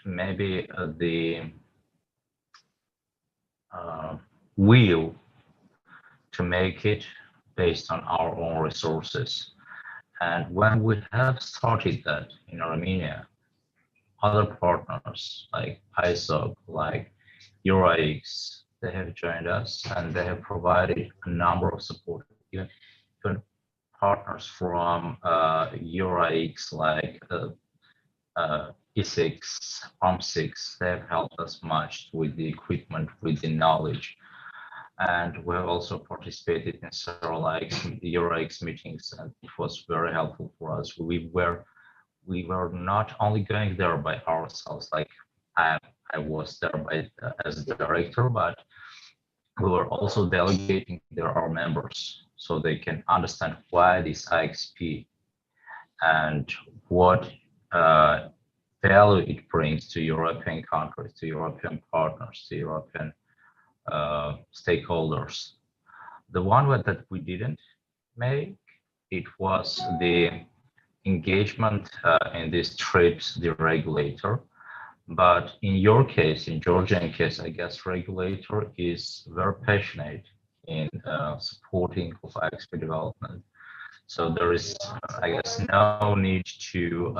maybe the will to make it based on our own resources. And when we have started that in Armenia, other partners like ISOC, like EuroX, they have joined us and they have provided a number of support, even partners from EuroX like E6, ARM6, they have helped us much with the equipment, with the knowledge. And we have also participated in several EuroX meetings, and it was very helpful for us. We were not only going there by ourselves, like I was there as a director, but we were also delegating there our members so they can understand why this IXP and what value it brings to European countries, to European partners, to European stakeholders. The one that we didn't make, it was the engagement in these trips, the regulator. But in your case, in Georgian case, I guess regulator is very passionate in supporting of IXP development. So there is, I guess, no need to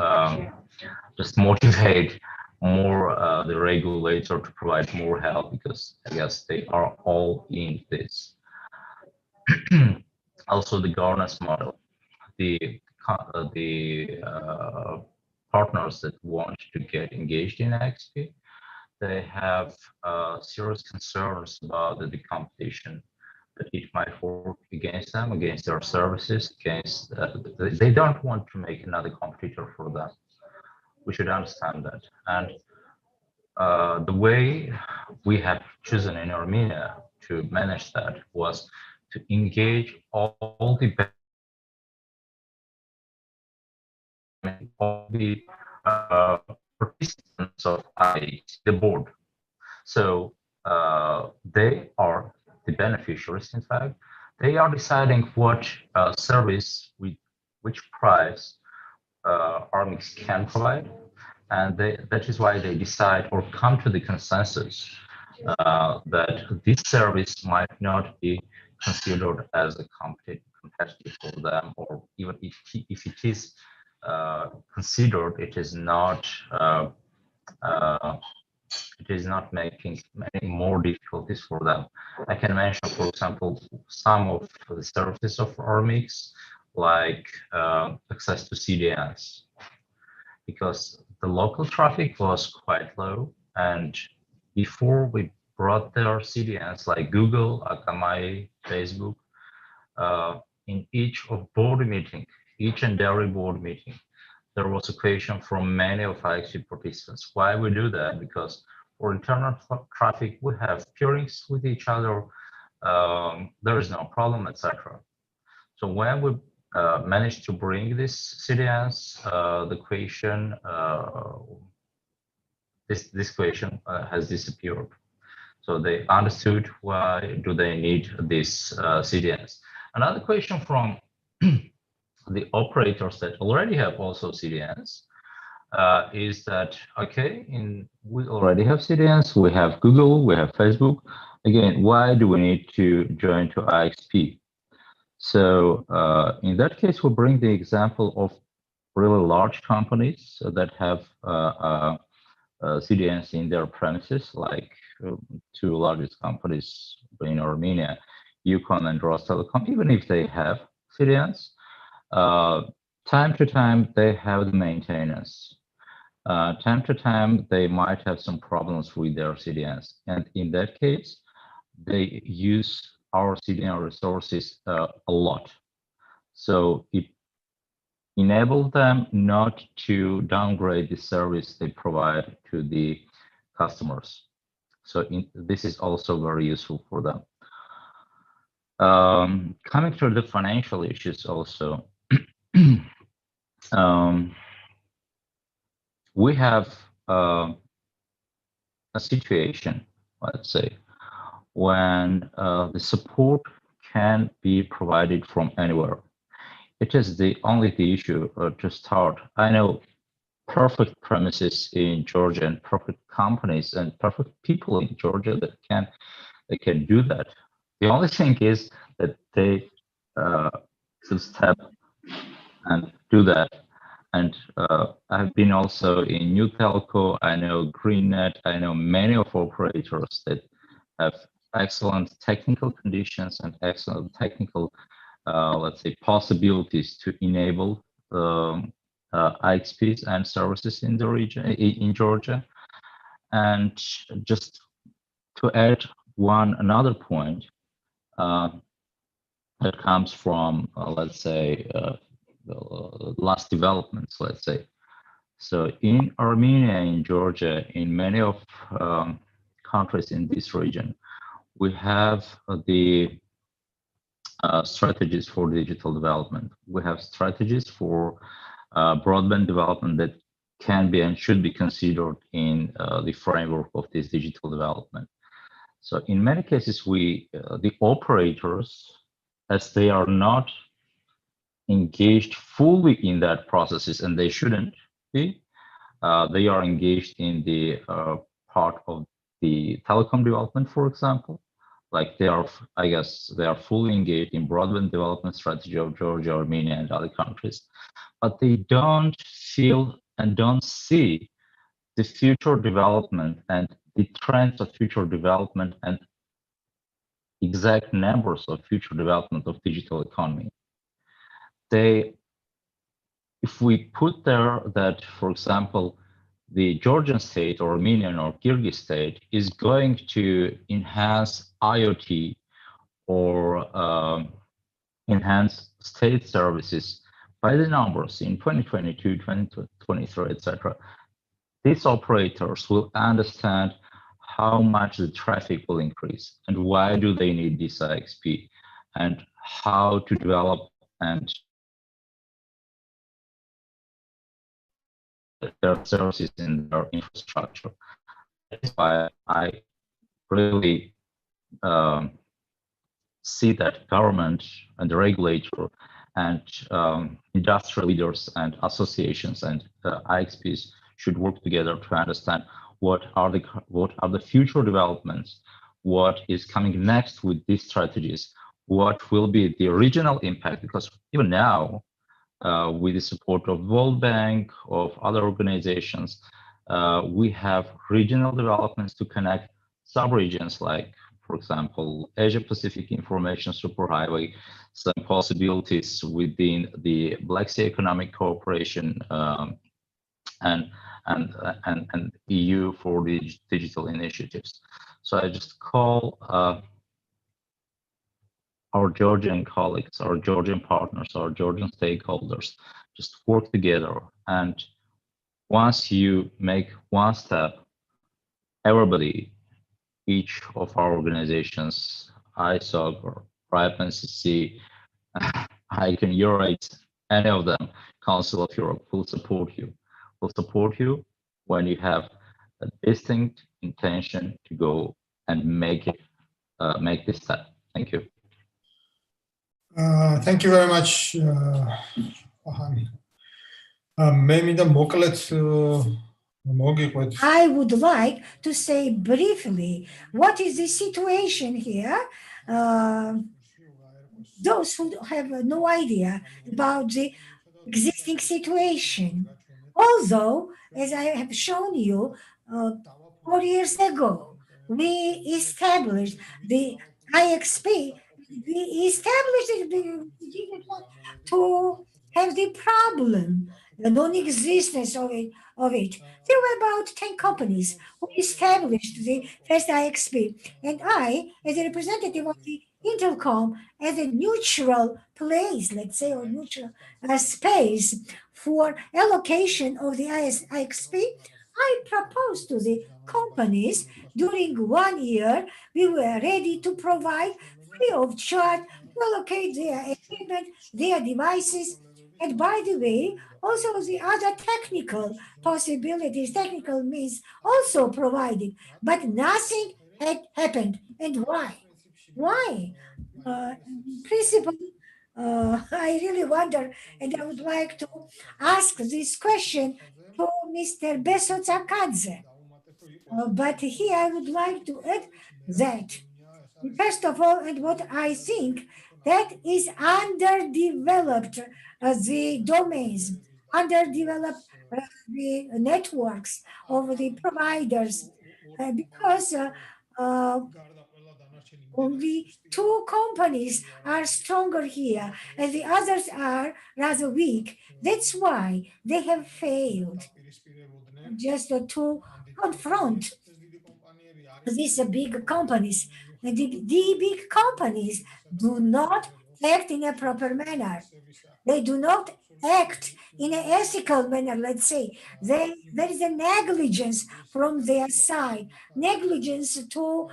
just motivate more the regulator to provide more help, because I guess they are all in this. Also, the governance model, the partners that want to get engaged in IXP, they have serious concerns about the competition, that it might work against them, against their services, against they don't want to make another competitor for them. We should understand that. And the way we have chosen in Armenia to manage that was to engage all the participants of the board. So they are the beneficiaries, in fact. They are deciding what service, with which price ARMIX can provide. And that is why they decide or come to the consensus that this service might not be considered as a competitive for them, or even if it is considered, it is not making many more difficulties for them. I can mention, for example, some of the services of ARMIX, like access to CDNs, because the local traffic was quite low, and before we brought their CDNs like Google, Akamai, Facebook. In each and every board meeting, there was a question from many of IXP participants. Why we do that? Because for internal traffic, we have peerings with each other. There is no problem, etc. So when we managed to bring this CDNs, the question, this question has disappeared. So they understood why do they need these CDNs. Another question from the operators that already have also CDNs is that, okay, we already have CDNs, we have Google, we have Facebook. Again, why do we need to join to IXP? So in that case, we bring the example of really large companies that have CDNs in their premises, like two largest companies in Armenia, Yukon and Rostelecom. Even if they have CDNs, time to time they have the maintenance. Time to time they might have some problems with their CDNs, and in that case, they use our CDN resources a lot. So it enables them not to downgrade the service they provide to the customers. So this is also very useful for them. Coming to the financial issues also, we have a situation, let's say, when the support can be provided from anywhere. It is the issue to start. I know perfect premises in Georgia and perfect companies and perfect people in Georgia that can do that. The only thing is that they should step and do that. And I've been also in New Telco. I know GreenNet. I know many of operators that have excellent technical conditions and excellent technical, let's say, possibilities to enable IXPs and services in the region, in Georgia. And just to add another point that comes from, let's say, last developments, let's say. So in Armenia, in Georgia, in many of countries in this region, we have the strategies for digital development. We have strategies for broadband development that can be and should be considered in the framework of this digital development. So in many cases, the operators, as they are not engaged fully in that processes, and they shouldn't be, they are engaged in the part of the telecom development, for example. Like I guess they are fully engaged in broadband development strategy of Georgia, Armenia, and other countries, but they don't feel and don't see the future development and the trends of future development and exact numbers of future development of digital economy. If we put there that, for example, the Georgian state or Armenian or Kyrgyz state is going to enhance IoT or enhance state services by the numbers in 2022, 2023, etc., these operators will understand how much the traffic will increase and why do they need this IXP and how to develop and their services in their infrastructure. That's why I really see that government and the regulator and industrial leaders and associations and IXPs should work together to understand what are the future developments, what is coming next with these strategies, what will be the regional impact, because even now, with the support of World Bank, of other organizations, we have regional developments to connect sub-regions like, for example, Asia-Pacific Information Superhighway, some possibilities within the Black Sea Economic Cooperation and EU for the digital initiatives. So I just call our Georgian colleagues, our Georgian partners, our Georgian stakeholders just work together. And once you make one step, everybody, each of our organizations, ISOC or RIPE NCC, ICANN, Eurate, any of them, Council of Europe will support you. Will support you when you have a distinct intention to go and make this step. Thank you. Thank you very much, Vahan. I would like to say briefly what is the situation here. Those who have no idea about the existing situation. Although, as I have shown you, 4 years ago, we established the IXP. We established it, we didn't want to have the problem, the non-existence of it. There were about 10 companies who established the first IXP. And I, as a representative of the Intelcom, as a neutral place, let's say, or neutral space for allocation of the IXP, I proposed to the companies during 1 year, we were ready to provide free of charge to allocate their equipment, their devices. And by the way, also the other technical possibilities, technical means also provided, but nothing had happened. And why? Why? In principle, I really wonder, and I would like to ask this question to Mr. Besotsakadze. But here I would like to add that, first of all, and what I think that is underdeveloped, the domains, underdeveloped the networks of the providers, because only 2 companies are stronger here and the others are rather weak. That's why they have failed just to confront these big companies. And the big companies do not act in a proper manner. They do not act in an ethical manner, let's say. There is a negligence from their side, negligence to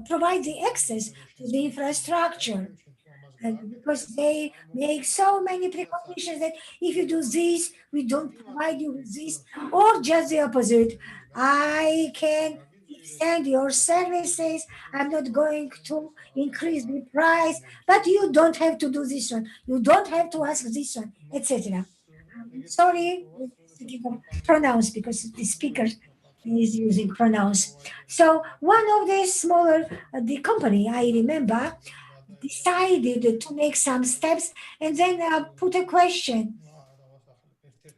provide the access to the infrastructure. Because they make so many precautions that if you do this, we don't provide you with this, or just the opposite. I can extend your services. I'm not going to increase the price, but you don't have to do this one. You don't have to ask this one, etc. Sorry, thinking of pronouns because the speaker is using pronouns. So one of the smaller, the company I remember decided to make some steps and then put a question.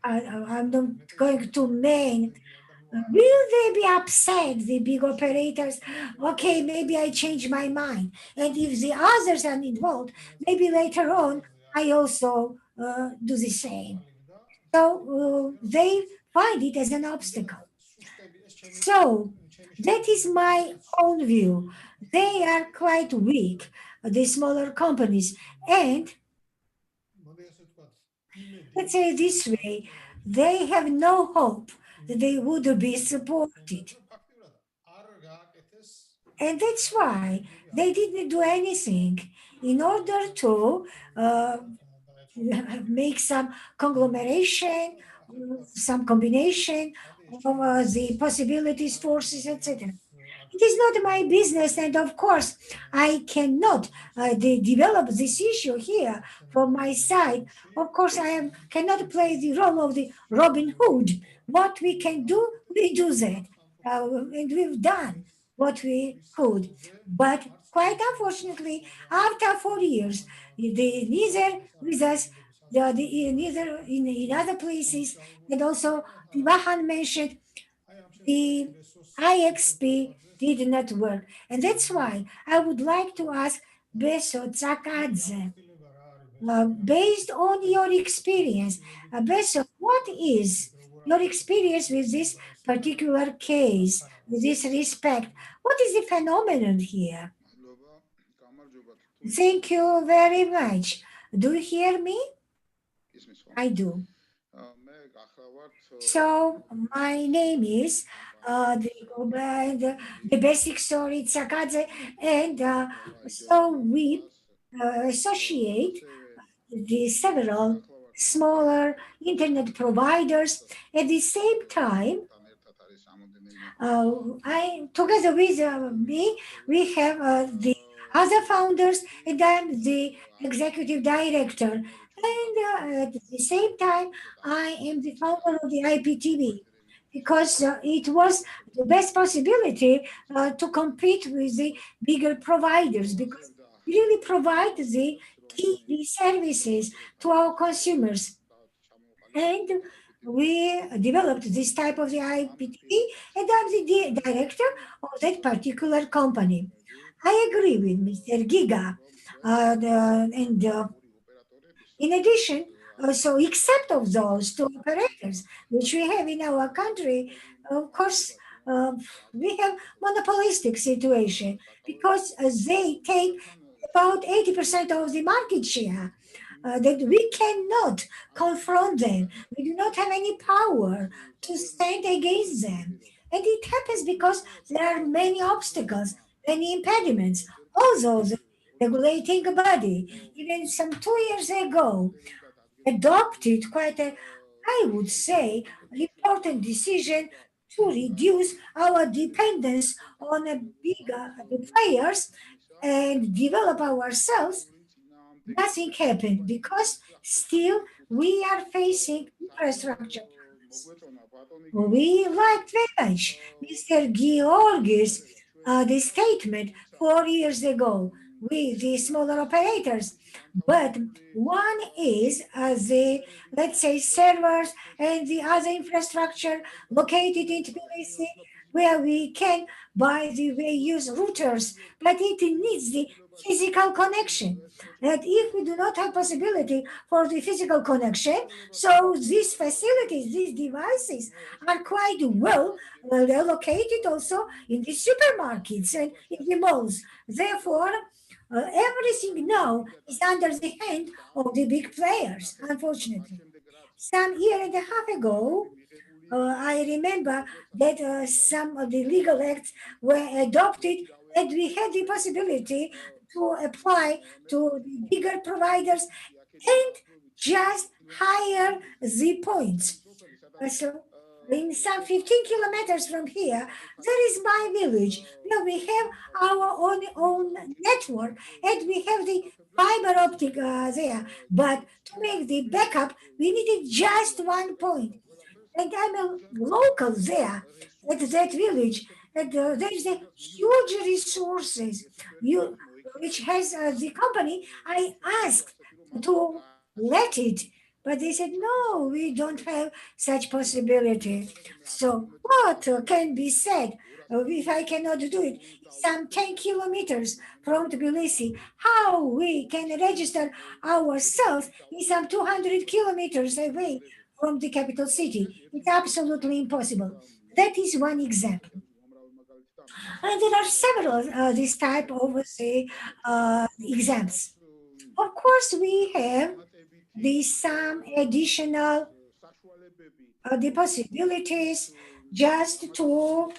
I'm not going to name. Will they be upset, the big operators? Okay, maybe I change my mind. And if the others are involved, maybe later on I also do the same. So they find it as an obstacle. So that is my own view. They are quite weak, the smaller companies. And let's say this way, they have no hope that they would be supported. And that's why they didn't do anything in order to make some conglomeration, some combination of the possibilities, forces, etc. It is not my business, and of course, I cannot develop this issue here from my side. Of course, cannot play the role of the Robin Hood. What we can do, we do that, and we've done what we could. But quite unfortunately, after 4 years, neither with us, neither in other places, and also Vahan mentioned the IXP did not work. And that's why I would like to ask Beso Tsakadze, based on your experience, Beso, what is your experience with this particular case, with this respect? What is the phenomenon here? Thank you very much. Do you hear me? I do. So my name is the basic story Tsakadze, and so we associate the several smaller internet providers at the same time. I together with me, we have the other founders, and I'm the executive director. And at the same time, I am the founder of the IPTV because it was the best possibility to compete with the bigger providers because we really provide the TV services to our consumers. And we developed this type of the IPTV, and I'm the director of that particular company. I agree with Mr. Giga. And in addition, so except of those two operators which we have in our country, of course, uh, we have monopolistic situation because they take about 80% of the market share. That we cannot confront them. We do not have any power to stand against them. And it happens because there are many obstacles, many impediments. Also, the regulating body, even some 2 years ago, adopted quite a, I would say, important decision to reduce our dependence on a bigger players and develop ourselves. Nothing happened because still we are facing infrastructure problems. We liked very much Mr. Georgis' the statement 4 years ago with the smaller operators. But one is the, let's say, servers and the other infrastructure located in Tbilisi where we can, by the way, use routers, but it needs the physical connection. That if we do not have possibility for the physical connection, so these facilities, these devices are quite well located also in the supermarkets and in the malls. Therefore, everything now is under the hand of the big players, unfortunately. Some year and a half ago, I remember that some of the legal acts were adopted and we had the possibility to apply to the bigger providers and just higher the points. So in some 15 kilometers from here, there is my village where we have our own network and we have the fiber optic there. But to make the backup, we needed just 1 point. And I'm a local there at that village. And there is a huge resources you, which has the company. I asked to let it, but they said, no, we don't have such possibility. So what can be said if I cannot do it? Some 10 kilometers from Tbilisi, how we can register ourselves in some 200 kilometers away from the capital city? It's absolutely impossible. That is one example. And there are several this type of exams. Of course, we have some additional the possibilities just to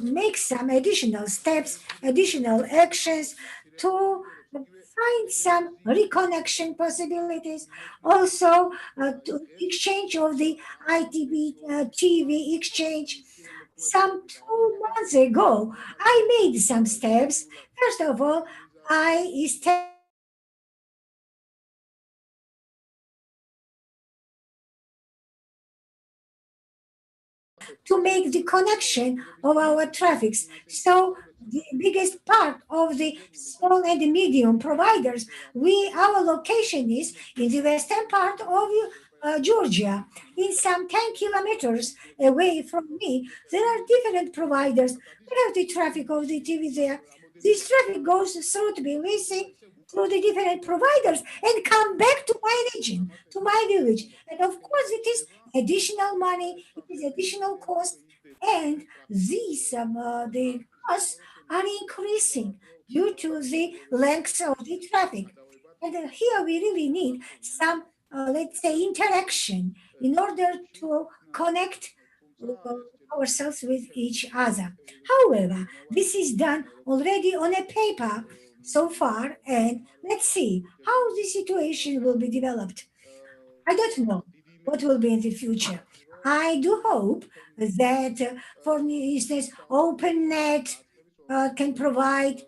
make some additional steps, additional actions to find some reconnection possibilities. Also, to exchange of the ITV TV exchange. Some 2 months ago, I made some steps. First of all, I established to make the connection of our traffics. So the biggest part of the small and medium providers, our location is in the western part of Georgia, in some 10 kilometers away from me. There are different providers. We have the traffic of the TV there. This traffic goes through Tbilisi, through the different providers, and come back to my region, to my village. And of course, it is additional money, it is additional cost, and these the costs are increasing. due to the length of the traffic. And here we really need some, let's say, interaction in order to connect uh, ourselves with each other. However, this is done already on a paper so far, and let's see how the situation will be developed. I don't know what will be in the future. I do hope that, for instance, OpenNet can provide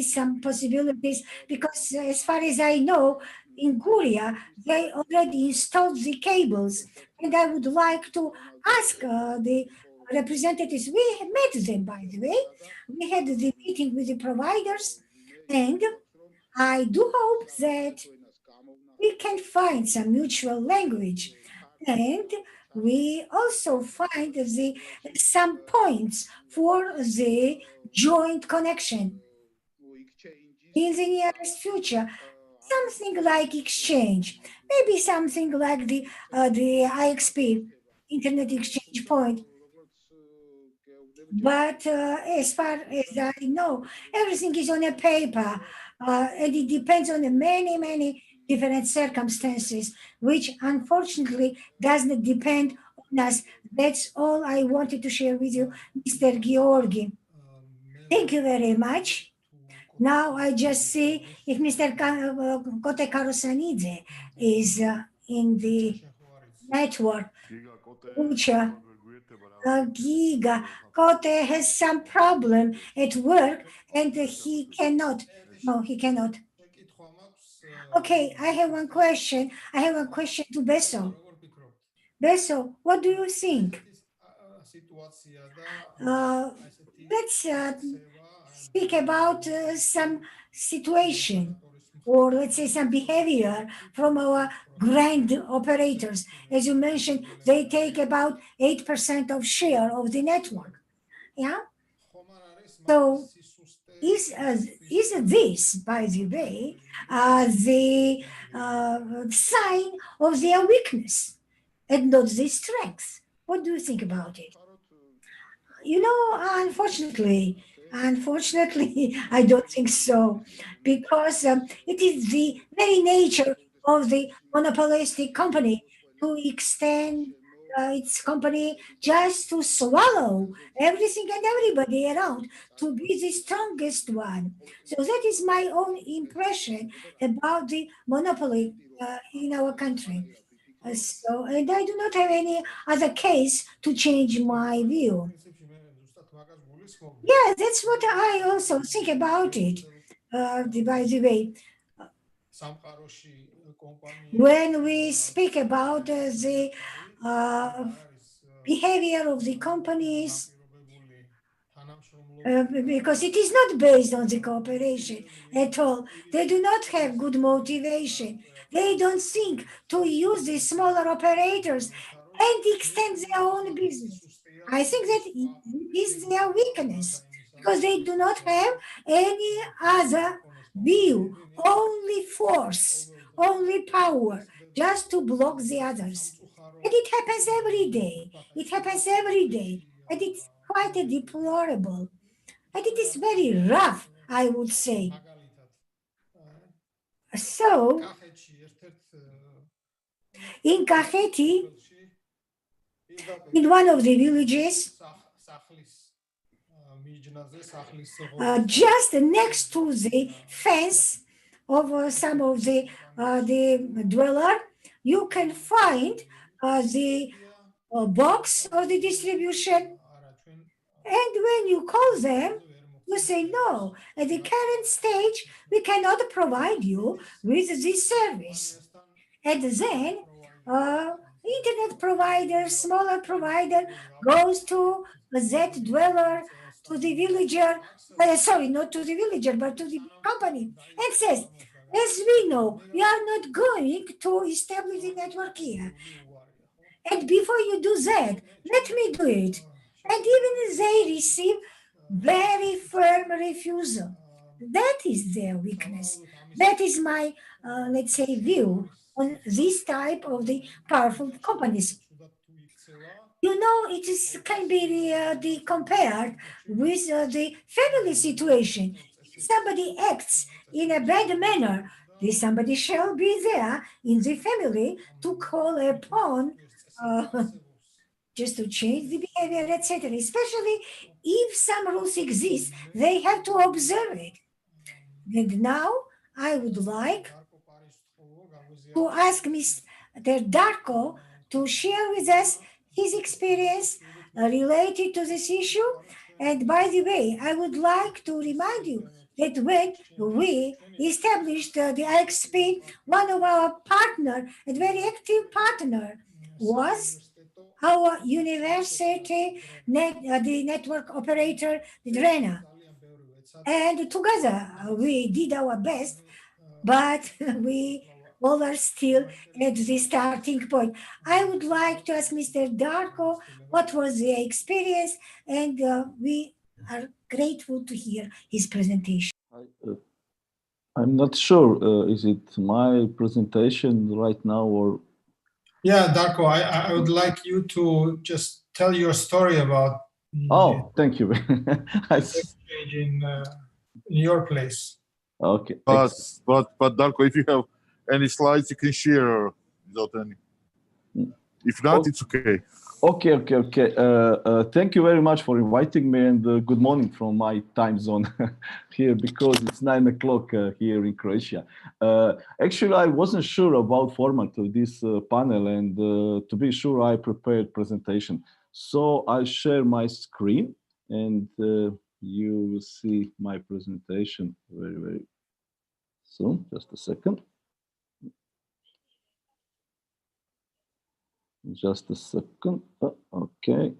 some possibilities because, as far as I know, in Guria, they already installed the cables. And I would like to ask the representatives, we met them, by the way. We had the meeting with the providers, and I do hope that we can find some mutual language, and we also find some points for the joint connection in the nearest future. Something like exchange, maybe something like the IXP, Internet Exchange Point. But as far as I know, everything is on a paper, and it depends on the many different circumstances, which unfortunately doesn't depend on us. That's all I wanted to share with you, Mr. Georgi. Thank you very much. Now I just see if Mr. Kote Karosanidze is in the network, which Giga Kote has some problem at work and he cannot. No, he cannot. Okay, I have one question. I have a question to Beso. Beso, what do you think? Let's speak about some situation, or let's say some behavior from our grand operators. As you mentioned, they take about 8% of share of the network. Yeah. So is this, by the way, the sign of their weakness and not the strength? What do you think about it? You know, unfortunately, I don't think so, because it is the very nature of the monopolistic company to extend its company just to swallow everything and everybody around, to be the strongest one. So that is my own impression about the monopoly in our country. And I do not have any other case to change my view. Yeah, that's what I also think about it. By the way, when we speak about the behavior of the companies, because it is not based on the cooperation at all. They do not have good motivation. They don't think to use the smaller operators and extend their own business. I think that it is their weakness, because they do not have any other view, only force, only power, just to block the others. And it happens every day. It happens every day. And it's quite deplorable. And it is very rough, I would say. So, in Kaheti, in one of the villages, just next to the fence of some of the dweller, you can find the box of the distribution. And when you call them, you say, no, at the current stage, we cannot provide you with this service. And then internet provider, smaller provider, goes to that dweller, to the villager, sorry, not to the villager, but to the company, and says, as we know, we are not going to establish the network here. And before you do that, let me do it. And even they receive very firm refusal. That is their weakness. That is my, let's say, view on this type of the powerful companies. You know, it is can be compared with the family situation. If somebody acts in a bad manner, this somebody shall be there in the family to call upon just to change the behavior, etc. Especially if some rules exist, they have to observe it. And now I would like to ask Mr. Darko to share with us his experience related to this issue. And by the way, I would like to remind you that when we established the IXP, one of our partner and very active partner was our university, the network operator, DRENA. And together we did our best, but we all are still at the starting point. I would like to ask Mr. Darko what was the experience, and we are grateful to hear his presentation. I'm not sure, is it my presentation right now or? Yeah, Darko, I would like you to just tell your story about Oh, thank you. exchange in your place. Okay. But Darko, if you have any slides, you can share without any. If not, it's okay. Okay. Thank you very much for inviting me, and good morning from my time zone here, because it's 9 o'clock here in Croatia. Actually, I wasn't sure about format of this panel, and to be sure, I prepared presentation. So I'll share my screen, and you will see my presentation very soon. Just a second. Just a second. Okay.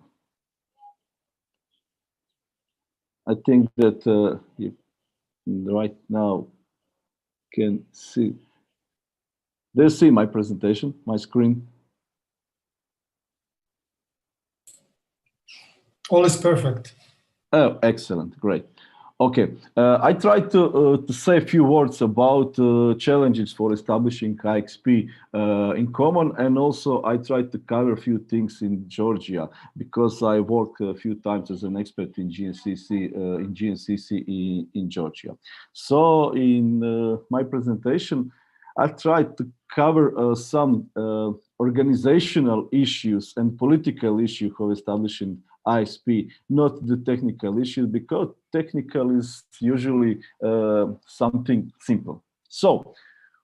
I think that you right now can see. They see my presentation, my screen. All is perfect. Oh, excellent, great. Okay, I tried to say a few words about challenges for establishing IXP in common, and also I tried to cover a few things in Georgia, because I worked a few times as an expert in GNCC in Georgia. So in my presentation, I tried to cover some organizational issues and political issues of establishing ISP, not the technical issue, because technical is usually something simple. So,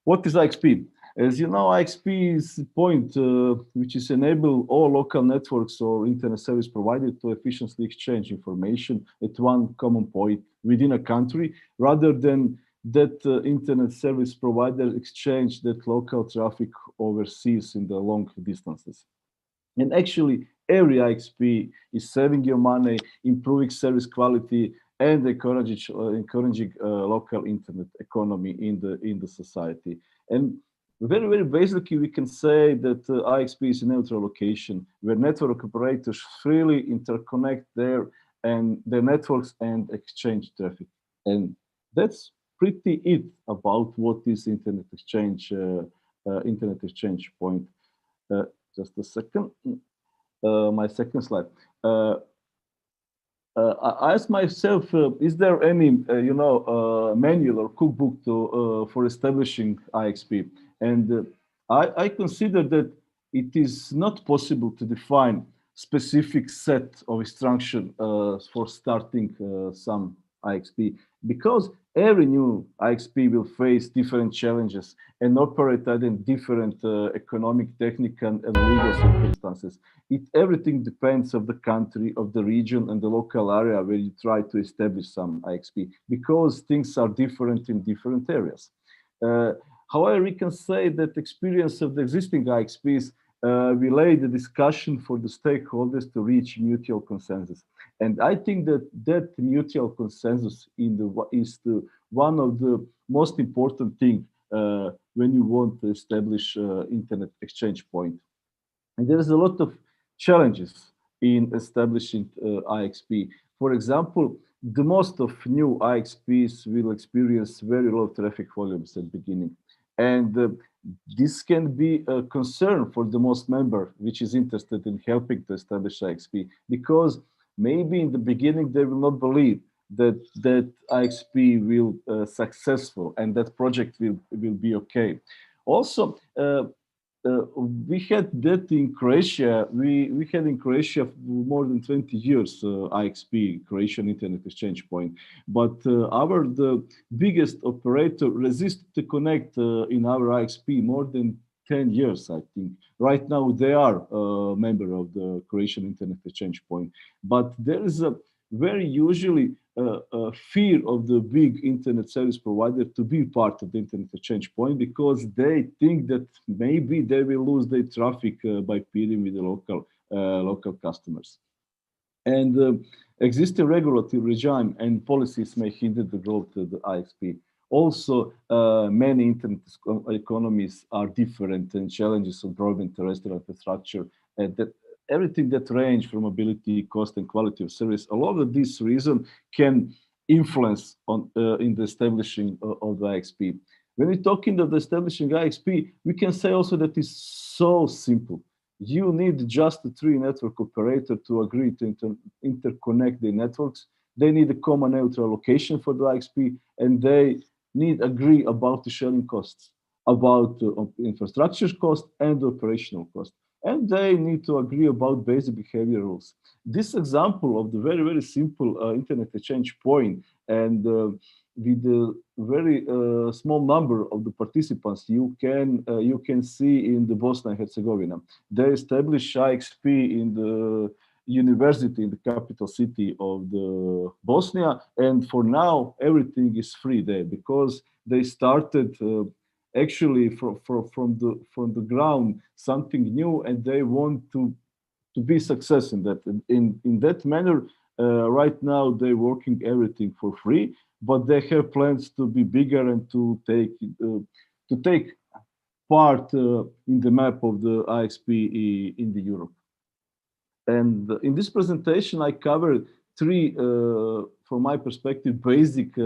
what is IXP? As you know, IXP is the point which is enable all local networks or internet service providers to efficiently exchange information at one common point within a country, rather than that internet service provider exchange that local traffic overseas in the long distances. And actually, every IXP is saving your money, improving service quality, and encouraging local internet economy in the society. And very basically, we can say that IXP is a neutral location where network operators freely interconnect their networks and exchange traffic. And that's pretty it about what is internet exchange point. Just a second. My second slide. I asked myself, is there any, manual or cookbook for establishing IXP? And I consider that it is not possible to define specific set of instruction for starting some IXP, because every new IXP will face different challenges and operate in different economic, technical, and legal circumstances. Everything depends on the country, of the region, and the local area where you try to establish some IXP, because things are different in different areas. However, we can say that experience of the existing IXPs will lay the discussion for the stakeholders to reach mutual consensus. And I think that mutual consensus is one of the most important things when you want to establish internet exchange point. And there is a lot of challenges in establishing IXP. For example, the most of new IXPs will experience very low traffic volumes at the beginning. And this can be a concern for the most member which is interested in helping to establish IXP, because maybe in the beginning they will not believe that IXP will successful and that project will be okay. Also, we had that in Croatia. We had in Croatia more than 20 years IXP, Croatian Internet Exchange Point. But the biggest operator resisted to connect in our IXP more than 10 years, I think. Right now, they are a member of the Croatian Internet Exchange Point. But there is a very usually fear of the big internet service provider to be part of the internet exchange point, because they think that maybe they will lose their traffic by peering with the local customers. And existing regulatory regime and policies may hinder the growth of the IXP. Also, many internet economies are different, and challenges of broadband terrestrial infrastructure, that everything that range from mobility, cost, and quality of service, a lot of these reasons can influence on in the establishing of the IXP. When we're talking of the establishing IXP, we can say also that it's so simple. You need just 3 network operator to agree to interconnect the networks. They need a common neutral location for the IXP, and they need agree about the sharing costs, about infrastructure cost and operational cost. And they need to agree about basic behavior rules. This example of the very, very simple internet exchange point, and with a very small number of the participants, you can see in the Bosnia and Herzegovina. They established IXP in the university in the capital city of the Bosnia, and for now everything is free there, because they started actually from the ground something new, and they want to be success in that. In that manner, right now they're working everything for free, but they have plans to be bigger and to take part in the map of the IXP in the Europe. And in this presentation, I covered 3, from my perspective, basic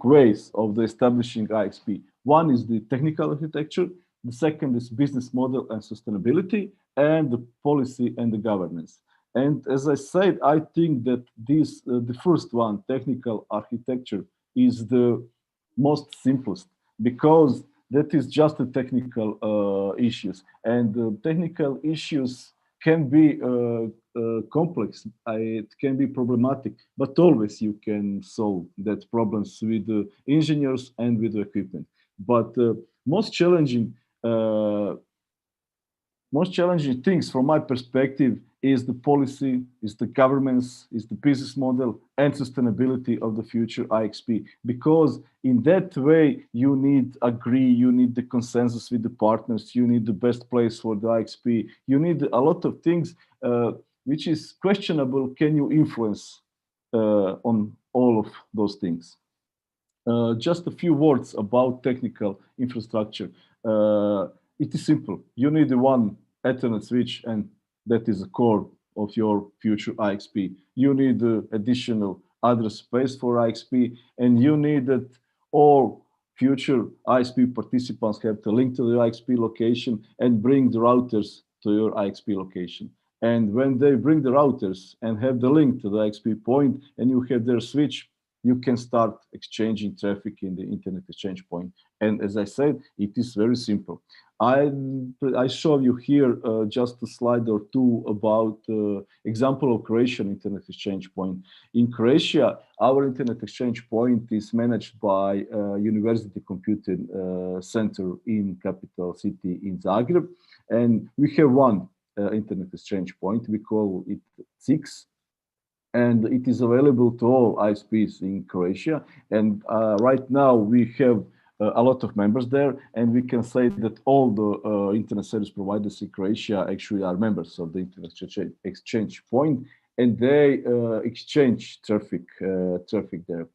ways of the establishing IXP. One is the technical architecture. The second is business model and sustainability, and the policy and the governance. And as I said, I think that this, the first one, technical architecture, is the most simplest, because that is just the technical issues, and the technical issues can be complex, it can be problematic, but always you can solve that problems with the engineers and with the equipment. But most challenging things from my perspective is the policy, is the governance, is the business model, and sustainability of the future IXP. Because in that way, you need you need the consensus with the partners, you need the best place for the IXP, you need a lot of things which is questionable. Can you influence on all of those things? Just a few words about technical infrastructure. It is simple. You need the one Ethernet switch, and that is the core of your future IXP. You need additional address space for IXP, and you need that all future IXP participants have to link to the IXP location and bring the routers to your IXP location. And when they bring the routers and have the link to the IXP point, and you have their switch, you can start exchanging traffic in the internet exchange point. And as I said, it is very simple. I show you here just a slide or two about example of Croatian internet exchange point. In Croatia, our internet exchange point is managed by University Computing Center in capital city in Zagreb, and we have one internet exchange point. We call it 6. And it is available to all ISPs in Croatia. And right now we have a lot of members there, and we can say that all the internet service providers in Croatia actually are members of the internet exchange point, and they exchange traffic there.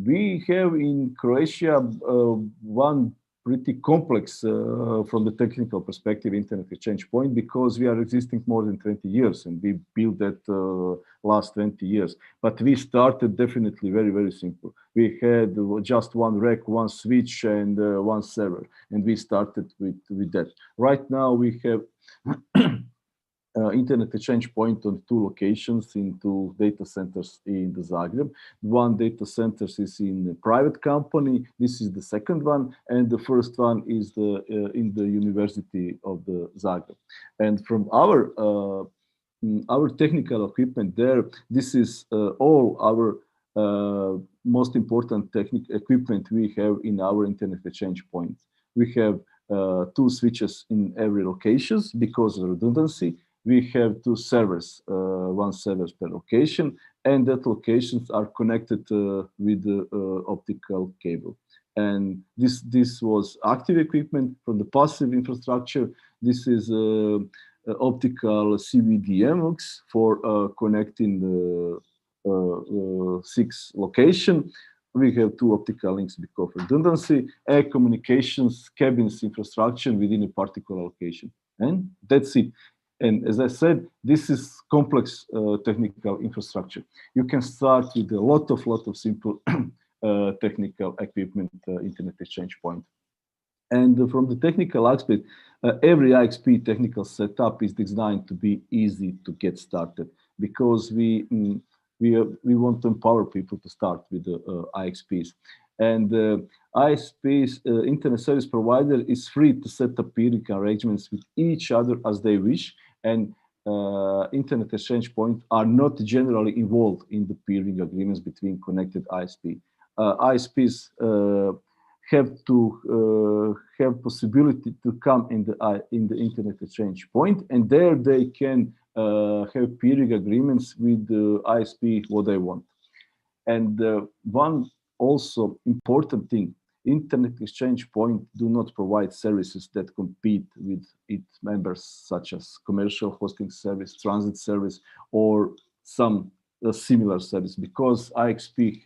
We have in Croatia one pretty complex from the technical perspective internet exchange point, because we are existing more than 20 years and we built that last 20 years. But we started definitely very, very simple. We had just one rack, one switch, and one server, and we started with that. Right now we have internet exchange point on 2 locations in 2 data centers in the Zagreb. One data center is in a private company. This is the second one, and the first one is in the University of the Zagreb. And from our technical equipment there, this is all our most important technical equipment we have in our internet exchange point. We have 2 switches in every location because of redundancy. We have 2 servers, 1 server per location, and that locations are connected with the optical cable. And this was active equipment. From the passive infrastructure, this is optical CVDMX for connecting the 6 locations. We have 2 optical links because of redundancy, air communications, cabins infrastructure within a particular location. And that's it. And as I said, this is complex technical infrastructure. You can start with a lot of simple technical equipment, internet exchange point. And from the technical aspect, every IXP technical setup is designed to be easy to get started, because we want to empower people to start with the IXPs. And ISPs, internet service provider, is free to set up peering arrangements with each other as they wish, and internet exchange points are not generally involved in the peering agreements between connected ISP. ISPs have to have possibility to come in the internet exchange point, and there they can have peering agreements with the ISP what they want. And one also important thing, internet exchange point do not provide services that compete with its members, such as commercial hosting service, transit service, or some similar service, because IXP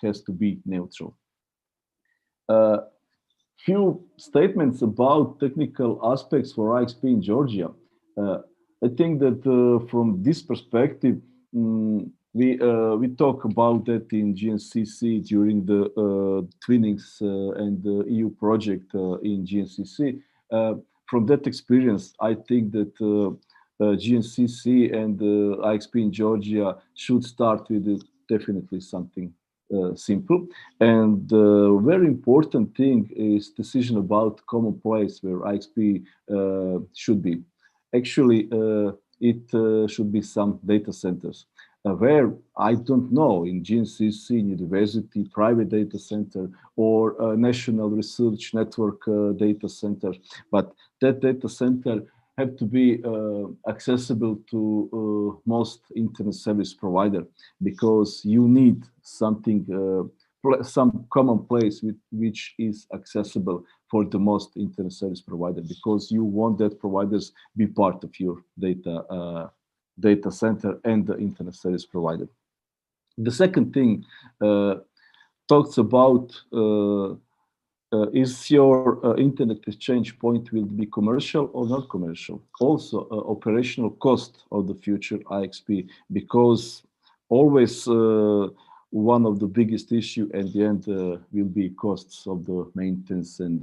has to be neutral. Few statements about technical aspects for IXP in Georgia. I think that from this perspective, we talk about that in GNCC during the twinnings and the EU project in GNCC. From that experience, I think that GNCC and IXP in Georgia should start with definitely something simple. And very important thing is decision about common place where IXP should be. Actually, it should be some data centers where I don't know, in GNCC, university, private data center, or national research network data center, but that data center have to be accessible to most internet service provider, because you need something, some common place which is accessible for the most internet service provider, because you want that providers be part of your data center and the internet service provider. The second thing talks about is your internet exchange point will be commercial or not commercial? Also, operational cost of the future IXP, because always one of the biggest issue at the end will be costs of the maintenance and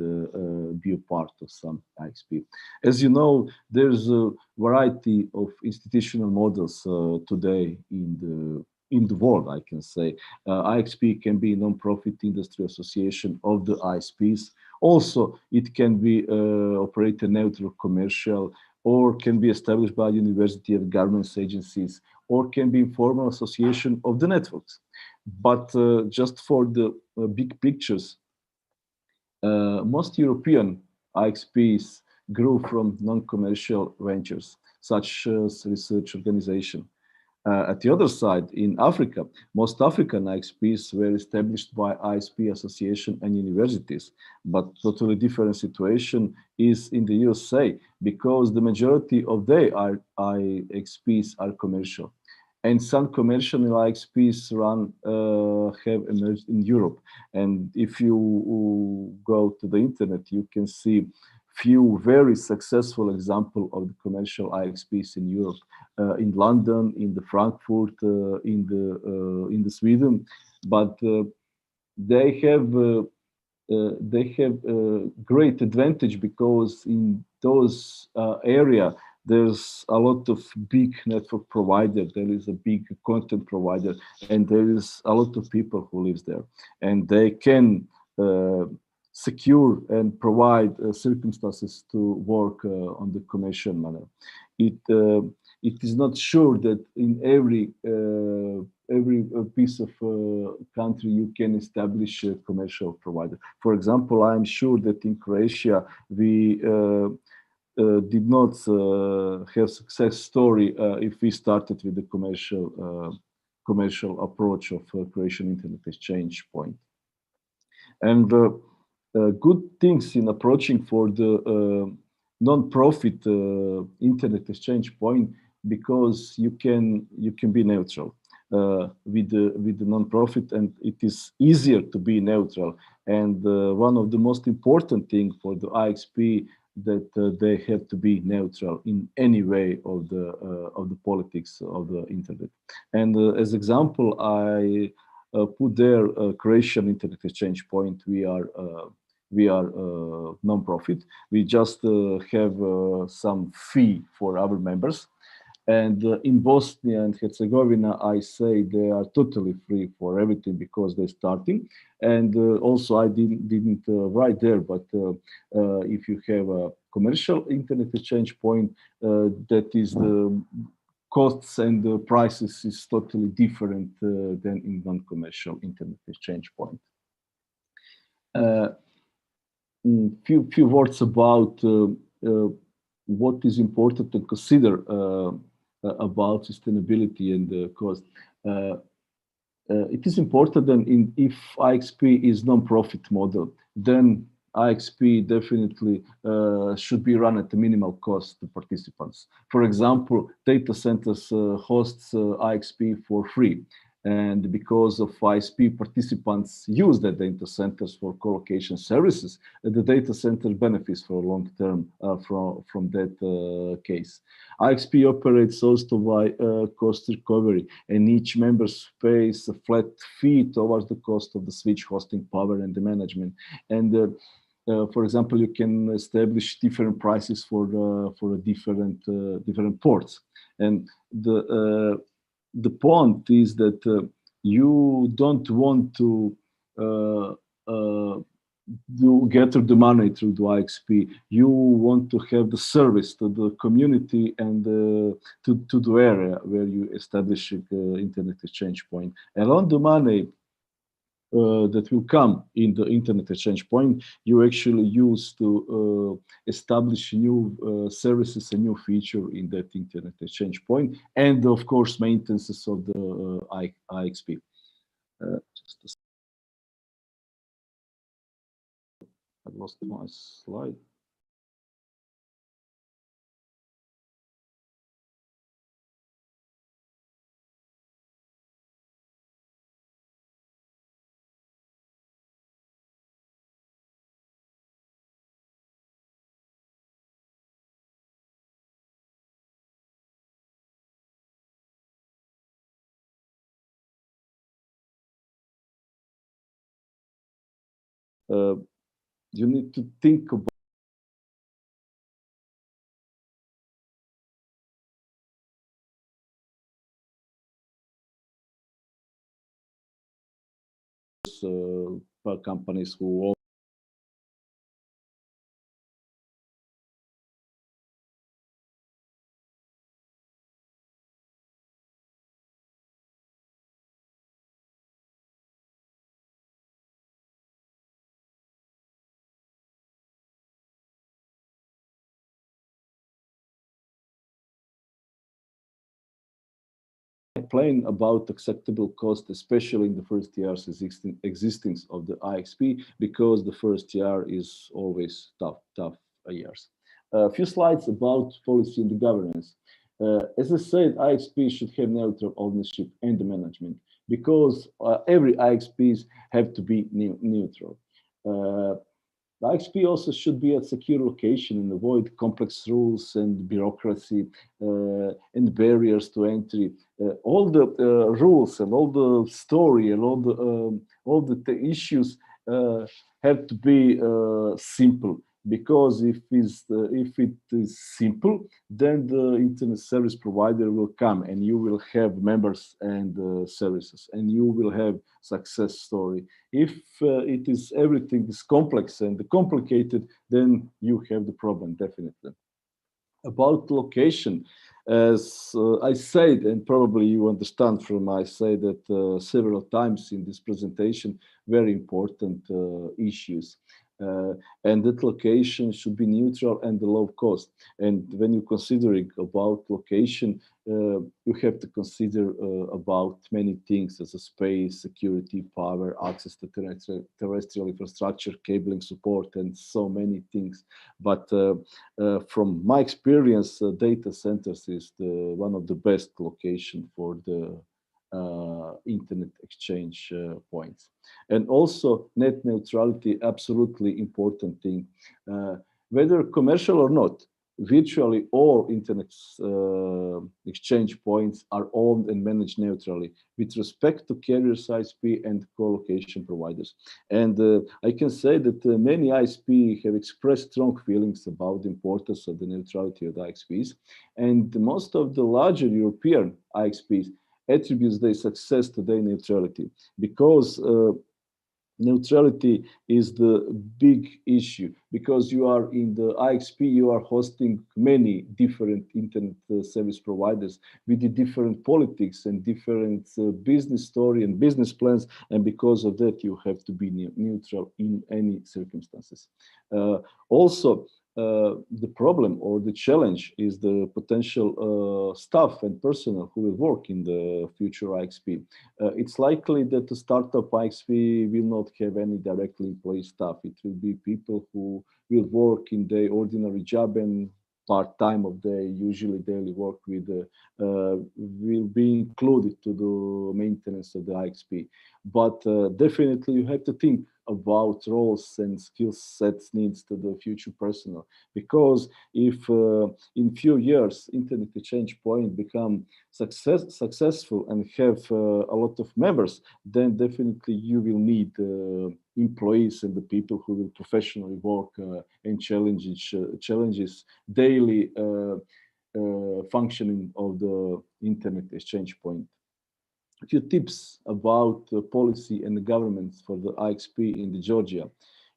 be a part of some IXP. As you know, there's a variety of institutional models today in the world, I can say. IXP can be a non-profit industry association of the ISPs. Also, it can be operator neutral commercial, or can be established by university and government agencies, or can be informal association of the networks. But just for the big pictures, most European IXPs grew from non-commercial ventures, such as research organization. At the other side, in Africa, most African IXPs were established by ISP association and universities, but totally different situation is in the USA, because the majority of their IXPs are commercial. And some commercial IXPs have emerged in Europe. And if you go to the internet, you can see few very successful examples of the commercial IXPs in Europe, in London, in the Frankfurt, in the Sweden, but they have great advantage, because in those area there's a lot of big network provider, there is a big content provider, and there is a lot of people who lives there, and they can secure and provide circumstances to work on the commercial manner. It is not sure that in every piece of country you can establish a commercial provider. For example, I'm sure that in Croatia we did not have success story if we started with the commercial approach of Croatian Internet Exchange Point. And good things in approaching for the non-profit Internet Exchange Point, because you can be neutral with the non-profit, and it is easier to be neutral. And one of the most important thing for the IXP that they have to be neutral in any way of the politics of the internet. And as example, I put there Croatian Internet Exchange Point. We are non-profit. We just have some fee for our members. And in Bosnia and Herzegovina, I say they are totally free for everything because they're starting. And also I didn't write there, but if you have a commercial Internet Exchange Point, that is the costs and the prices is totally different than in non-commercial Internet Exchange Point. Few words about what is important to consider about sustainability and the cost. It is important that if IXP is non-profit model, then IXP definitely should be run at the minimal cost to participants. For example, data centers hosts IXP for free. And because of ISP participants use the data centers for co-location services, the data center benefits for long term from that case. IXP operates also by cost recovery, and each member pays a flat fee towards the cost of the switch, hosting, power, and the management. And for example, you can establish different prices for different ports. And the point is that you don't want to gather the money through the IXP. You want to have the service to the community and to the area where you establish Internet Exchange Point. And on the money that will come in the Internet Exchange Point, you actually use to establish new services, a new feature in that Internet Exchange Point, and of course maintenance of the IXP. I lost my slide. You need to think about companies who complain about acceptable cost, especially in the first year's existence of the IXP, because the first year is always tough years. A few slides about policy and the governance. As I said, IXP should have neutral ownership and the management, because every IXPs have to be neutral. The IXP also should be at secure location and avoid complex rules and bureaucracy and barriers to entry. All the rules and all the story and all the issues have to be simple. because if it is simple, then the internet service provider will come and you will have members and services, and you will have success story. If it is everything is complex and complicated, then you have the problem definitely. About location, as I said, and probably you understand from I say that several times in this presentation, very important issues. And that location should be neutral and low cost. And when you considering about location, you have to consider about many things as a space, security, power, access to terrestrial infrastructure, cabling support, and so many things. But from my experience, data centers is one of the best location for the internet exchange points. And also net neutrality, absolutely important thing. Whether commercial or not, virtually all internet exchange points are owned and managed neutrally with respect to carriers, ISP, and co-location providers. And I can say that many ISP have expressed strong feelings about the importance of the neutrality of the ISPs. And most of the larger European ISPs attributes their success to their neutrality, because neutrality is the big issue, because you are in the IXP, you are hosting many different internet service providers with the different politics and different business story and business plans, and because of that you have to be neutral in any circumstances. Also, the problem or the challenge is the potential staff and personnel who will work in the future IXP. It's likely that the startup IXP will not have any directly employed staff. It will be people who will work in their ordinary job and part-time of their usually daily work with will be included to the maintenance of the IXP. But definitely you have to think about roles and skill sets needs to the future personnel, because if in few years internet exchange point become successful and have a lot of members, then definitely you will need employees and the people who will professionally work and challenges daily functioning of the internet exchange point. A few tips about policy and the governments for the IXP in Georgia.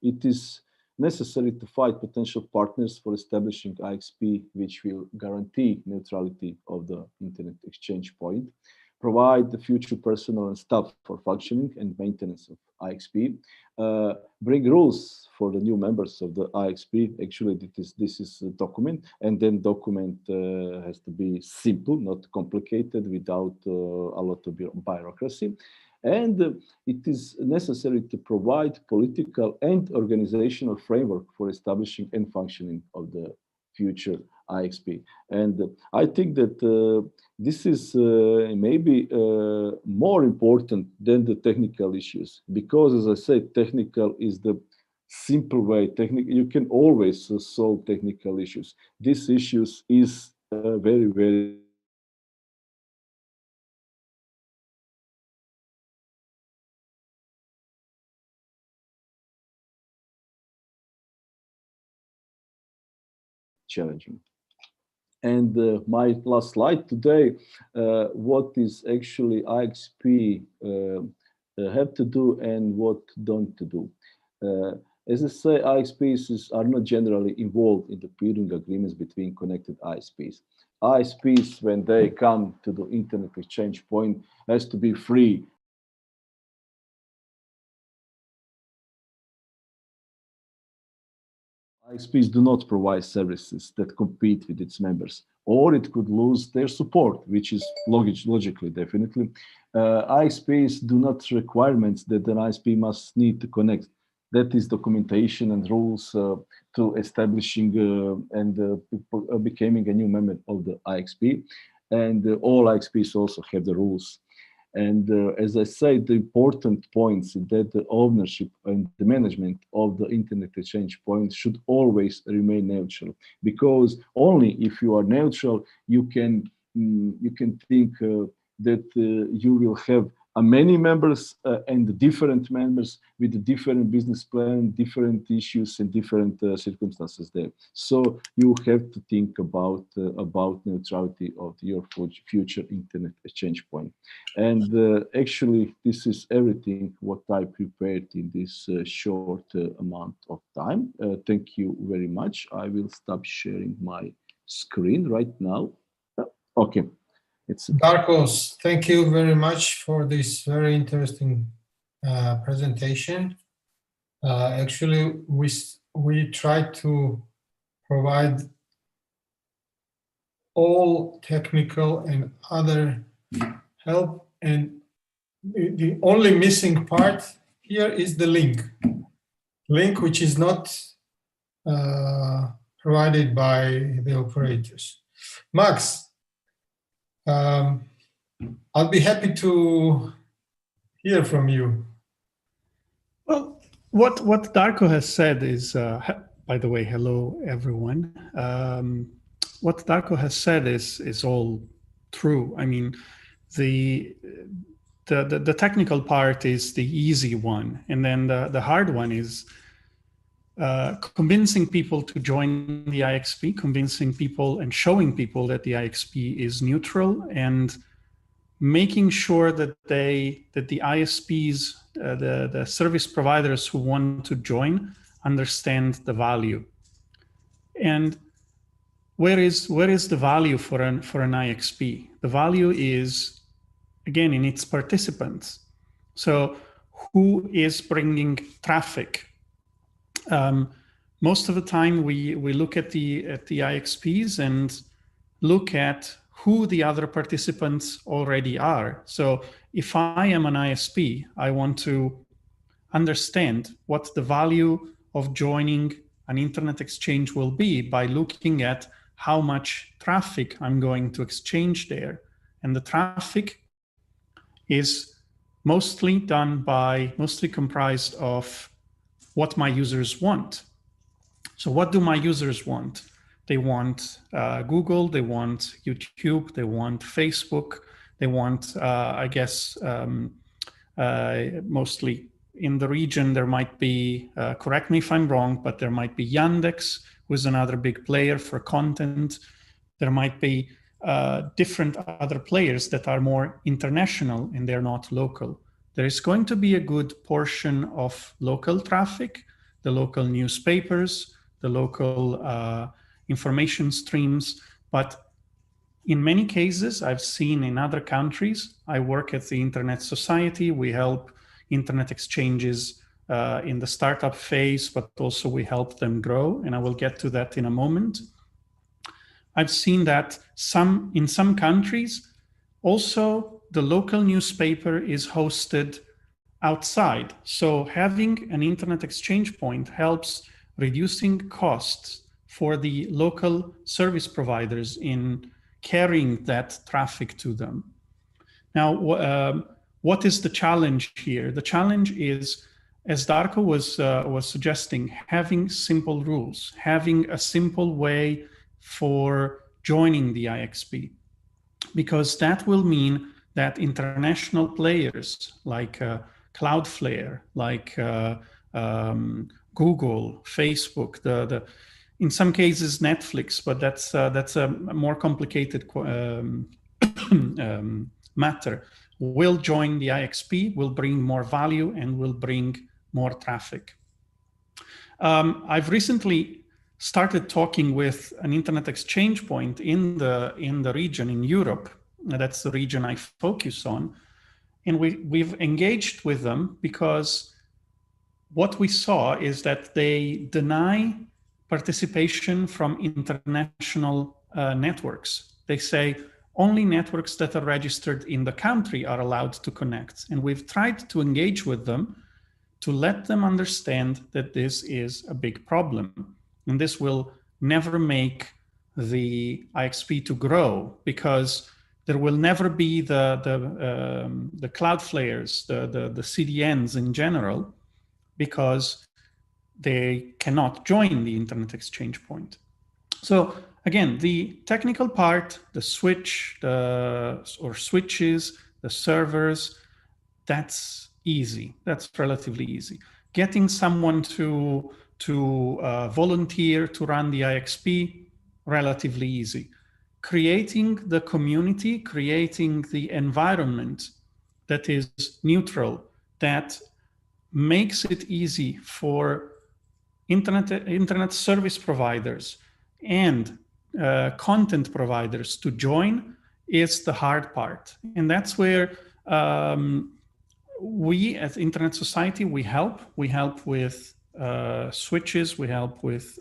It is necessary to find potential partners for establishing IXP, which will guarantee neutrality of the internet exchange point, provide the future personnel and staff for functioning and maintenance of IXP, bring rules for the new members of the IXP. Actually, this is a document, and then document has to be simple, not complicated, without a lot of bureaucracy. And it is necessary to provide political and organizational framework for establishing and functioning of the future IXP. And I think that this is maybe more important than the technical issues, because, as I said, technical is the simple way. You can always solve technical issues. These issues is very, very challenging. And my last slide today, what is actually IXP have to do and what don't to do. As I say, IXPs are not generally involved in the peering agreements between connected ISPs. ISPs, when they come to the internet exchange point, has to be free. ISPs do not provide services that compete with its members, or it could lose their support, which is logically, definitely. ISPs do not requirements that an ISP must need to connect. That is documentation and rules to establishing and becoming a new member of the IXP. And all IXPs also have the rules. And as I said, the important points that the ownership and the management of the internet exchange point should always remain neutral, because only if you are neutral, you can think that you will have many members and different members with different business plan, different issues and different circumstances there. So you have to think about neutrality of your future internet exchange point. And actually, this is everything what I prepared in this short amount of time. Thank you very much. I will stop sharing my screen right now. Okay. Darkos, thank you very much for this very interesting presentation. Actually, we try to provide all technical and other help, and the only missing part here is the link which is not provided by the operators. Max, I'll be happy to hear from you. Well, what Darko has said is, by the way, hello everyone. What Darko has said is all true. I mean, the technical part is the easy one, and then the hard one is convincing people to join the IXP, convincing people and showing people that the IXP is neutral, and making sure that the ISPs, the service providers who want to join, understand the value. And where is the value for an IXP? The value is, again, in its participants. So who is bringing traffic? Most of the time we look at the IXPs and look at who the other participants already are. So if I am an ISP, I want to understand what the value of joining an internet exchange will be by looking at how much traffic I'm going to exchange there. And the traffic is mostly comprised of what my users want. So what do my users want? They want Google, they want YouTube, they want Facebook, they want, I guess, mostly in the region, there might be, correct me if I'm wrong, but there might be Yandex, who's another big player for content. There might be different other players that are more international and they're not local. There is going to be a good portion of local traffic, the local newspapers, the local information streams, but in many cases, I've seen in other countries, I work at the Internet Society, we help internet exchanges in the startup phase, but also we help them grow, and I will get to that in a moment. I've seen that in some countries, also the local newspaper is hosted outside. So having an internet exchange point helps reducing costs for the local service providers in carrying that traffic to them. Now, what is the challenge here? The challenge is, as Darko was suggesting, having simple rules, having a simple way for joining the IXP, because that will mean that international players like Cloudflare, like Google, Facebook, in some cases Netflix, but that's a more complicated matter, will join the IXP, will bring more value and will bring more traffic. I've recently started talking with an internet exchange point in the region in Europe. That's the region I focus on. And we've engaged with them because what we saw is that they deny participation from international networks. They say only networks that are registered in the country are allowed to connect. And we've tried to engage with them to let them understand that this is a big problem. And this will never make the IXP to grow, because there will never be the Cloudflares, the CDNs in general, because they cannot join the internet exchange point. So again, the technical part, the switch, or switches, the servers, that's easy. That's relatively easy. Getting someone to volunteer to run the IXP, relatively easy. Creating the community, creating the environment that is neutral, that makes it easy for internet service providers and content providers to join is the hard part. And that's where we as Internet Society, we help with switches, we help with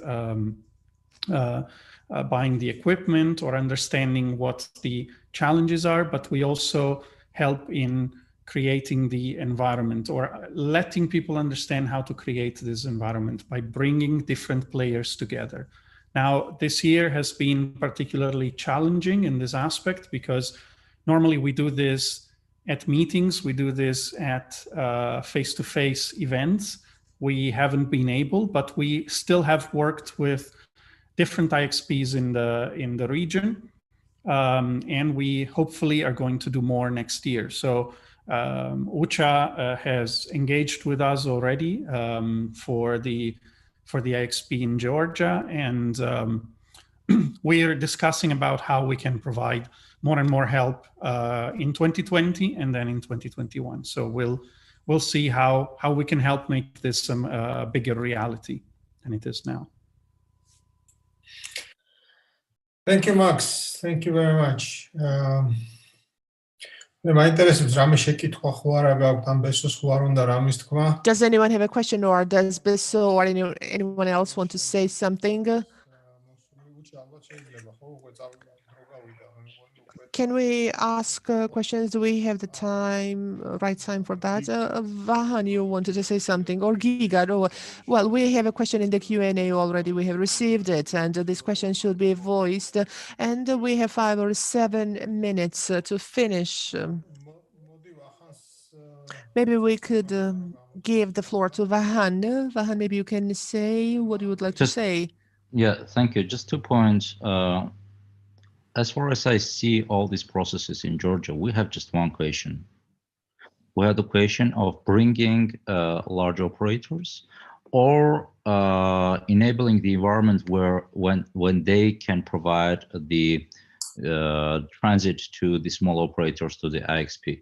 buying the equipment or understanding what the challenges are, but we also help in creating the environment or letting people understand how to create this environment by bringing different players together. Now, this year has been particularly challenging in this aspect because normally we do this at meetings, we do this at face-to-face events. We haven't been able, but we still have worked with different IXPs in the region, and we hopefully are going to do more next year. So UCHA has engaged with us already for the IXP in Georgia, and we are discussing about how we can provide more and more help in 2020 and then in 2021. So we'll see how we can help make this a bigger reality than it is now. Thank you, Max. Thank you very much. Does anyone have a question, or does Beso or anyone else want to say something? Can we ask questions? Do we have the time, right time for that? Vahan, you wanted to say something, or Giga? Oh, well, we have a question in the Q&A already. We have received it, and this question should be voiced. And we have 5 or 7 minutes to finish. Maybe we could give the floor to Vahan. Vahan, maybe you can say what you would like to say. Yeah, thank you. Just 2 points. As far as I see all these processes in Georgia, we have just one question. We have the question of bringing large operators or enabling the environment where when they can provide the transit to the small operators to the IXP.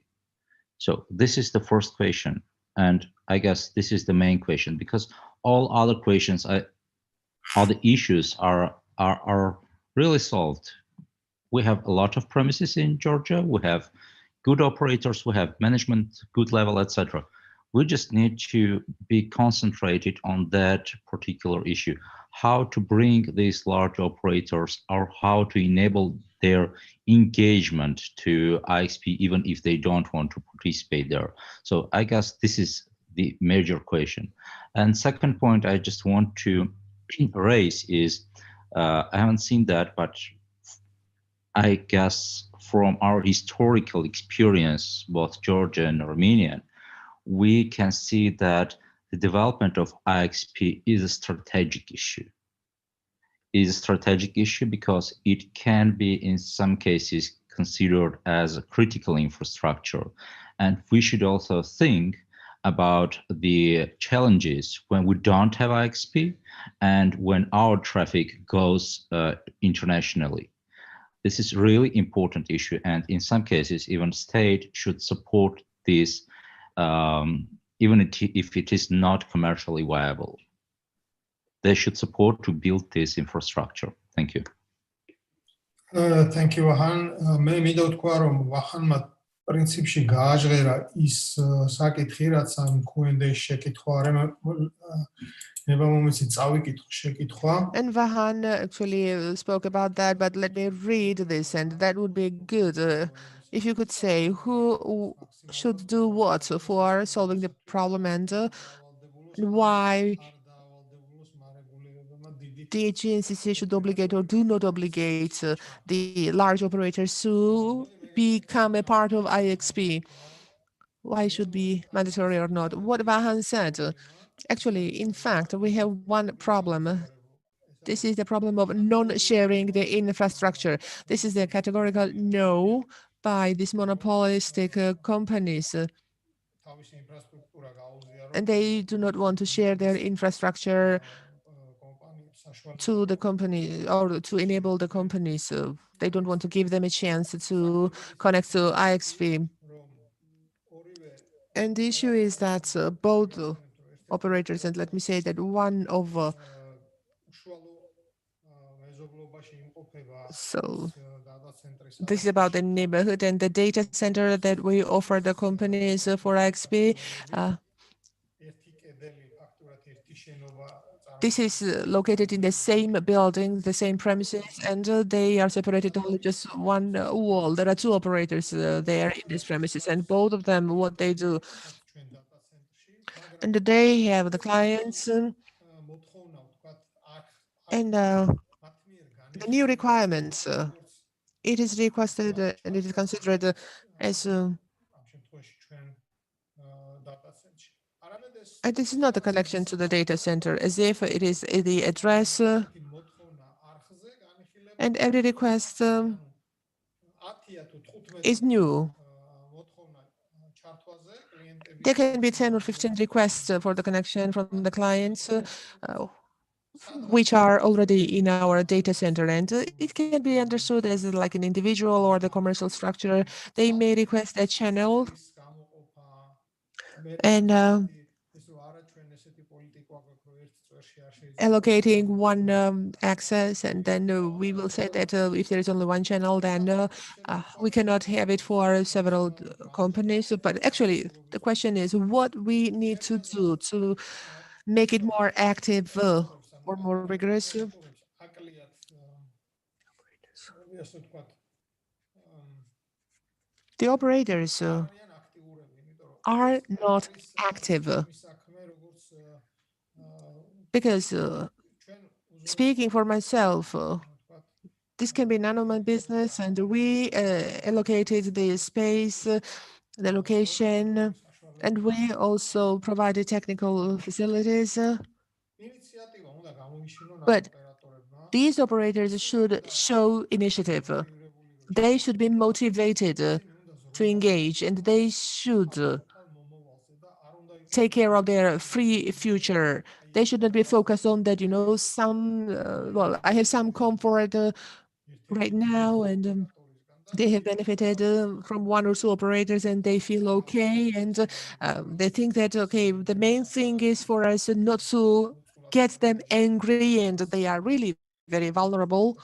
So this is the first question, and I guess this is the main question, because all other questions, all the issues are really solved. We have a lot of premises in Georgia. We have good operators. We have management, good level, etc. We just need to be concentrated on that particular issue, how to bring these large operators or how to enable their engagement to IXP, even if they don't want to participate there. So I guess this is the major question. And second point I just want to raise is, I haven't seen that, but I guess from our historical experience, both Georgia and Armenian, we can see that the development of IXP is a strategic issue. It is a strategic issue because it can be in some cases considered as a critical infrastructure. And we should also think about the challenges when we don't have IXP and when our traffic goes internationally. This is a really important issue, and in some cases, even state should support this, even if it is not commercially viable. They should support to build this infrastructure. Thank you. Thank you, Vahan. მე მინდა ვთქვა, რომ ვახანმა პრინციპში გააჟღერა ის საკითხი, რაც ამ Q&A-ში შეკითხვა, And Vahan actually spoke about that, but let me read this, and that would be good. If you could say who should do what for solving the problem and why the GNCC should obligate or do not obligate the large operators to become a part of IXP. Why it should be mandatory or not? What Vahan said, actually, in fact, we have one problem. This is the problem of non-sharing the infrastructure. This is the categorical no by these monopolistic companies. and they do not want to share their infrastructure to the company or to enable the companies. So they don't want to give them a chance to connect to IXP. And the issue is that both operators, and let me say that one of so this is about the neighborhood and the data center that we offer the companies for IXP. This is located in the same building, the same premises, and they are separated only just one wall. There are two operators there in this premises, and both of them, what they do, and they have the clients, and the new requirements. It is requested and it is considered as and this is not a connection to the data center, as if it is the address, and every request is new. There can be 10 or 15 requests for the connection from the clients, which are already in our data center, and it can be understood as like an individual or the commercial structure. They may request a channel, and allocating one access, and then we will say that if there is only one channel, then we cannot have it for several companies. But actually, the question is what we need to do to make it more active or more rigorous. The operators are not active because speaking for myself, this can be none of my business, and we allocated the space, the location, and we also provided technical facilities. But these operators should show initiative. They should be motivated to engage, and they should take care of their free future. They should not be focused on that, well, I have some comfort right now, and they have benefited from one or two operators, and they feel okay, and they think that, okay, the main thing is for us not to get them angry, and they are really very vulnerable.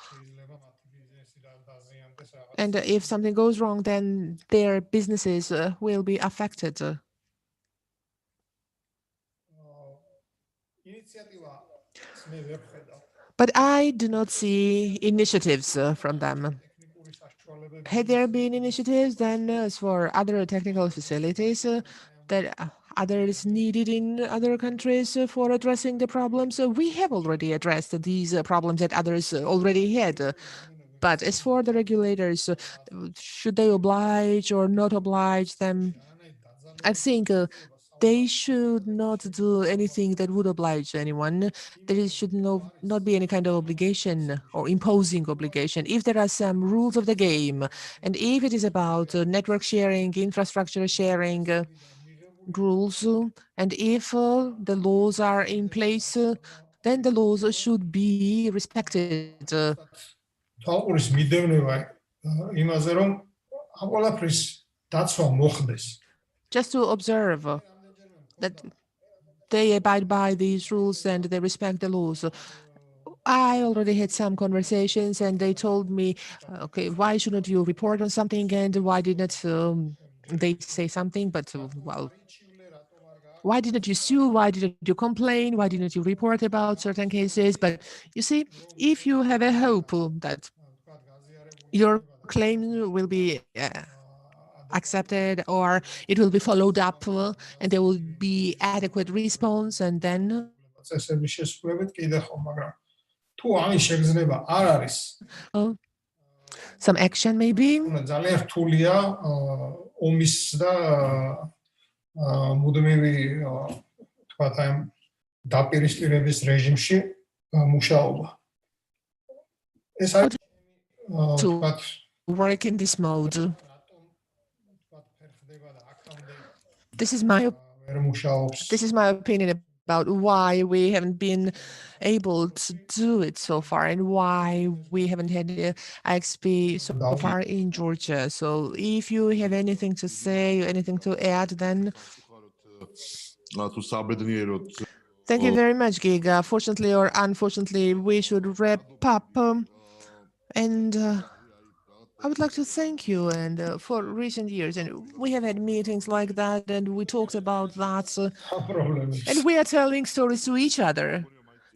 And if something goes wrong, then their businesses will be affected. But I do not see initiatives from them. Had there been initiatives, then as for other technical facilities that others needed in other countries for addressing the problems, we have already addressed these problems that others already had. But as for the regulators, should they oblige or not oblige them? I think they should not do anything that would oblige anyone. There should not be any kind of obligation or imposing obligation. If there are some rules of the game, and if it is about network sharing, infrastructure sharing rules, and if the laws are in place, then the laws should be respected. თვალყურის მიდევნება იმაზე რომ ამ ყველაფრის დაცვა მოხდეს. Just to observe that they abide by these rules and they respect the laws. I already had some conversations, and they told me, okay, why shouldn't you report on something, and why didn't they say something? But well, why didn't you sue? Why didn't you complain? Why didn't you report about certain cases? But you see, if you have a hope that your claim will be accepted or it will be followed up and there will be adequate response, and then some action maybe. ძალიან რთულია ომის და მუდმივი თქვათ აი დაპირისპირების რეჟიმში მუშაობა. ეს არის to work in this mode. This is my opinion about why we haven't been able to do it so far and why we haven't had the IXP so far in Georgia. So if you have anything to say, anything to add, then thank you very much, Giga. Fortunately or unfortunately, we should wrap up. And I would like to thank you and for recent years. And we have had meetings like that, and we talked about that. And we are telling stories to each other.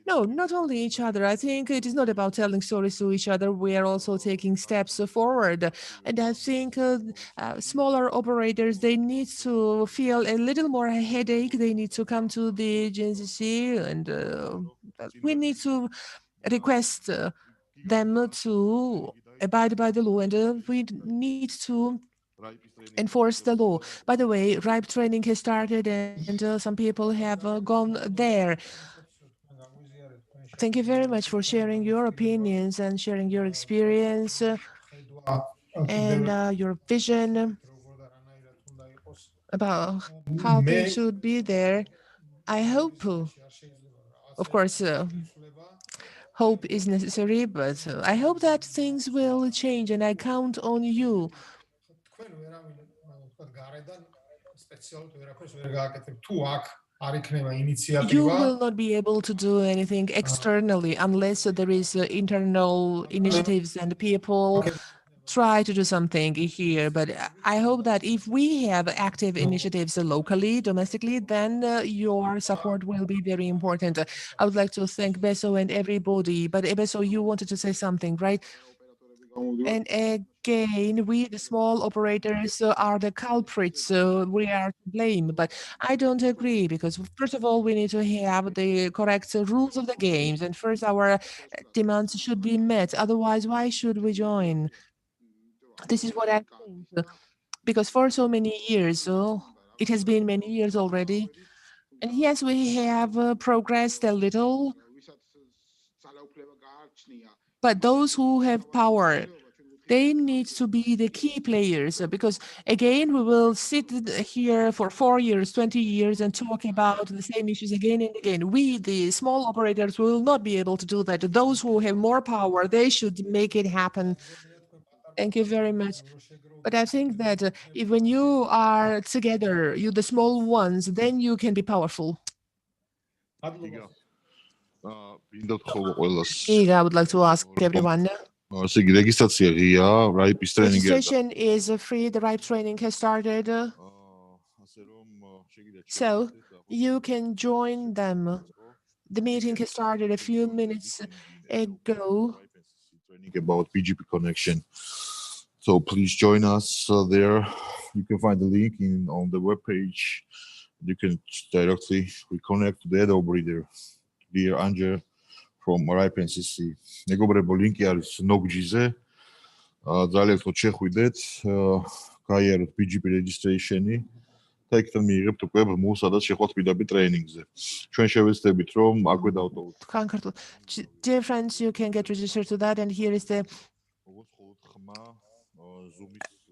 No, not only each other. I think it is not about telling stories to each other. We are also taking steps forward. And I think smaller operators, they need to feel a little more headache. They need to come to the GNCC, and we need to request them to abide by the law, and we need to enforce the law. By the way, RIPE training has started, and some people have gone there. Thank you very much for sharing your opinions and sharing your experience and your vision about how things should be there. I hope, of course, hope is necessary, but I hope that things will change, and I count on you. You will not be able to do anything externally unless there is internal initiatives and people try to do something here. But I hope that if we have active initiatives locally, domestically, then your support will be very important. I would like to thank Beso and everybody. But Beso, you wanted to say something, right? And again, we, the small operators, are the culprits. So we are to blame. But I don't agree, because first of all, we need to have the correct rules of the games. And first, our demands should be met. Otherwise, why should we join? This is what I think. Because for so many years, it has been many years already. And yes, we have progressed a little. But those who have power, they need to be the key players, because again, we will sit here for 4 years, 20 years and talk about the same issues again and again. We, the small operators, will not be able to do that. Those who have more power, they should make it happen. Thank you very much. But I think that if when you are together, you the small ones, then you can be powerful. Iga, I would like to ask everyone. Registration is free. The RIPE training has started. So you can join them. The meeting has started a few minutes ago. Training about BGP connection. So please join us there. You can find the link on the webpage. You can directly reconnect to the other operator, dear Anja from RIPE NCC. მეგობრებო, ლინკი არის GeoNOG2020 ძალიან ხო შეხვიდეთ, გაიაროთ BGP registration-ი და იქიდან მიიღებთ უკვე ბრმულს, სადაც შეხვდით პირდაპირ ტრეინინგზე. ჩვენ შევეცდებით, რომ აქვე დავტოვოთ. Dear friends, you can get registered to that, and here is the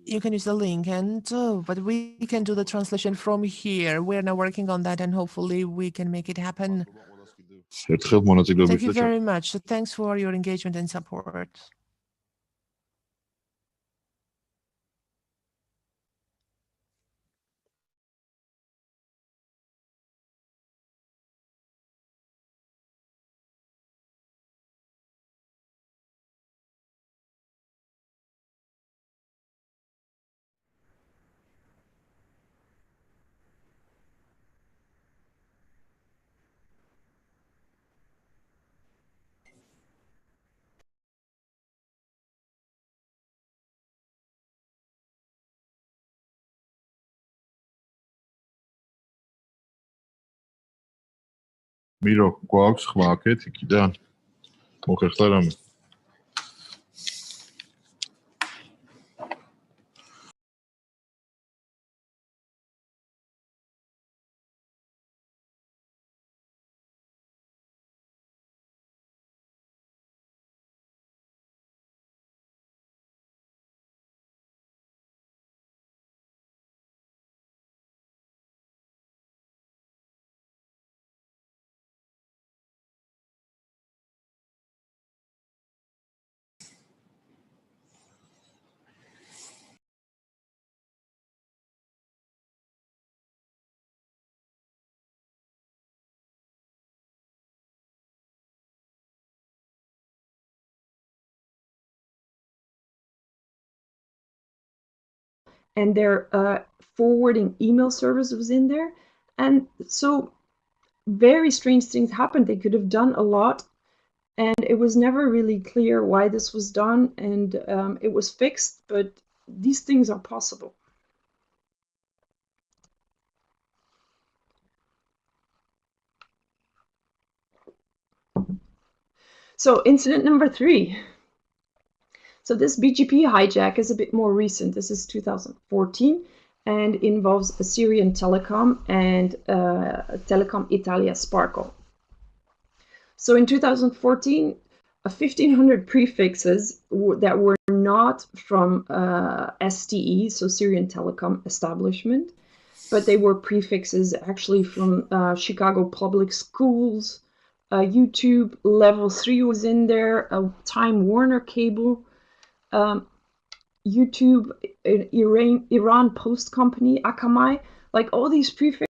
you can use the link, and but we can do the translation from here. We're now working on that, and hopefully we can make it happen. Thank you very much. Thanks for your engagement and support. Miro, გვაქვს ხმა აქეთ იქიდან? მოხერხდა რამე? and their forwarding email service was in there. And so very strange things happened. They could have done a lot, and it was never really clear why this was done, and it was fixed, but these things are possible. So incident number 3. So this BGP hijack is a bit more recent. This is 2014 and involves a Syrian telecom and Telecom Italia Sparkle. So in 2014, 1,500 prefixes that were not from STE, so Syrian Telecom Establishment, but they were prefixes actually from Chicago public schools. YouTube Level 3 was in there, a Time Warner cable, YouTube, Iran Post Company, Akamai, like all these prefixes.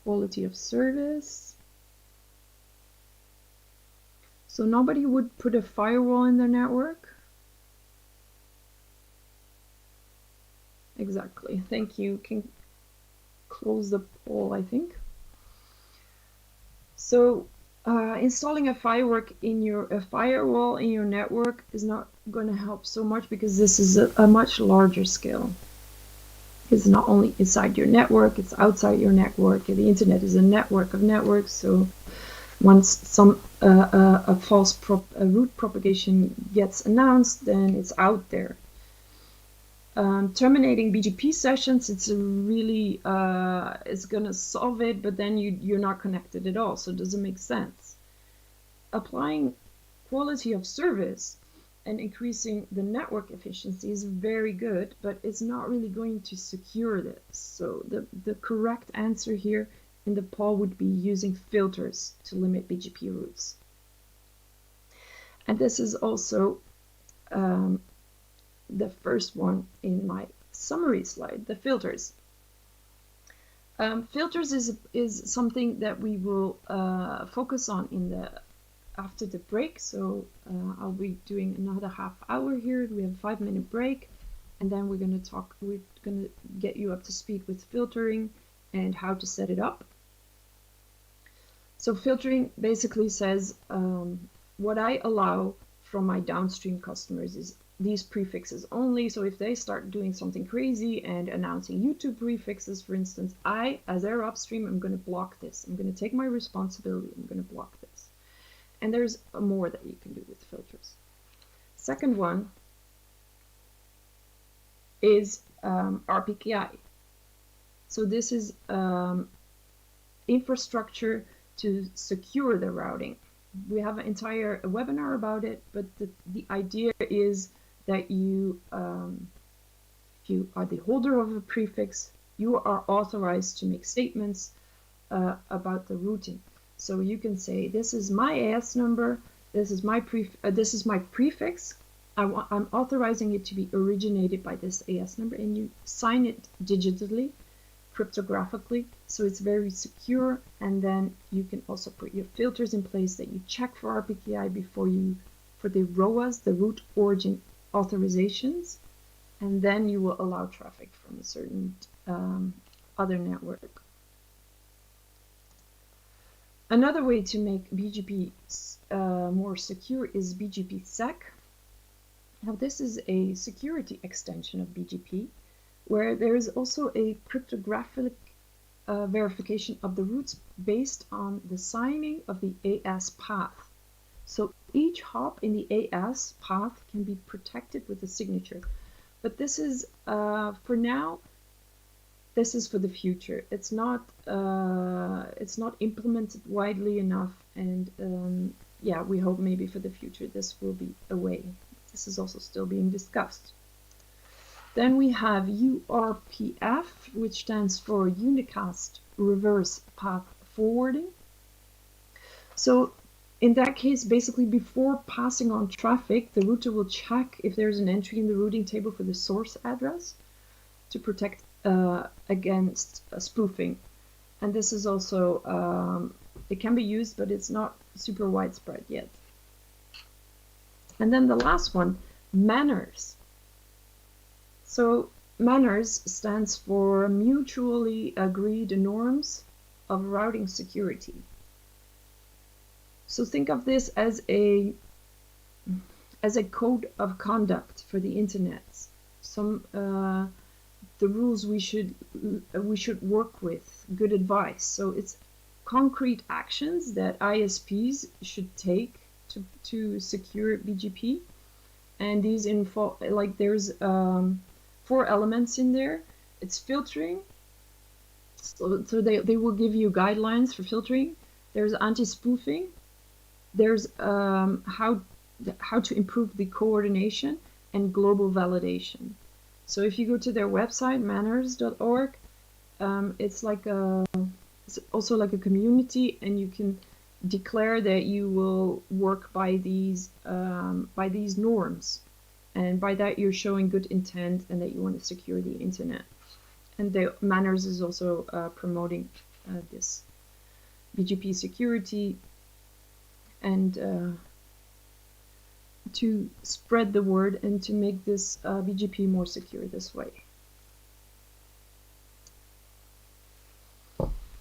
quality of service. So nobody would put a firewall in their network. Exactly. Thank you. Can close the poll, I think. So installing a firewall in your network is not going to help so much, because this is a much larger scale. It's not only inside your network, it's outside your network. The internet is a network of networks. So once a false root propagation gets announced, then it's out there. Terminating BGP sessions, it's really it's gonna solve it, but then you're not connected at all, so it doesn't make sense. Applying quality of service and increasing the network efficiency is very good, but it's not really going to secure this. So the correct answer here in the poll would be using filters to limit BGP routes. And this is also the first one in my summary slide, the filters. Filters is something that we will focus on after the break. So I'll be doing another half hour here. We have a 5-minute break, and then we're going to get you up to speed with filtering and how to set it up. So filtering basically says what I allow from my downstream customers is these prefixes only. So if they start doing something crazy and announcing YouTube prefixes, for instance, I, as their upstream, I'm going to block this. I'm going to take my responsibility. I'm going to block this. And there's more that you can do with filters. Second one is RPKI. So this is infrastructure to secure the routing. We have an entire webinar about it, but the idea is that you, if you are the holder of a prefix, you are authorized to make statements about the routing. So you can say, this is my AS number, this is my prefix, I'm authorizing it to be originated by this AS number, and you sign it digitally, cryptographically, so it's very secure. And then you can also put your filters in place that you check for RPKI for the ROAs, the root origin authorizations, and then you will allow traffic from a certain other network. Another way to make BGP more secure is BGPsec. Now this is a security extension of BGP, where there is also a cryptographic verification of the roots based on the signing of the AS path. So each hop in the AS path can be protected with a signature. But this is, for now, this is for the future. It's not implemented widely enough, and yeah, we hope maybe for the future this will be a way. This is also still being discussed. Then we have URPF, which stands for Unicast Reverse Path Forwarding. So in that case, basically before passing on traffic, the router will check if there's an entry in the routing table for the source address to protect against spoofing. And this is also, it can be used, but it's not super widespread yet. And then the last one, manners. So manners stands for mutually agreed norms of routing security. So think of this as a code of conduct for the internet. Some the rules we should work with, good advice. So it's concrete actions that ISPs should take to secure BGP, and these involve, like, there's 4 elements in there. It's filtering, so they will give you guidelines for filtering. There's anti-spoofing. There's how to improve the coordination, and global validation. So if you go to their website, manners.org, it's also like a community, and you can declare that you will work by these norms, and by that you're showing good intent and that you want to secure the internet. And the manners is also promoting this BGP security and to spread the word and to make this BGP more secure this way.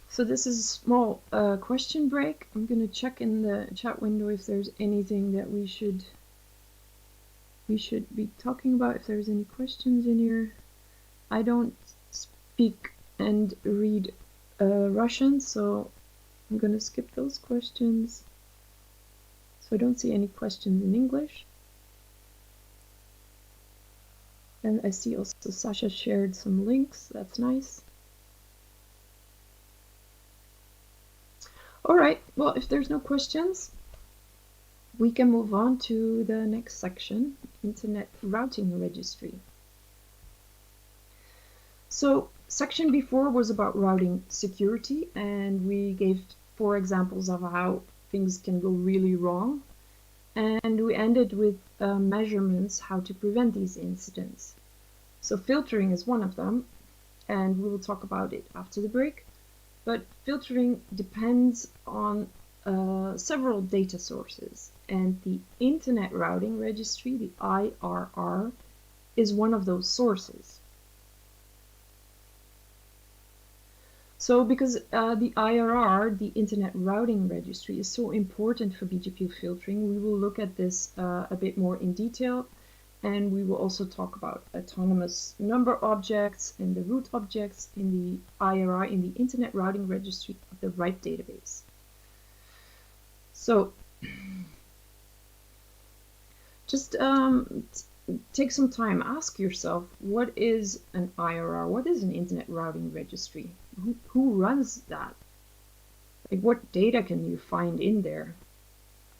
So this is a small question break. I'm going to check in the chat window if there's anything that we should be talking about, if there's any questions in here. I don't speak and read Russian, so I'm going to skip those questions. So I don't see any questions in English. And I see also Sasha shared some links. That's nice. All right, well, if there's no questions, we can move on to the next section, Internet Routing Registry. So section before was about routing security, and we gave 4 examples of how things can go really wrong. And we ended with measurements, how to prevent these incidents. So filtering is one of them, and we will talk about it after the break. But filtering depends on several data sources, and the Internet Routing Registry, the IRR, is one of those sources. So because the IRR, the Internet Routing Registry, is so important for BGP filtering, we will look at this a bit more in detail, and we will also talk about autonomous number objects and the root objects in the IRR, in the Internet Routing Registry of the RIPE database. So just take some time, ask yourself, what is an IRR? What is an Internet Routing Registry? Who runs that? Like, what data can you find in there?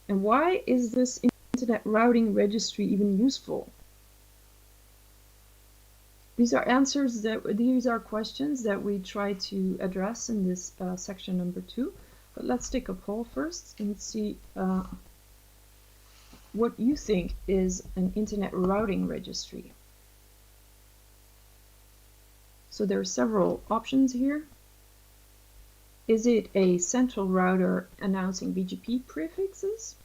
And why is this Internet Routing Registry even useful? These are questions that we try to address in this section number 2. But let's take a poll first and see what you think is an Internet Routing Registry. So there are several options here. Is it a central router announcing BGP prefixes?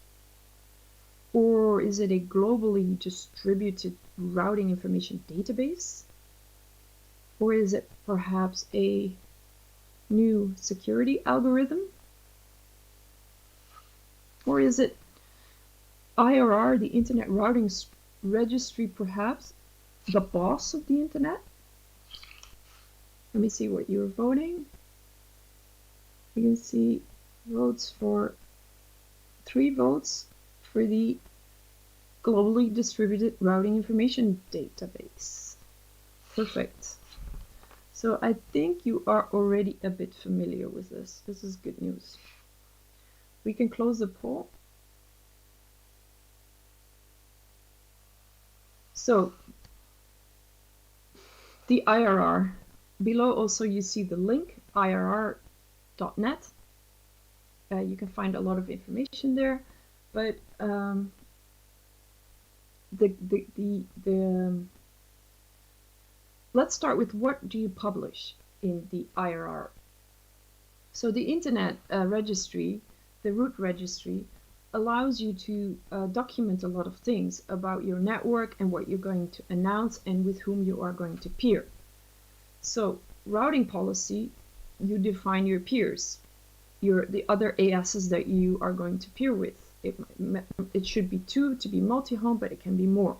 Or is it a globally distributed routing information database? Or is it perhaps a new security algorithm? Or is it IRR, the Internet Routing Registry, perhaps the boss of the Internet? Let me see what you're voting. You can see votes for 3 votes for the globally distributed routing information database. Perfect. So I think you are already a bit familiar with this. This is good news. We can close the poll. So the IRR, below also you see the link, irr.net. You can find a lot of information there, but let's start with what do you publish in the IRR. So the Internet Registry, the root registry, allows you to document a lot of things about your network and what you're going to announce and with whom you are going to peer. So routing policy, you define your peers, the other ASs that you are going to peer with. It should be 2 to be multi-home, but it can be more.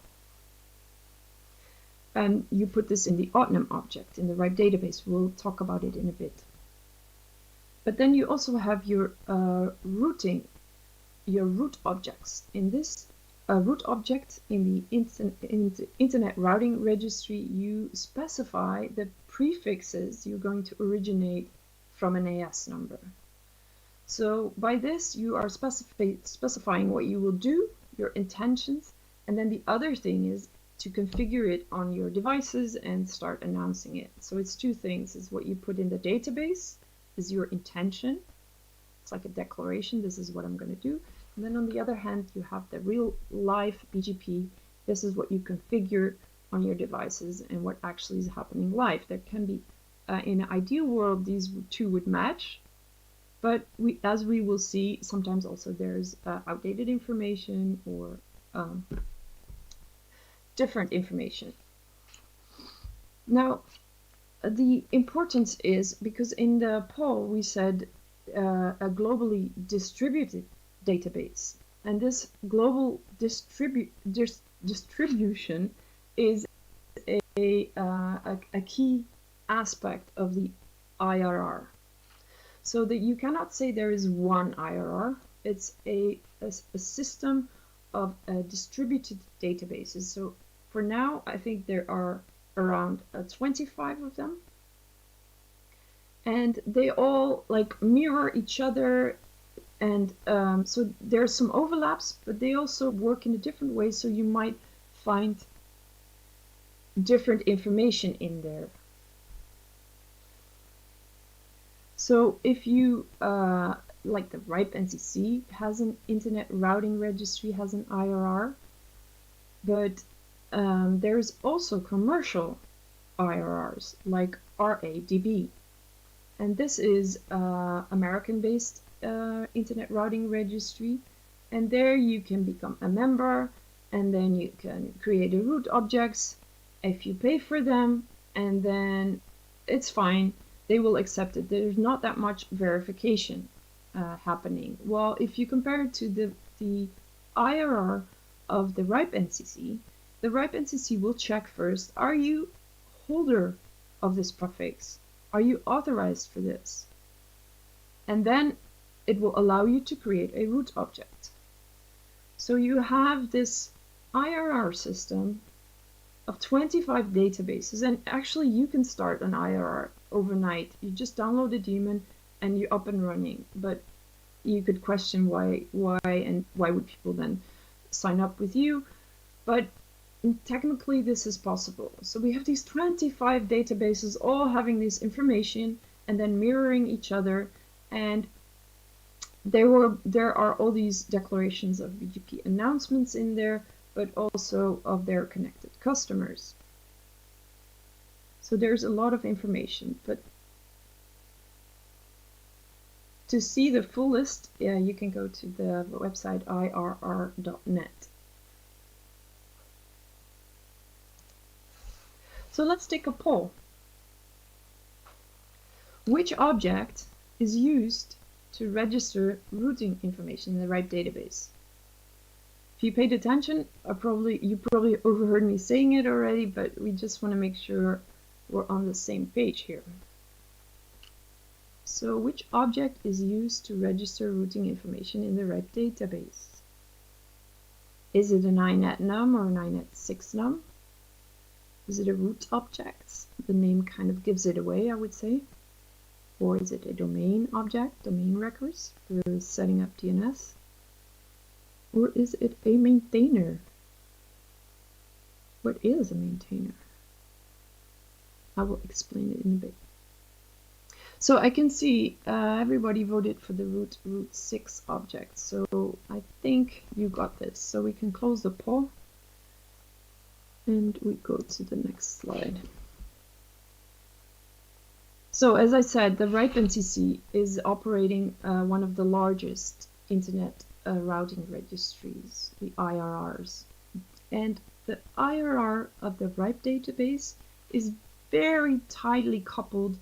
And you put this in the autonym object in the RIPE database. We'll talk about it in a bit. But then you also have your routing, your root objects. In this root object in the Internet Routing Registry, you specify the prefixes you're going to originate from an AS number. So by this, you are specifying what you will do, your intentions, and then the other thing is to configure it on your devices and start announcing it. So it's 2 things. It's what you put in the database, is your intention. It's like a declaration, this is what I'm going to do. And then on the other hand, you have the real live BGP. This is what you configure on your devices and what actually is happening live. There can be in an ideal world, these two would match. But as we will see, sometimes also there's outdated information or different information. Now, the importance is because in the poll we said a globally distributed database, and this global distribution is a key aspect of the IRR. So that you cannot say there is one IRR. It's a system of distributed databases. So for now, I think there are around 25 of them, and they all like mirror each other, and so there's some overlaps, but they also work in a different way, so you might find different information in there. So if you like the RIPE NCC has an internet routing registry, has an IRR, but there's also commercial IRRs like RADB, and this is American-based internet routing registry, and there you can become a member, and then you can create a root objects if you pay for them, and then it's fine, they will accept it. There's not that much verification happening. Well, if you compare it to the IRR of the RIPE NCC, the RIPE NCC will check first, are you holder of this prefix? Are you authorized for this? And then it will allow you to create a root object. So you have this IRR system of 25 databases, and actually you can start an IRR overnight. You just download a daemon and you're up and running. But you could question why would people then sign up with you? But technically this is possible. So we have these 25 databases all having this information and then mirroring each other, and there are all these declarations of BGP announcements in there, but also of their connected customers. So there's a lot of information, but to see the full list, you can go to the website irr.net. So let's take a poll. Which object is used to register routing information in the RIPE database? If you paid attention, you probably overheard me saying it already, but we just want to make sure we're on the same page here. So which object is used to register routing information in the RIPE database? Is it an INET num or an INET 6 num? Is it a root object? The name kind of gives it away, I would say. Or is it a domain object, domain records for setting up DNS? Or is it a maintainer? What is a maintainer? I will explain it in a bit. So I can see everybody voted for the root 6 object. So I think you got this. So we can close the poll and we go to the next slide. So as I said, the RIPE NCC is operating one of the largest internet routing registries, the IRRs. And the IRR of the RIPE database is very tightly coupled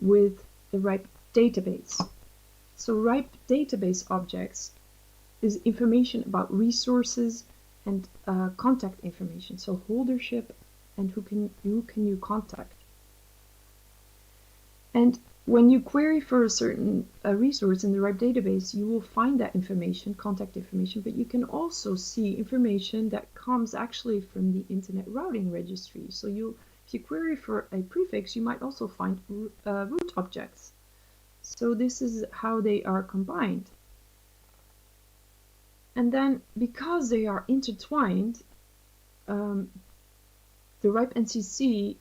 with the RIPE database. So RIPE database objects is information about resources and contact information, so holdership and who can you contact. And when you query for a certain resource in the RIPE database, you will find that information, contact information, but you can also see information that comes actually from the internet routing registry. So if you query for a prefix, you might also find root objects. So this is how they are combined. And then because they are intertwined, the RIPE NCC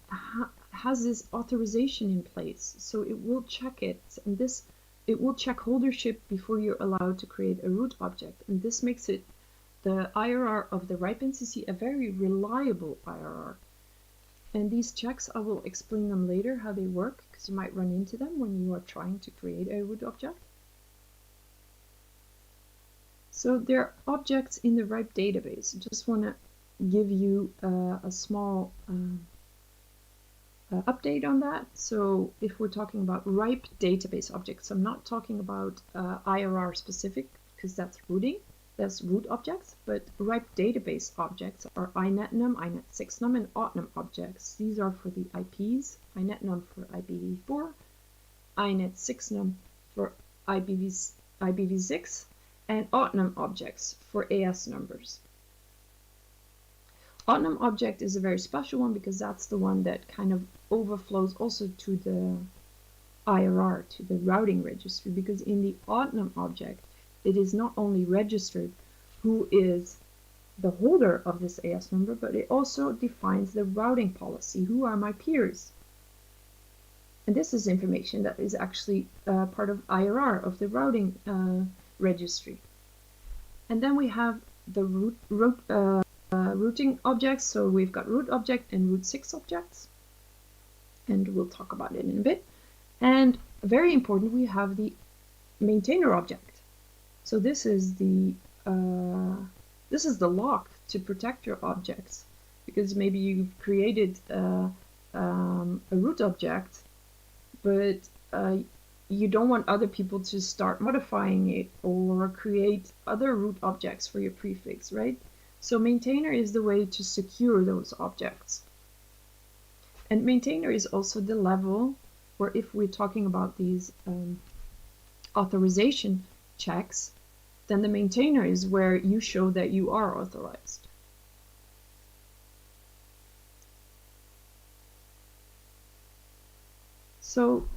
has this authorization in place, so it will check it, and it will check holdership before you're allowed to create a root object, and this makes it the IRR of the RIPE NCC a very reliable IRR. And these checks, I will explain them later how they work, because you might run into them when you are trying to create a root object. So there are objects in the RIPE database. I just want to give you a small update on that. So if we're talking about RIPE database objects, I'm not talking about IRR specific, because that's rooting, that's root objects, but RIPE database objects are inetnum, inet6num, and otnum objects. These are for the IPs, inetnum for IPv4, inet6num for IPv6, and otnum objects for AS numbers. Otnum object is a very special one because that's the one that kind of overflows also to the IRR, to the routing registry, because in the otnum object, it is not only registered who is the holder of this AS number, but it also defines the routing policy. Who are my peers? And this is information that is actually part of IRR, of the routing registry. And then we have the routing objects. So we've got root object and root6 objects, and we'll talk about it in a bit. And very important, we have the maintainer object. So this is the lock to protect your objects, because maybe you've created a root object, but you don't want other people to start modifying it or create other root objects for your prefix, right? So maintainer is the way to secure those objects. And maintainer is also the level where, if we're talking about these authorization checks, then the maintainer is where you show that you are authorized. So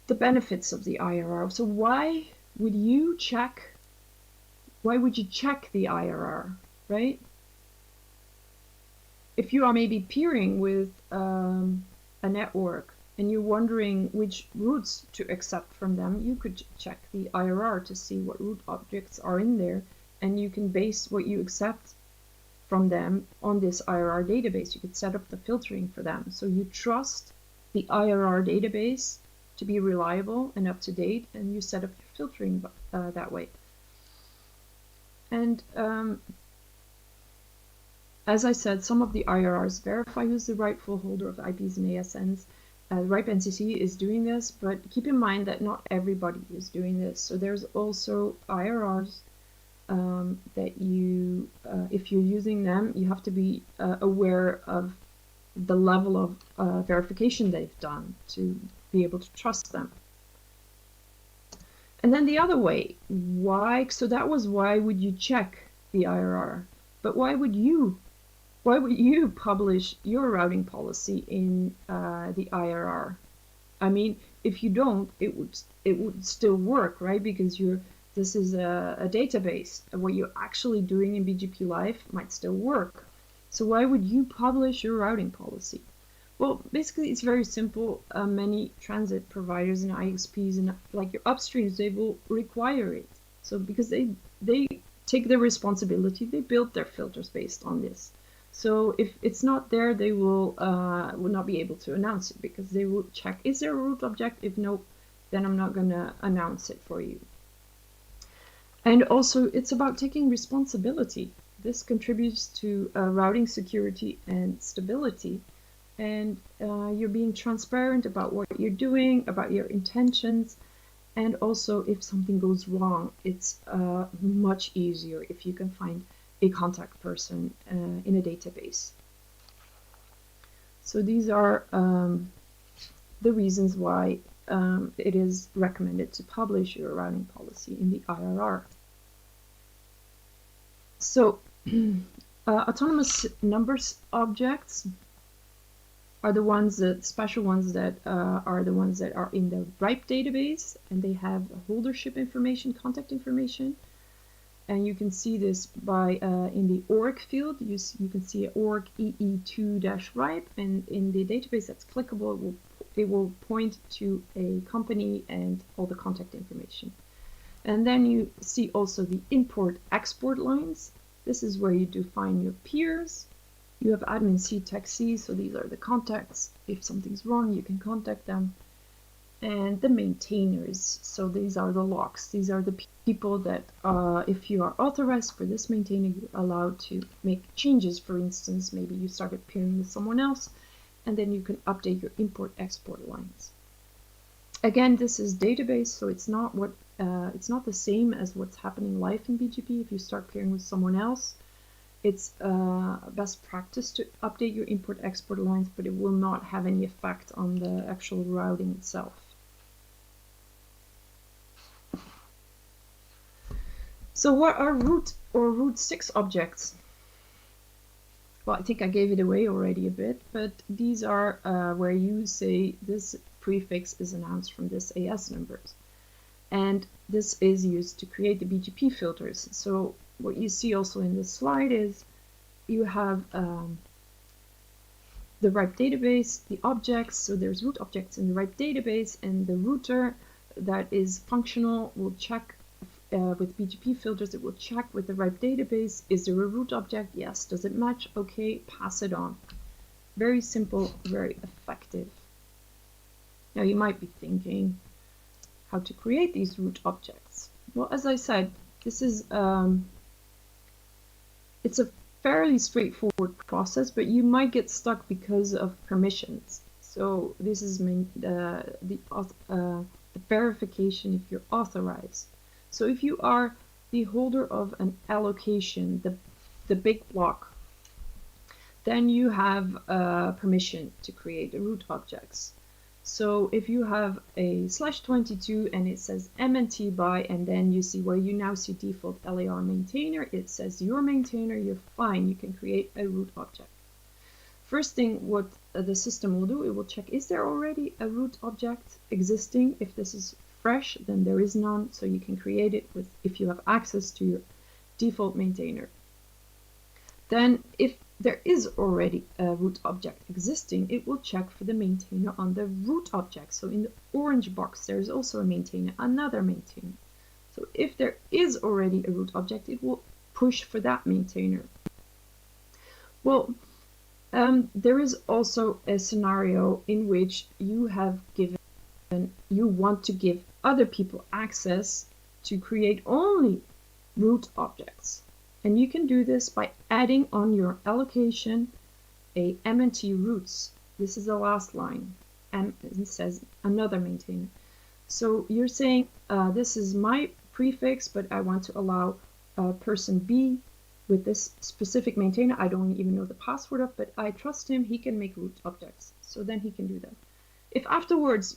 the benefits of the IRR. So why would you check the IRR, right? If you are maybe peering with a network and you're wondering which roots to accept from them, you could check the IRR to see what root objects are in there, and you can base what you accept from them on this IRR database. You could set up the filtering for them. So you trust the IRR database to be reliable and up to date, and you set up your filtering that way. And as I said, some of the IRRs verify who's the rightful holder of IPs and ASNs. RIPE NCC is doing this, but keep in mind that not everybody is doing this. So there's also IRRs that you, if you're using them, you have to be aware of the level of verification they've done to be able to trust them. And then the other way, why? So that was why would you check the IRR, but why would you publish your routing policy in the IRR? I mean, if you don't, it would still work, right? Because this is a database, and what you're actually doing in BGP Live might still work. So why would you publish your routing policy? Well, basically, it's very simple. Many transit providers and IXPs and like your upstreams, they will require it. So because they take the responsibility, they build their filters based on this. So if it's not there, they will not be able to announce it, because they will check, is there a root object? If no, then I'm not going to announce it for you. And also, it's about taking responsibility. This contributes to routing security and stability. And you're being transparent about what you're doing, about your intentions. And also, if something goes wrong, it's much easier if you can find a contact person in a database. So these are the reasons why it is recommended to publish your routing policy in the IRR. So autonomous numbers objects are the ones that, special ones that are the ones that are in the RIPE database, and they have holdership information, contact information. And you can see this by in the org field. You can see org EE2-RIPE, and in the database that's clickable, it will point to a company and all the contact information. And then you see also the import-export lines. This is where you define your peers. You have admin C, tech C, so these are the contacts. If something's wrong, you can contact them. And the maintainers, so these are the locks. These are the people that, if you are authorized for this maintainer, you're allowed to make changes. For instance, maybe you started peering with someone else, and then you can update your import-export lines. Again, this is database, so it's not the same as what's happening live in BGP. If you start peering with someone else, it's best practice to update your import-export lines, but it will not have any effect on the actual routing itself. So what are root or root 6 objects? Well, I think I gave it away already a bit, but these are where you say this prefix is announced from this AS numbers. And this is used to create the BGP filters. So what you see also in this slide is you have the RIPE database, the objects, so there's root objects in the RIPE database, and the router that is functional will check with BGP filters, it will check with the RIPE database, is there a root object? Yes. Does it match? Okay, pass it on. Very simple, very effective. Now you might be thinking how to create these root objects. Well, as I said, this is it's a fairly straightforward process, but you might get stuck because of permissions. So this is the verification if you're authorized. So if you are the holder of an allocation, the big block, then you have permission to create root objects. So if you have a /22 and it says MNT by, and then you see where you now see default LAR maintainer, it says your maintainer, you're fine, you can create a root object. First thing what the system will do, it will check, is there already a root object existing? If this is fresh, then there is none, so you can create it with if you have access to your default maintainer. Then if there is already a root object existing, it will check for the maintainer on the root object. So in the orange box, there is also a maintainer, another maintainer. So if there is already a root object, it will push for that maintainer. Well, there is also a scenario in which you have given, you want to give other people access to create only root objects. And you can do this by adding on your allocation a MNT roots. This is the last line, and it says another maintainer. So you're saying this is my prefix, but I want to allow person B with this specific maintainer. I don't even know the password of, but I trust him. He can make root objects. So then he can do that. If afterwards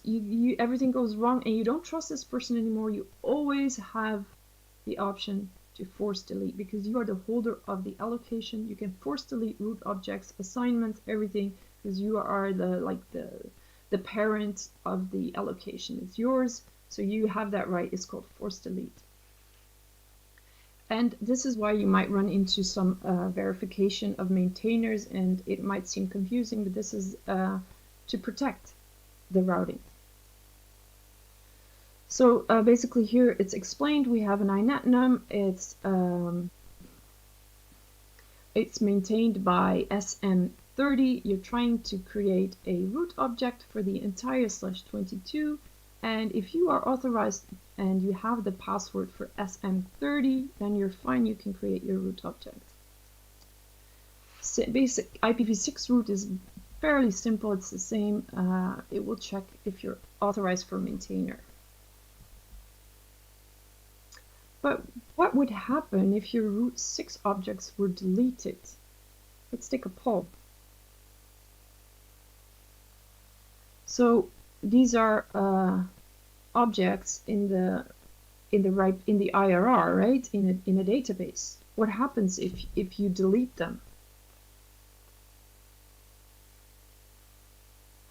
everything goes wrong and you don't trust this person anymore, you always have the option to force delete, because you are the holder of the allocation. You can force delete root objects, assignments, everything, because you are the parent of the allocation. It's yours, so you have that right. It's called force delete. And this is why you might run into some verification of maintainers, and it might seem confusing, but this is to protect the routing. So basically here it's explained. We have an inetnum. It's maintained by SM30. You're trying to create a root object for the entire /22, and if you are authorized and you have the password for SM30, then you're fine. You can create your root object. So basic IPv6 root is fairly simple. It's the same. It will check if you're authorized for maintainer. But what would happen if your root 6 objects were deleted? Let's take a poll. So these are objects in the IRR, right? In a database. What happens if you delete them?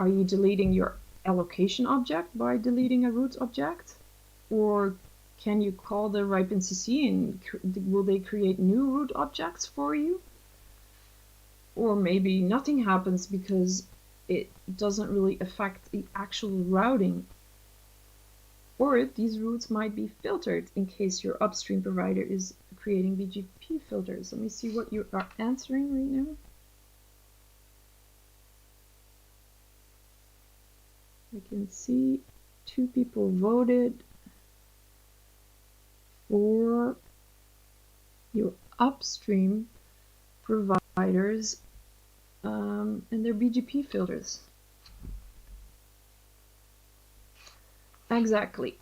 Are you deleting your allocation object by deleting a root object? Or can you call the RIPE NCC and will they create new root objects for you? Or maybe nothing happens because it doesn't really affect the actual routing. Or these routes might be filtered in case your upstream provider is creating BGP filters. Let me see what you are answering right now. I can see 2 people voted for your upstream providers and their BGP filters. Exactly.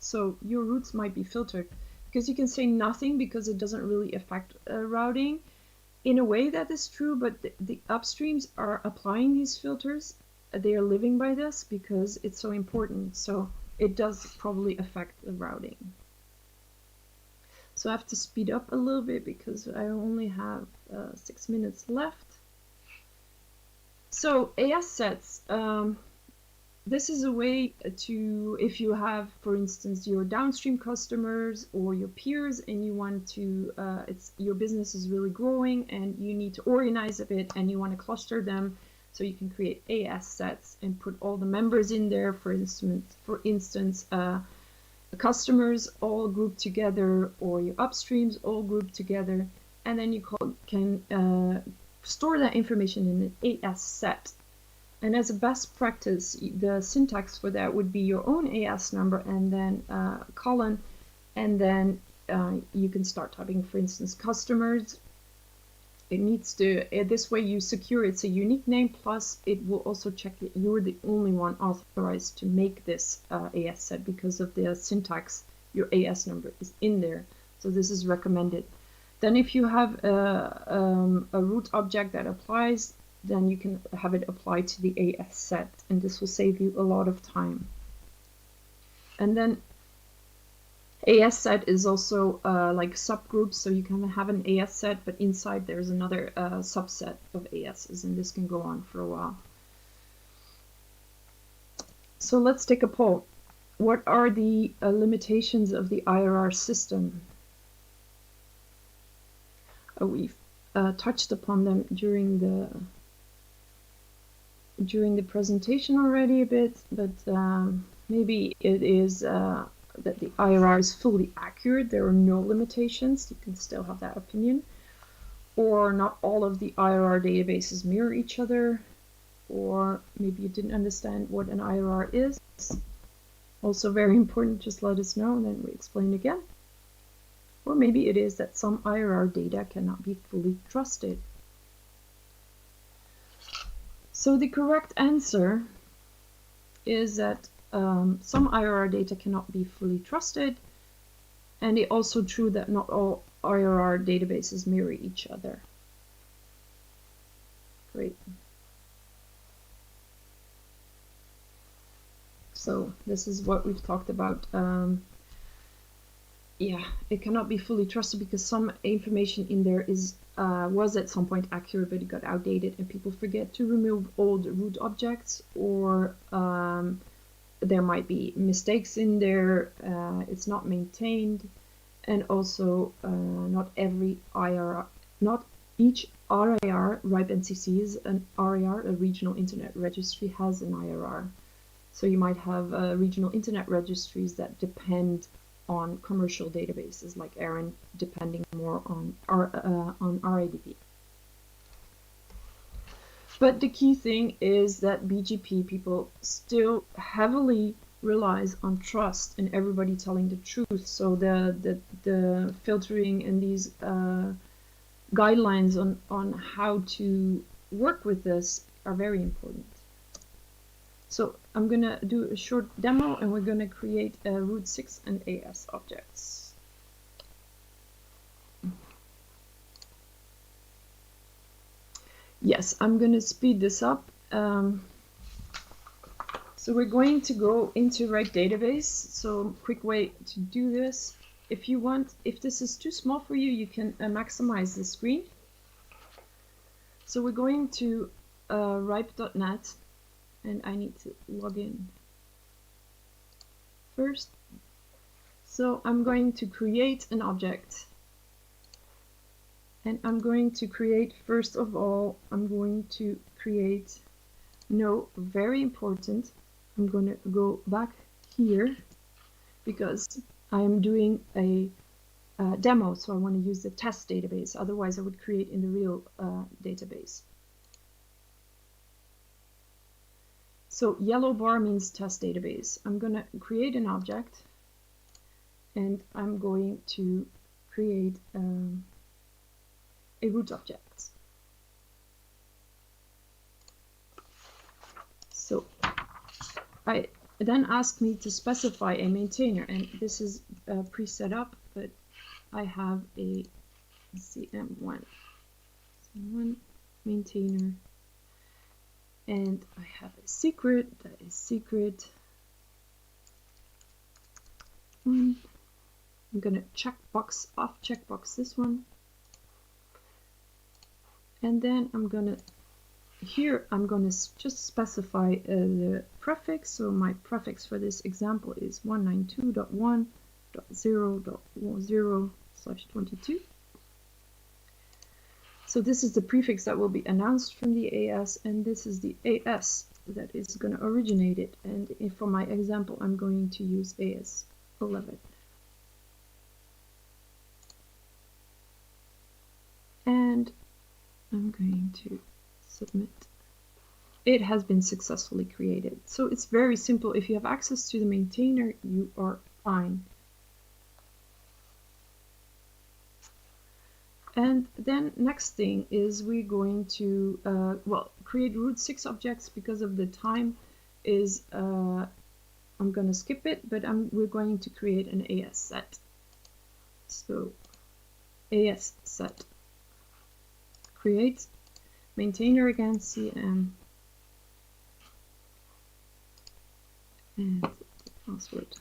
So your routes might be filtered because you can say nothing because it doesn't really affect routing. In a way that is true, but the upstreams are applying these filters. They are living by this because it's so important. So it does probably affect the routing. So I have to speed up a little bit because I only have 6 minutes left. So AS sets, this is a way to, if you have, for instance, your downstream customers or your peers and you want to, your business is really growing and you need to organize a bit and you want to cluster them, so you can create AS sets and put all the members in there. For instance, customers all grouped together or your upstreams all grouped together, and then you can store that information in an AS set. And as a best practice, the syntax for that would be your own AS number and then colon, and then you can start typing, for instance, customers. It needs to, this way you secure it's a unique name, plus it will also check that you're the only one authorized to make this AS set because of the syntax. Your AS number is in there, so this is recommended. Then if you have a root object that applies, then you can have it applied to the AS set, and this will save you a lot of time. And then AS set is also like subgroups, so you can have an AS set, but inside there's another subset of ASs, and this can go on for a while. So let's take a poll. What are the limitations of the IRR system? We've touched upon them during the presentation already a bit, but maybe it is that the IRR is fully accurate. There are no limitations. You can still have that opinion. Or not all of the IRR databases mirror each other. Or maybe you didn't understand what an IRR is. Also very important, just let us know and then we explain again. Or maybe it is that some IRR data cannot be fully trusted. So the correct answer is that some IRR data cannot be fully trusted, and it's also true that not all IRR databases mirror each other. Great. So this is what we've talked about. Yeah, it cannot be fully trusted because some information in there is was at some point accurate, but it got outdated, and people forget to remove old root objects, or there might be mistakes in there. It's not maintained, and also not every IRR, not each RIR, RIPE NCC is an RIR, a regional internet registry has an IRR. So you might have regional internet registries that depend on commercial databases like ARIN, depending more on RIDP. But the key thing is that BGP people still heavily relies on trust and everybody telling the truth. So the filtering and these guidelines on how to work with this are very important. So I'm going to do a short demo and we're going to create a root 6 and AS objects. Yes, I'm going to speed this up. So we're going to go into Ripe database. So quick way to do this. If you want, if this is too small for you, you can maximize the screen. So we're going to ripe.net. And I need to log in first. So I'm going to create an object. And I'm going to create, first of all, I'm going to create, no, very important, I'm going to go back here because I'm doing a demo, so I want to use the test database. Otherwise, I would create in the real database. So yellow bar means test database. I'm going to create an object, and I'm going to create a root object. So I then ask me to specify a maintainer, and this is pre-set up, but I have a CM1 maintainer, and I have a secret that is secret 1. I'm gonna checkbox off checkbox this one, and then I'm gonna just specify the prefix. So my prefix for this example is 192.1.0.0/22. So this is the prefix that will be announced from the AS, and this is the AS that is going to originate it. And for my example, I'm going to use AS 11. And I'm going to submit. It has been successfully created. So it's very simple. If you have access to the maintainer, you are fine. And then next thing is we're going to create root 6 objects. Because of the time is I'm going to skip it, but we're going to create an AS set. So AS set create maintainer again, CM, and the password.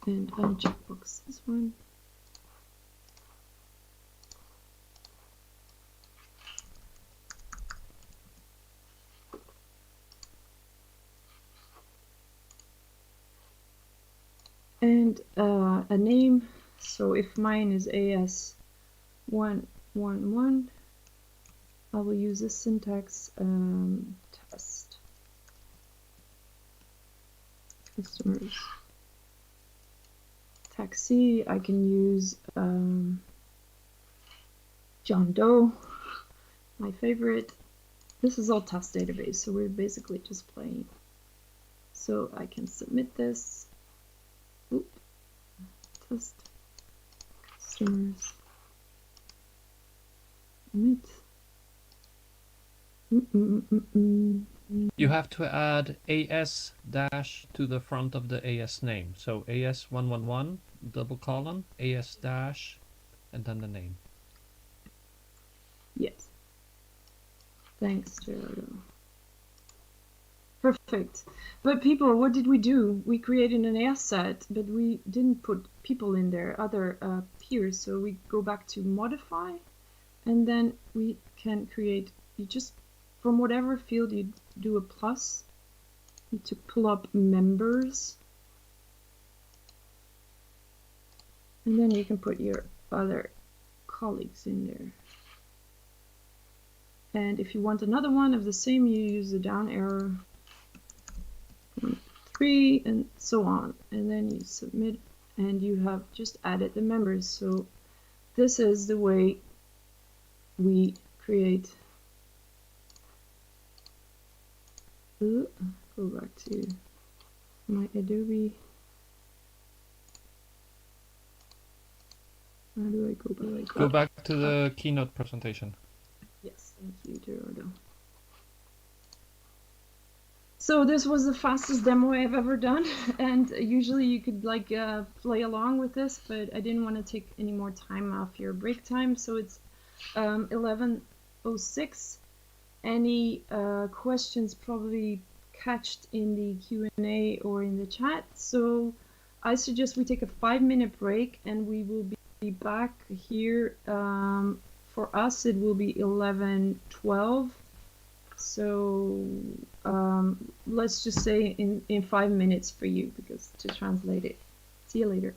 And uncheckbox this one. And a name. So if mine is AS111, I will use this syntax test customers. Taxi, I can use John Doe, my favorite. This is all test database, so we're basically just playing. So I can submit this. Oop. Test customers. Submit. You have to add AS dash to the front of the AS name. So AS111 double colon AS dash and then the name. Yes. Thanks, Gerardo. Perfect. But people, what did we do? We created an AS set, but we didn't put people in there, other peers. So we go back to modify, and then we can create, you just, from whatever field you do a plus, you need to pull up members. And then you can put your other colleagues in there. And if you want another one of the same, you use the down arrow, 1, 3, and so on. And then you submit, and you have just added the members. So this is the way we create. Go back to my Adobe. How do I go back? Go back to the keynote presentation. Yes, thank you, Gerardo. So this was the fastest demo I've ever done, and usually you could like play along with this, but I didn't want to take any more time off your break time. So it's 11:06. Any questions probably catched in the Q&A or in the chat. So I suggest we take a 5-minute break, and we will be back here. For us, it will be 11:12. So let's just say in 5 minutes for you, because to translate it. See you later.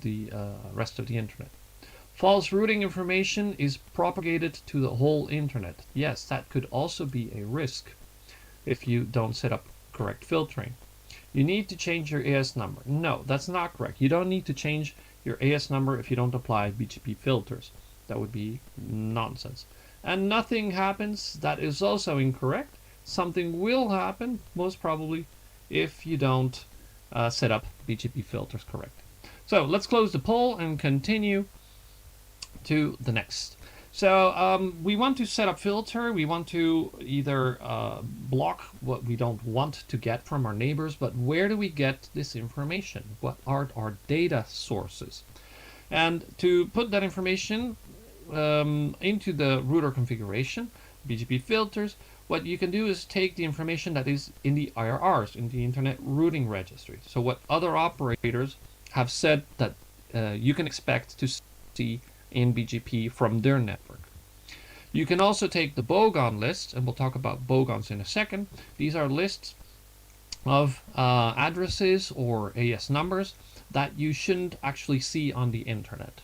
the rest of the internet. False routing information is propagated to the whole internet. Yes, that could also be a risk if you don't set up correct filtering. You need to change your AS number. No, that's not correct. You don't need to change your AS number if you don't apply BGP filters. That would be nonsense. And nothing happens. That is also incorrect. Something will happen, most probably, if you don't set up BGP filters correctly. So let's close the poll and continue to the next. So we want to set up filter. We want to either block what we don't want to get from our neighbors, but where do we get this information? What are our data sources? And to put that information into the router configuration, BGP filters, what you can do is take the information that is in the IRRs, in the Internet Routing Registry. So what other operators have said that you can expect to see in BGP from their network. You can also take the bogon list, and we'll talk about bogons in a second. These are lists of addresses or AS numbers that you shouldn't actually see on the internet.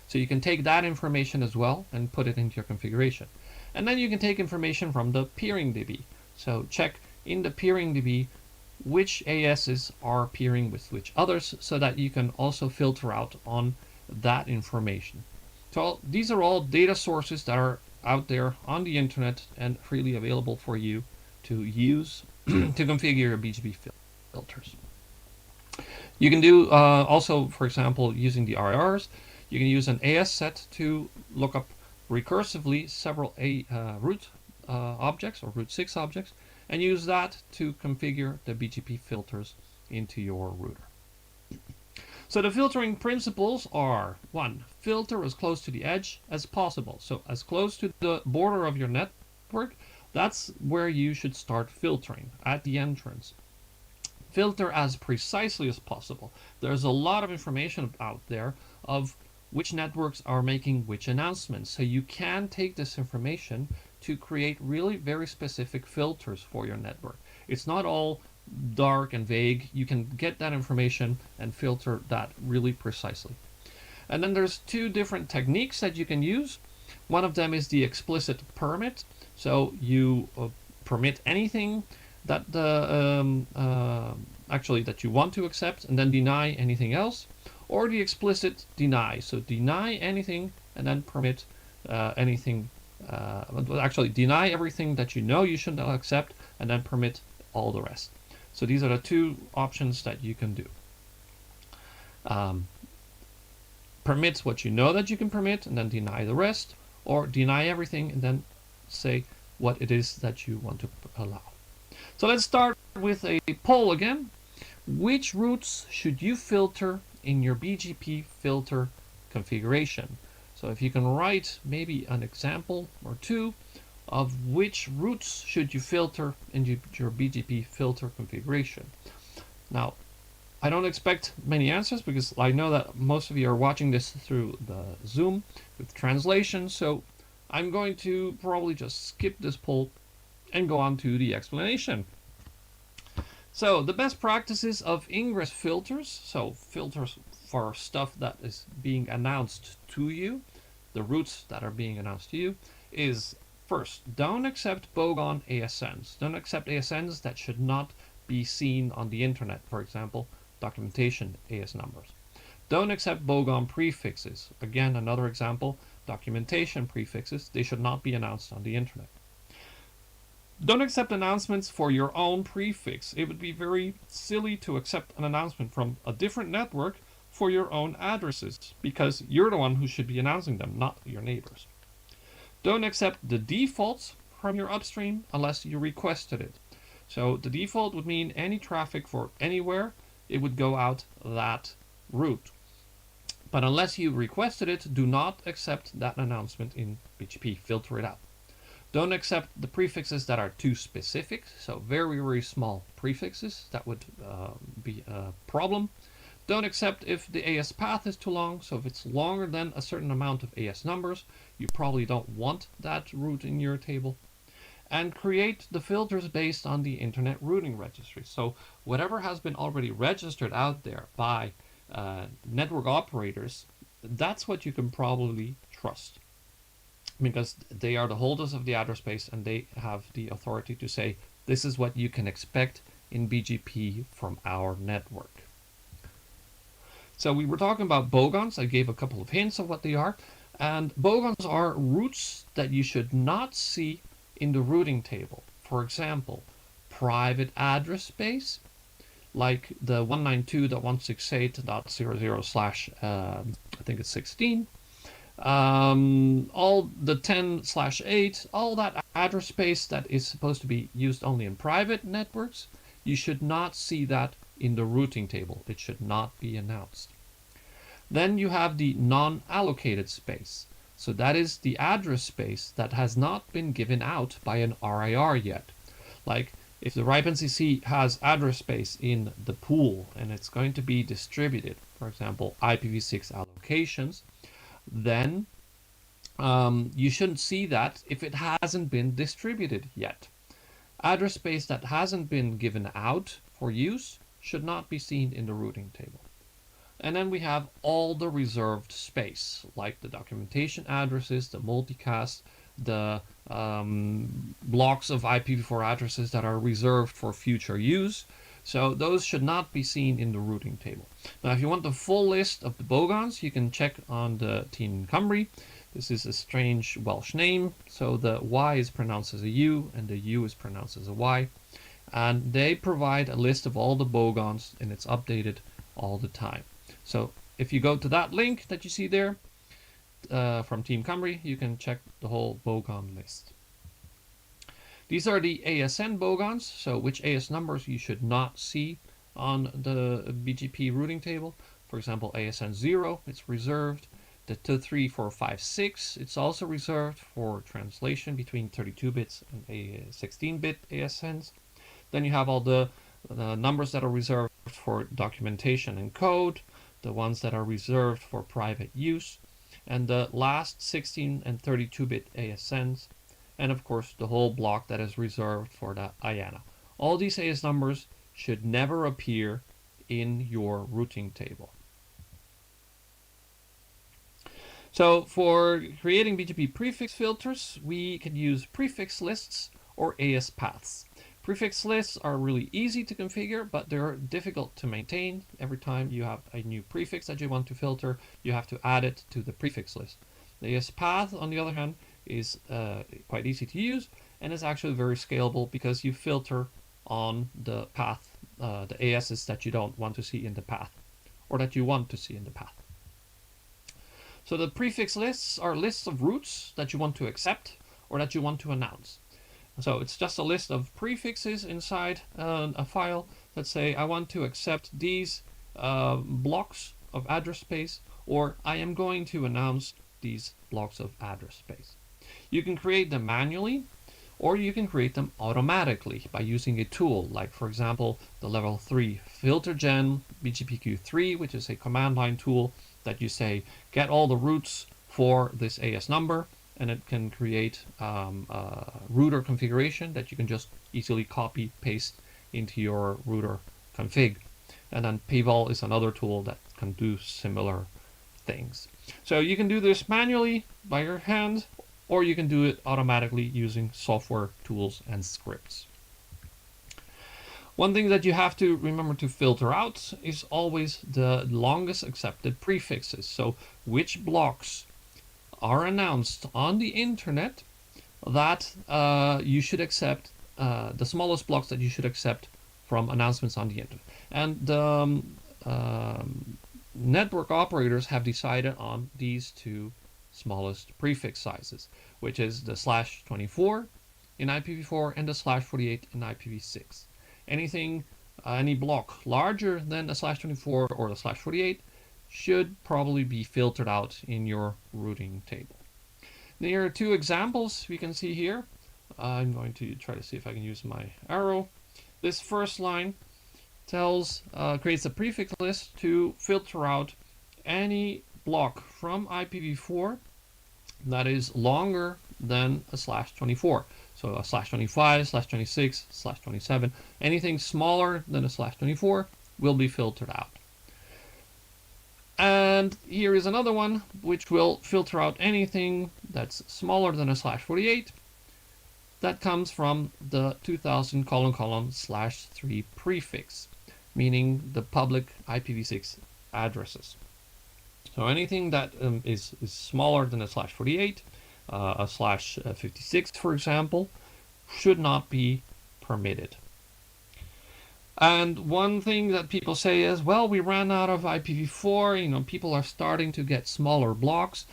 So you can take that information as well and put it into your configuration. And then you can take information from the peering DB. So check in the peering DB which ASs are peering with which others, so that you can also filter out on that information. So these are all data sources that are out there on the internet and freely available for you to use to configure your BGP filters. You can do also, for example, using the IRRs, you can use an AS set to look up recursively several root objects or root 6 objects, and use that to configure the BGP filters into your router. So the filtering principles are: 1. Filter as close to the edge as possible. So as close to the border of your network, that's where you should start filtering, at the entrance. Filter as precisely as possible. There's a lot of information out there of which networks are making which announcements. So you can take this information to create really very specific filters for your network. It's not all dark and vague. You can get that information and filter that really precisely. And then there's 2 different techniques that you can use. One of them is the explicit permit. So you permit anything that actually that you want to accept, and then deny anything else. Or the explicit deny. So deny anything and then permit anything. Actually deny everything that you know you should not accept, and then permit all the rest. So these are the 2 options that you can do. Permit what you know that you can permit and then deny the rest, or deny everything and then say what it is that you want to allow. So let's start with a poll again. Which routes should you filter in your BGP filter configuration? So if you can write maybe an example or 2 of which routes should you filter in your BGP filter configuration. Now, I don't expect many answers because I know that most of you are watching this through the Zoom with translation, so I'm going to probably just skip this poll and go on to the explanation. So the best practices of ingress filters, so filters for stuff that is being announced to you, the routes that are being announced to you, is: first, don't accept bogon ASNs. Don't accept ASNs that should not be seen on the internet, for example, documentation AS numbers. Don't accept bogon prefixes. Again, another example, documentation prefixes. They should not be announced on the internet. Don't accept announcements for your own prefix. It would be very silly to accept an announcement from a different network for your own addresses, because you're the one who should be announcing them, not your neighbors. Don't accept the defaults from your upstream unless you requested it. So the default would mean any traffic for anywhere, it would go out that route. But unless you requested it, do not accept that announcement in BGP. Filter it out. Don't accept the prefixes that are too specific, so very, very small prefixes. That would be a problem. Don't accept if the AS path is too long, so if it's longer than a certain amount of AS numbers, you probably don't want that route in your table. And create the filters based on the Internet Routing Registry. So whatever has been already registered out there by network operators, that's what you can probably trust, because they are the holders of the address space and they have the authority to say, this is what you can expect in BGP from our network. So we were talking about bogons. I gave a couple of hints of what they are. And bogons are routes that you should not see in the routing table. For example, private address space, like the 192.168.00/ I think it's 16. All the 10/8, all that address space that is supposed to be used only in private networks, you should not see that in the routing table. It should not be announced. Then you have the non-allocated space. So that is the address space that has not been given out by an RIR yet. Like if the RIPE NCC has address space in the pool and it's going to be distributed, for example, IPv6 allocations, then you shouldn't see that if it hasn't been distributed yet. Address space that hasn't been given out for use should not be seen in the routing table. And then we have all the reserved space, like the documentation addresses, the multicast, the blocks of IPv4 addresses that are reserved for future use. So those should not be seen in the routing table. Now, if you want the full list of the bogons, you can check on the Team Cymru. This is a strange Welsh name, so the Y is pronounced as a U and the U is pronounced as a Y. And they provide a list of all the bogons and it's updated all the time. So if you go to that link that you see there from Team Cymru, you can check the whole bogon list. These are the ASN bogons, so which AS numbers you should not see on the BGP routing table. For example, ASN 0, it's reserved. The 23456, it's also reserved for translation between 32 bits and 16-bit ASNs. Then you have all the numbers that are reserved for documentation and code, the ones that are reserved for private use, and the last 16 and 32-bit ASNs, and of course the whole block that is reserved for the IANA. All these AS numbers should never appear in your routing table. So for creating BGP prefix filters, we can use prefix lists or AS paths. Prefix lists are really easy to configure, but they're difficult to maintain. Every time you have a new prefix that you want to filter, you have to add it to the prefix list. The AS path, on the other hand, is quite easy to use and is actually very scalable because you filter on the path, the ASs that you don't want to see in the path or that you want to see in the path. So the prefix lists are lists of routes that you want to accept or that you want to announce. So it's just a list of prefixes inside a file that say I want to accept these blocks of address space, or I am going to announce these blocks of address space. You can create them manually or you can create them automatically by using a tool like, for example, the level 3 FilterGen BGPQ3, which is a command line tool that you say get all the routes for this AS number, and it can create a router configuration that you can just easily copy paste into your router config. And then pvol is another tool that can do similar things. So you can do this manually by your hand, or you can do it automatically using software tools and scripts. One thing that you have to remember to filter out is always the longest accepted prefixes. So which blocks are announced on the internet that you should accept, the smallest blocks that you should accept from announcements on the internet. And network operators have decided on these two smallest prefix sizes, which is the /24 in IPv4 and the /48 in IPv6. Anything, any block larger than the /24 or the /48 should probably be filtered out in your routing table. There are two examples we can see here. I'm going to try to see if I can use my arrow. This first line creates a prefix list to filter out any block from IPv4 that is longer than a /24. So a /25, /26, /27, anything smaller than a /24 will be filtered out. And here is another one which will filter out anything that's smaller than a /48. That comes from the 2000:/3 prefix, meaning the public IPv6 addresses. So anything that is smaller than a /48, a /56, for example, should not be permitted. And one thing that people say is, well, we ran out of IPv4, you know, people are starting to get smaller blocks.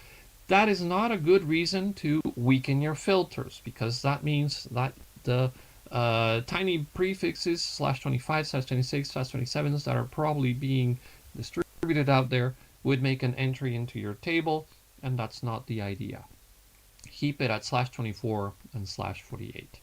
That is not a good reason to weaken your filters, because that means that the tiny prefixes /25, /26, /27s that are probably being distributed out there would make an entry into your table, and that's not the idea. Keep it at /24 and /48.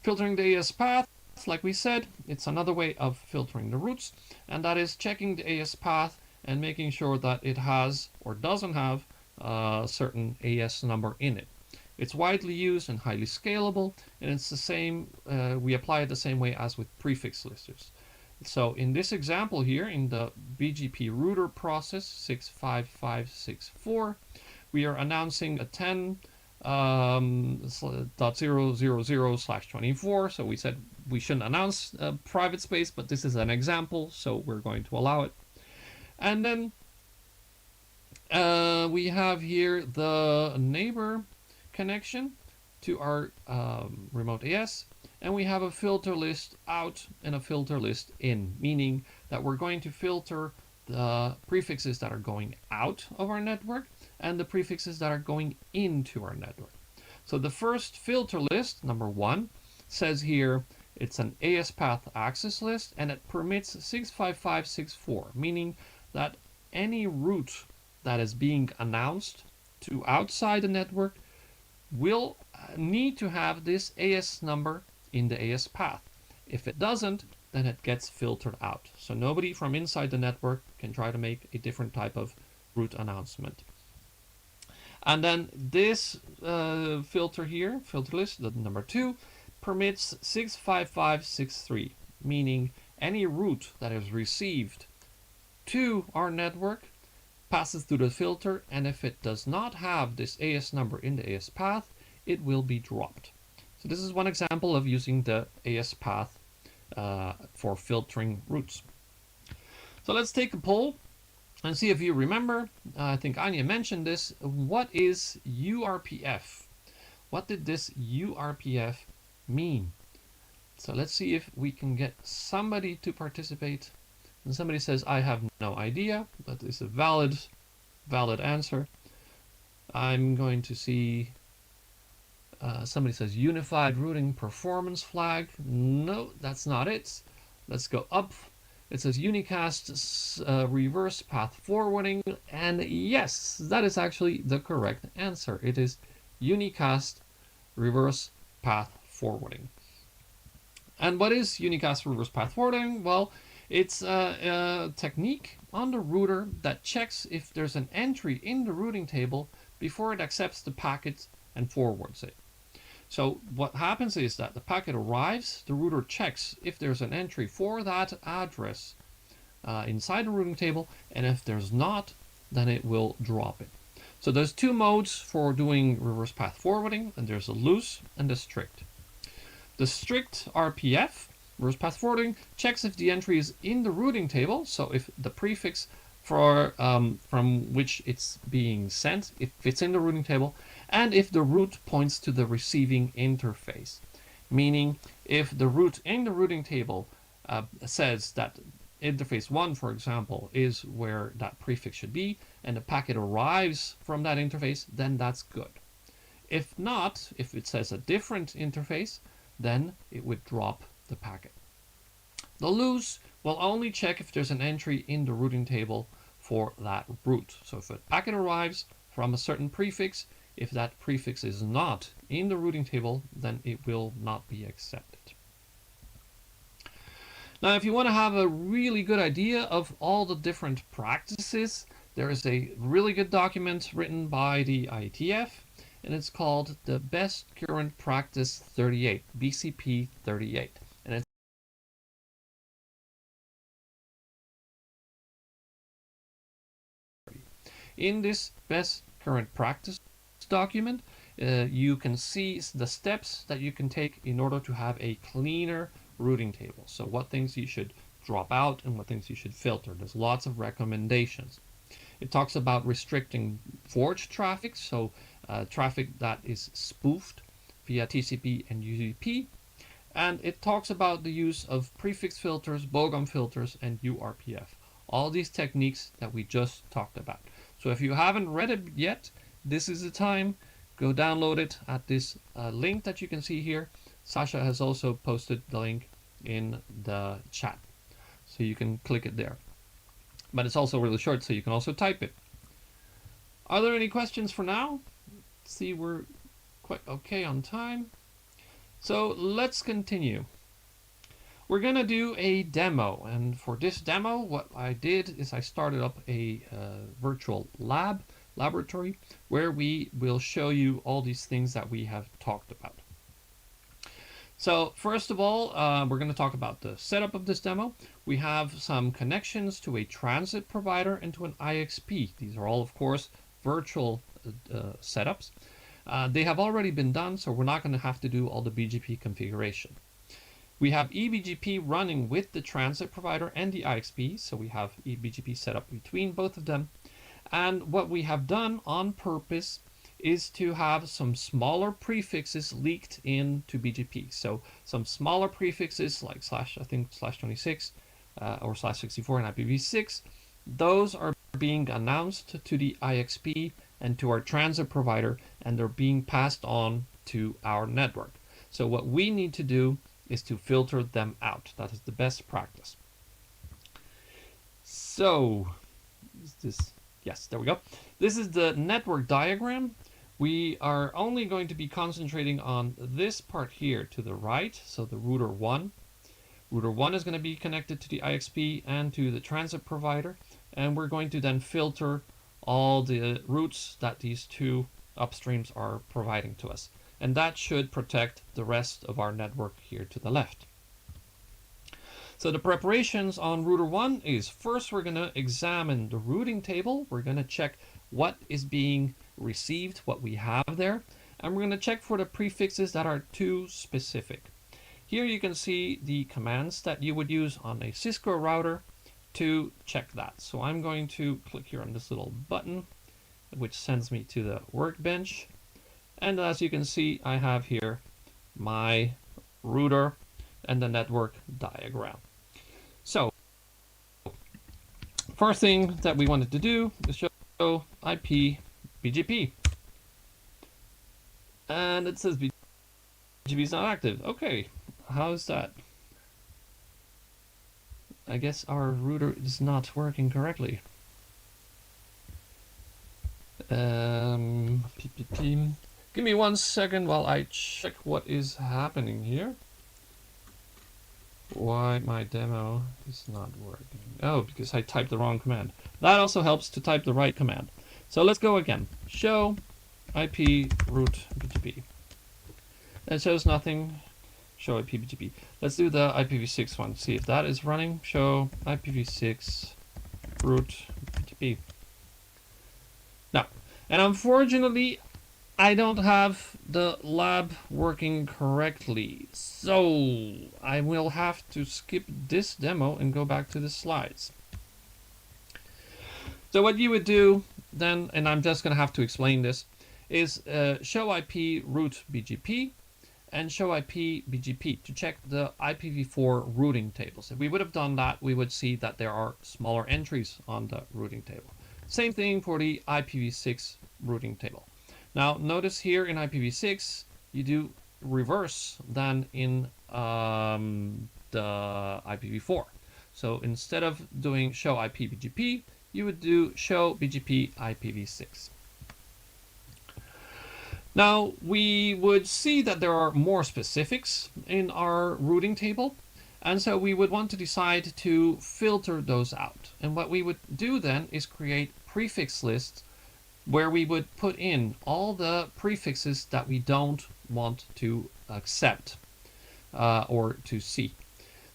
Filtering the AS path, like we said, it's another way of filtering the roots, and that is checking the AS path and making sure that it has or doesn't have a certain AS number in it. It's widely used and highly scalable, and it's the same, we apply it the same way as with prefix listers. So in this example here, in the BGP router process 65564, we are announcing a 10.000/24. So we said we shouldn't announce a private space, but this is an example, so we're going to allow it. And then we have here the neighbor connection to our remote AS, and we have a filter list out and a filter list in, meaning that we're going to filter the prefixes that are going out of our network and the prefixes that are going into our network. So the first filter list, number 1, says here it's an AS path access list, and it permits 65564, meaning that any route that is being announced to outside the network will need to have this AS number in the AS path. If it doesn't, then it gets filtered out. So nobody from inside the network can try to make a different type of route announcement. And then this filter here, filter list, the number 2, permits 65563, meaning any route that is received to our network passes through the filter, and if it does not have this AS number in the AS path, it will be dropped. So this is one example of using the AS path for filtering routes. So let's take a poll and see if you remember. I think Anya mentioned this. What is URPF? What did this URPF mean? So let's see if we can get somebody to participate. And somebody says, I have no idea, but it's a valid answer. I'm going to see, somebody says Unified Routing Performance Flag. No, that's not it. Let's go up. It says Unicast Reverse Path Forwarding, and yes, that is actually the correct answer. It is Unicast Reverse Path Forwarding. And what is Unicast Reverse Path Forwarding? Well, it's a technique on the router that checks if there's an entry in the routing table before it accepts the packet and forwards it. So what happens is that the packet arrives, the router checks if there's an entry for that address inside the routing table, and if there's not, then it will drop it. So there's 2 modes for doing reverse path forwarding, and there's a loose and a strict. The strict RPF, reverse path forwarding, checks if the entry is in the routing table, so if the prefix for from which it's being sent, if it's in the routing table, and if the route points to the receiving interface. Meaning, if the route in the routing table says that interface 1, for example, is where that prefix should be, and the packet arrives from that interface, then that's good. If not, if it says a different interface, then it would drop the packet. The loose will only check if there's an entry in the routing table for that route. So if a packet arrives from a certain prefix, if that prefix is not in the routing table, then it will not be accepted. Now, if you want to have a really good idea of all the different practices, there is a really good document written by the IETF, and it's called the Best Current Practice 38, BCP 38. And it's In this best current practice document, you can see the steps that you can take in order to have a cleaner routing table. So what things you should drop out and what things you should filter. There's lots of recommendations. It talks about restricting forged traffic, so traffic that is spoofed via TCP and UDP. And it talks about the use of prefix filters, bogon filters, and URPF. All these techniques that we just talked about. So if you haven't read it yet, this is the time. Go download it at this link that you can see here. Sasha has also posted the link in the chat, so you can click it there. But it's also really short, so you can also type it. Are there any questions for now? Let's see, we're quite okay on time. So let's continue. We're gonna do a demo, and for this demo, what I did is I started up a virtual laboratory where we will show you all these things that we have talked about. So first of all, we're going to talk about the setup of this demo. We have some connections to a transit provider and to an IXP. These are all, of course, virtual setups. They have already been done, so we're not going to have to do all the BGP configuration. We have eBGP running with the transit provider and the IXP, so we have eBGP set up between both of them. And what we have done on purpose is to have some smaller prefixes leaked into BGP. So some smaller prefixes like /26 or /64 and IPv6, those are being announced to the IXP and to our transit provider, and they're being passed on to our network. So what we need to do is to filter them out. That is the best practice. So, is this? Yes, there we go. This is the network diagram. We are only going to be concentrating on this part here to the right, so the router 1. Router 1 is going to be connected to the IXP and to the transit provider, and we're going to then filter all the routes that these two upstreams are providing to us. And that should protect the rest of our network here to the left. So the preparations on router 1 is first we're going to examine the routing table. We're going to check what is being received, what we have there, and we're going to check for the prefixes that are too specific. Here you can see the commands that you would use on a Cisco router to check that. So I'm going to click here on this little button, which sends me to the workbench. And as you can see, I have here my router and the network diagram. So first thing that we wanted to do is show IP BGP. And it says BGP is not active. Okay, how is that? I guess our router is not working correctly. Give me 1 second while I check what is happening here. Why my demo is not working. Oh, because I typed the wrong command. That also helps to type the right command. So let's go again. Show IP route BGP. It shows nothing. Show IP BGP. Let's do the IPv6 one. See if that is running. Show IPv6 route BGP. Now, and unfortunately, I don't have the lab working correctly, so I will have to skip this demo and go back to the slides. So what you would do then, and I'm just going to have to explain this, is show IP route BGP and show IP BGP to check the IPv4 routing tables. If we would have done that, we would see that there are smaller entries on the routing table. Same thing for the IPv6 routing table. Now notice here in IPv6 you do reverse than in the IPv4. So instead of doing show IP BGP, you would do show BGP IPv6. Now we would see that there are more specifics in our routing table, and so we would want to decide to filter those out. And what we would do then is create prefix lists where we would put in all the prefixes that we don't want to accept or to see.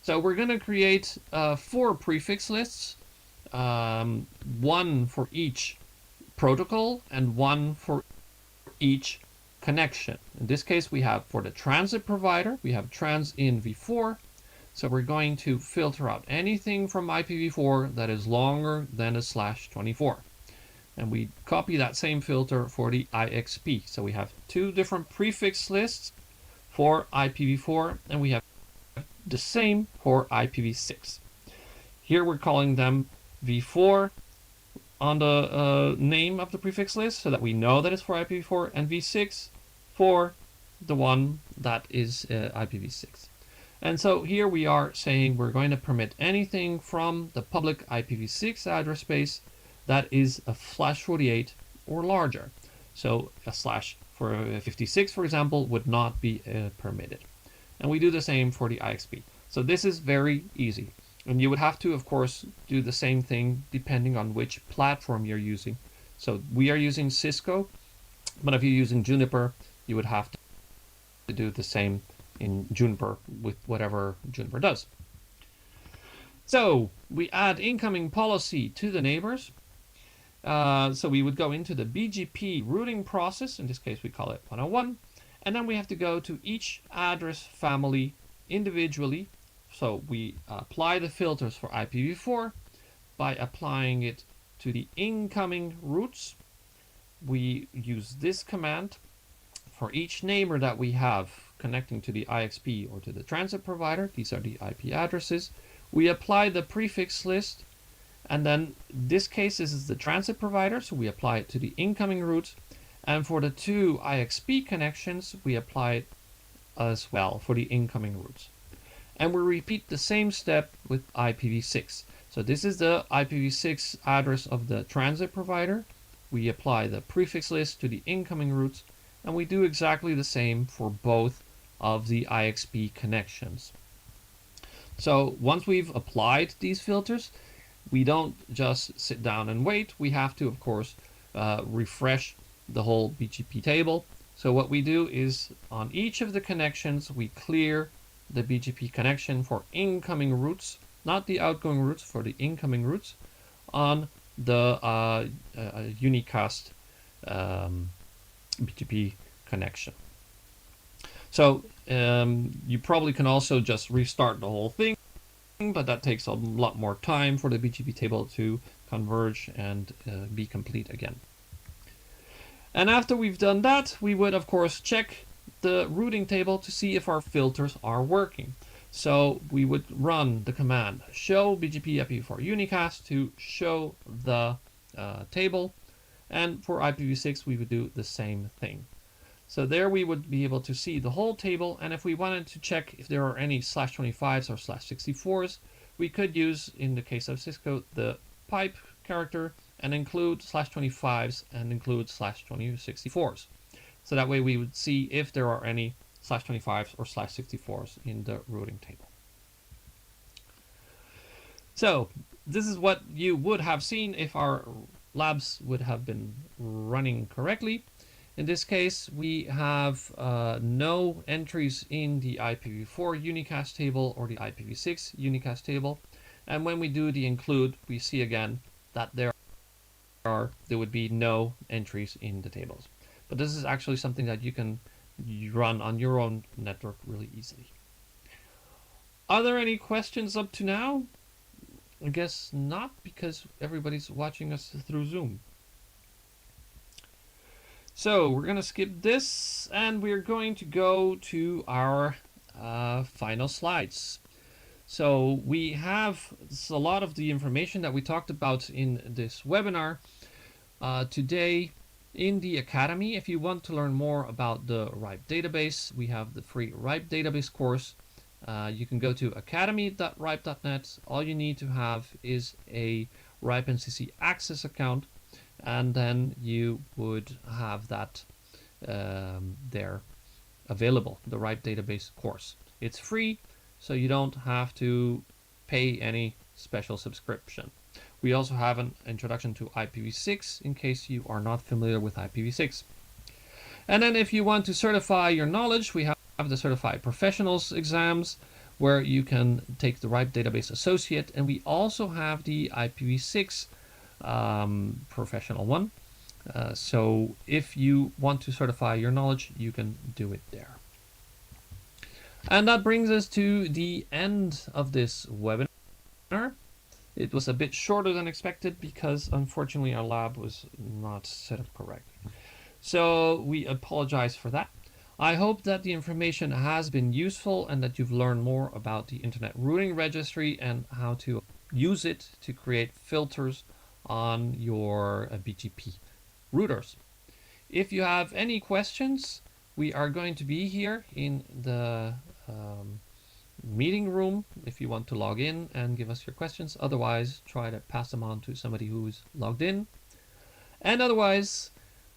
So we're going to create 4 prefix lists, one for each protocol and one for each connection. In this case, we have for the transit provider, we have trans in v4. So we're going to filter out anything from IPv4 that is longer than a /24. And we copy that same filter for the IXP. So we have two different prefix lists for IPv4, and we have the same for IPv6. Here we're calling them v4 on the name of the prefix list so that we know that it's for IPv4, and v6 for the one that is IPv6. And so here we are saying we're going to permit anything from the public IPv6 address space that is a /48 or larger. So a /56, for example, would not be permitted. And we do the same for the IXP. So this is very easy. And you would have to, of course, do the same thing depending on which platform you're using. So we are using Cisco, but if you're using Juniper, you would have to do the same in Juniper with whatever Juniper does. So we add incoming policy to the neighbors. So we would go into the BGP routing process. In this case, we call it 101. And then we have to go to each address family individually. So we apply the filters for IPv4 by applying it to the incoming routes. We use this command for each neighbor that we have connecting to the IXP or to the transit provider. These are the IP addresses. We apply the prefix list, and then in this case this is the transit provider, so we apply it to the incoming route. And for the two IXP connections, we apply it as well for the incoming routes. And we repeat the same step with IPv6. So this is the IPv6 address of the transit provider. We apply the prefix list to the incoming routes, and we do exactly the same for both of the IXP connections. So once we've applied these filters, we don't just sit down and wait. We have to, of course, refresh the whole BGP table. So what we do is on each of the connections, we clear the BGP connection for incoming routes, not the outgoing routes, for the incoming routes on the unicast BGP connection. So you probably can also just restart the whole thing, but that takes a lot more time for the BGP table to converge and be complete again. And after we've done that, we would of course check the routing table to see if our filters are working. So we would run the command show BGP IPv4 unicast to show the table, and for IPv6 we would do the same thing. So there we would be able to see the whole table, and if we wanted to check if there are any /25s or /64s, we could use, in the case of Cisco, the pipe character and include /25s and include /64s. So that way we would see if there are any /25s or /64s in the routing table. So this is what you would have seen if our labs would have been running correctly. In this case, we have no entries in the IPv4 unicast table or the IPv6 unicast table. And when we do the include, we see again that there would be no entries in the tables. But this is actually something that you can run on your own network really easily. Are there any questions up to now? I guess not, because everybody's watching us through Zoom. So we're going to skip this, and we're going to go to our final slides. So we have a lot of the information that we talked about in this webinar today in the Academy. If you want to learn more about the RIPE database, we have the free RIPE database course. You can go to academy.ripe.net. All you need to have is a RIPE NCC Access account, and then you would have that there available, the RIPE database course. It's free, so you don't have to pay any special subscription. We also have an introduction to IPv6 in case you are not familiar with IPv6. And then if you want to certify your knowledge, we have the Certified Professionals exams where you can take the RIPE Database Associate, and we also have the IPv6 professional one. So if you want to certify your knowledge, you can do it there. And that brings us to the end of this webinar. It was a bit shorter than expected because unfortunately our lab was not set up correctly. So we apologize for that. I hope that the information has been useful and that you've learned more about the Internet Routing Registry and how to use it to create filters on your BGP routers. If you have any questions, we are going to be here in the meeting room if you want to log in and give us your questions. Otherwise, try to pass them on to somebody who's logged in. And otherwise,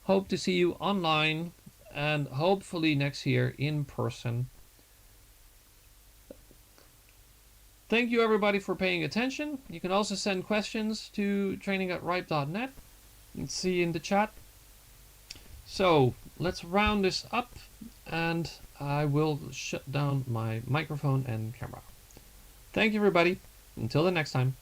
hope to see you online and hopefully next year in person. Thank you everybody for paying attention. You can also send questions to training@ripe.net and see in the chat. So let's round this up and I will shut down my microphone and camera. Thank you everybody. Until the next time.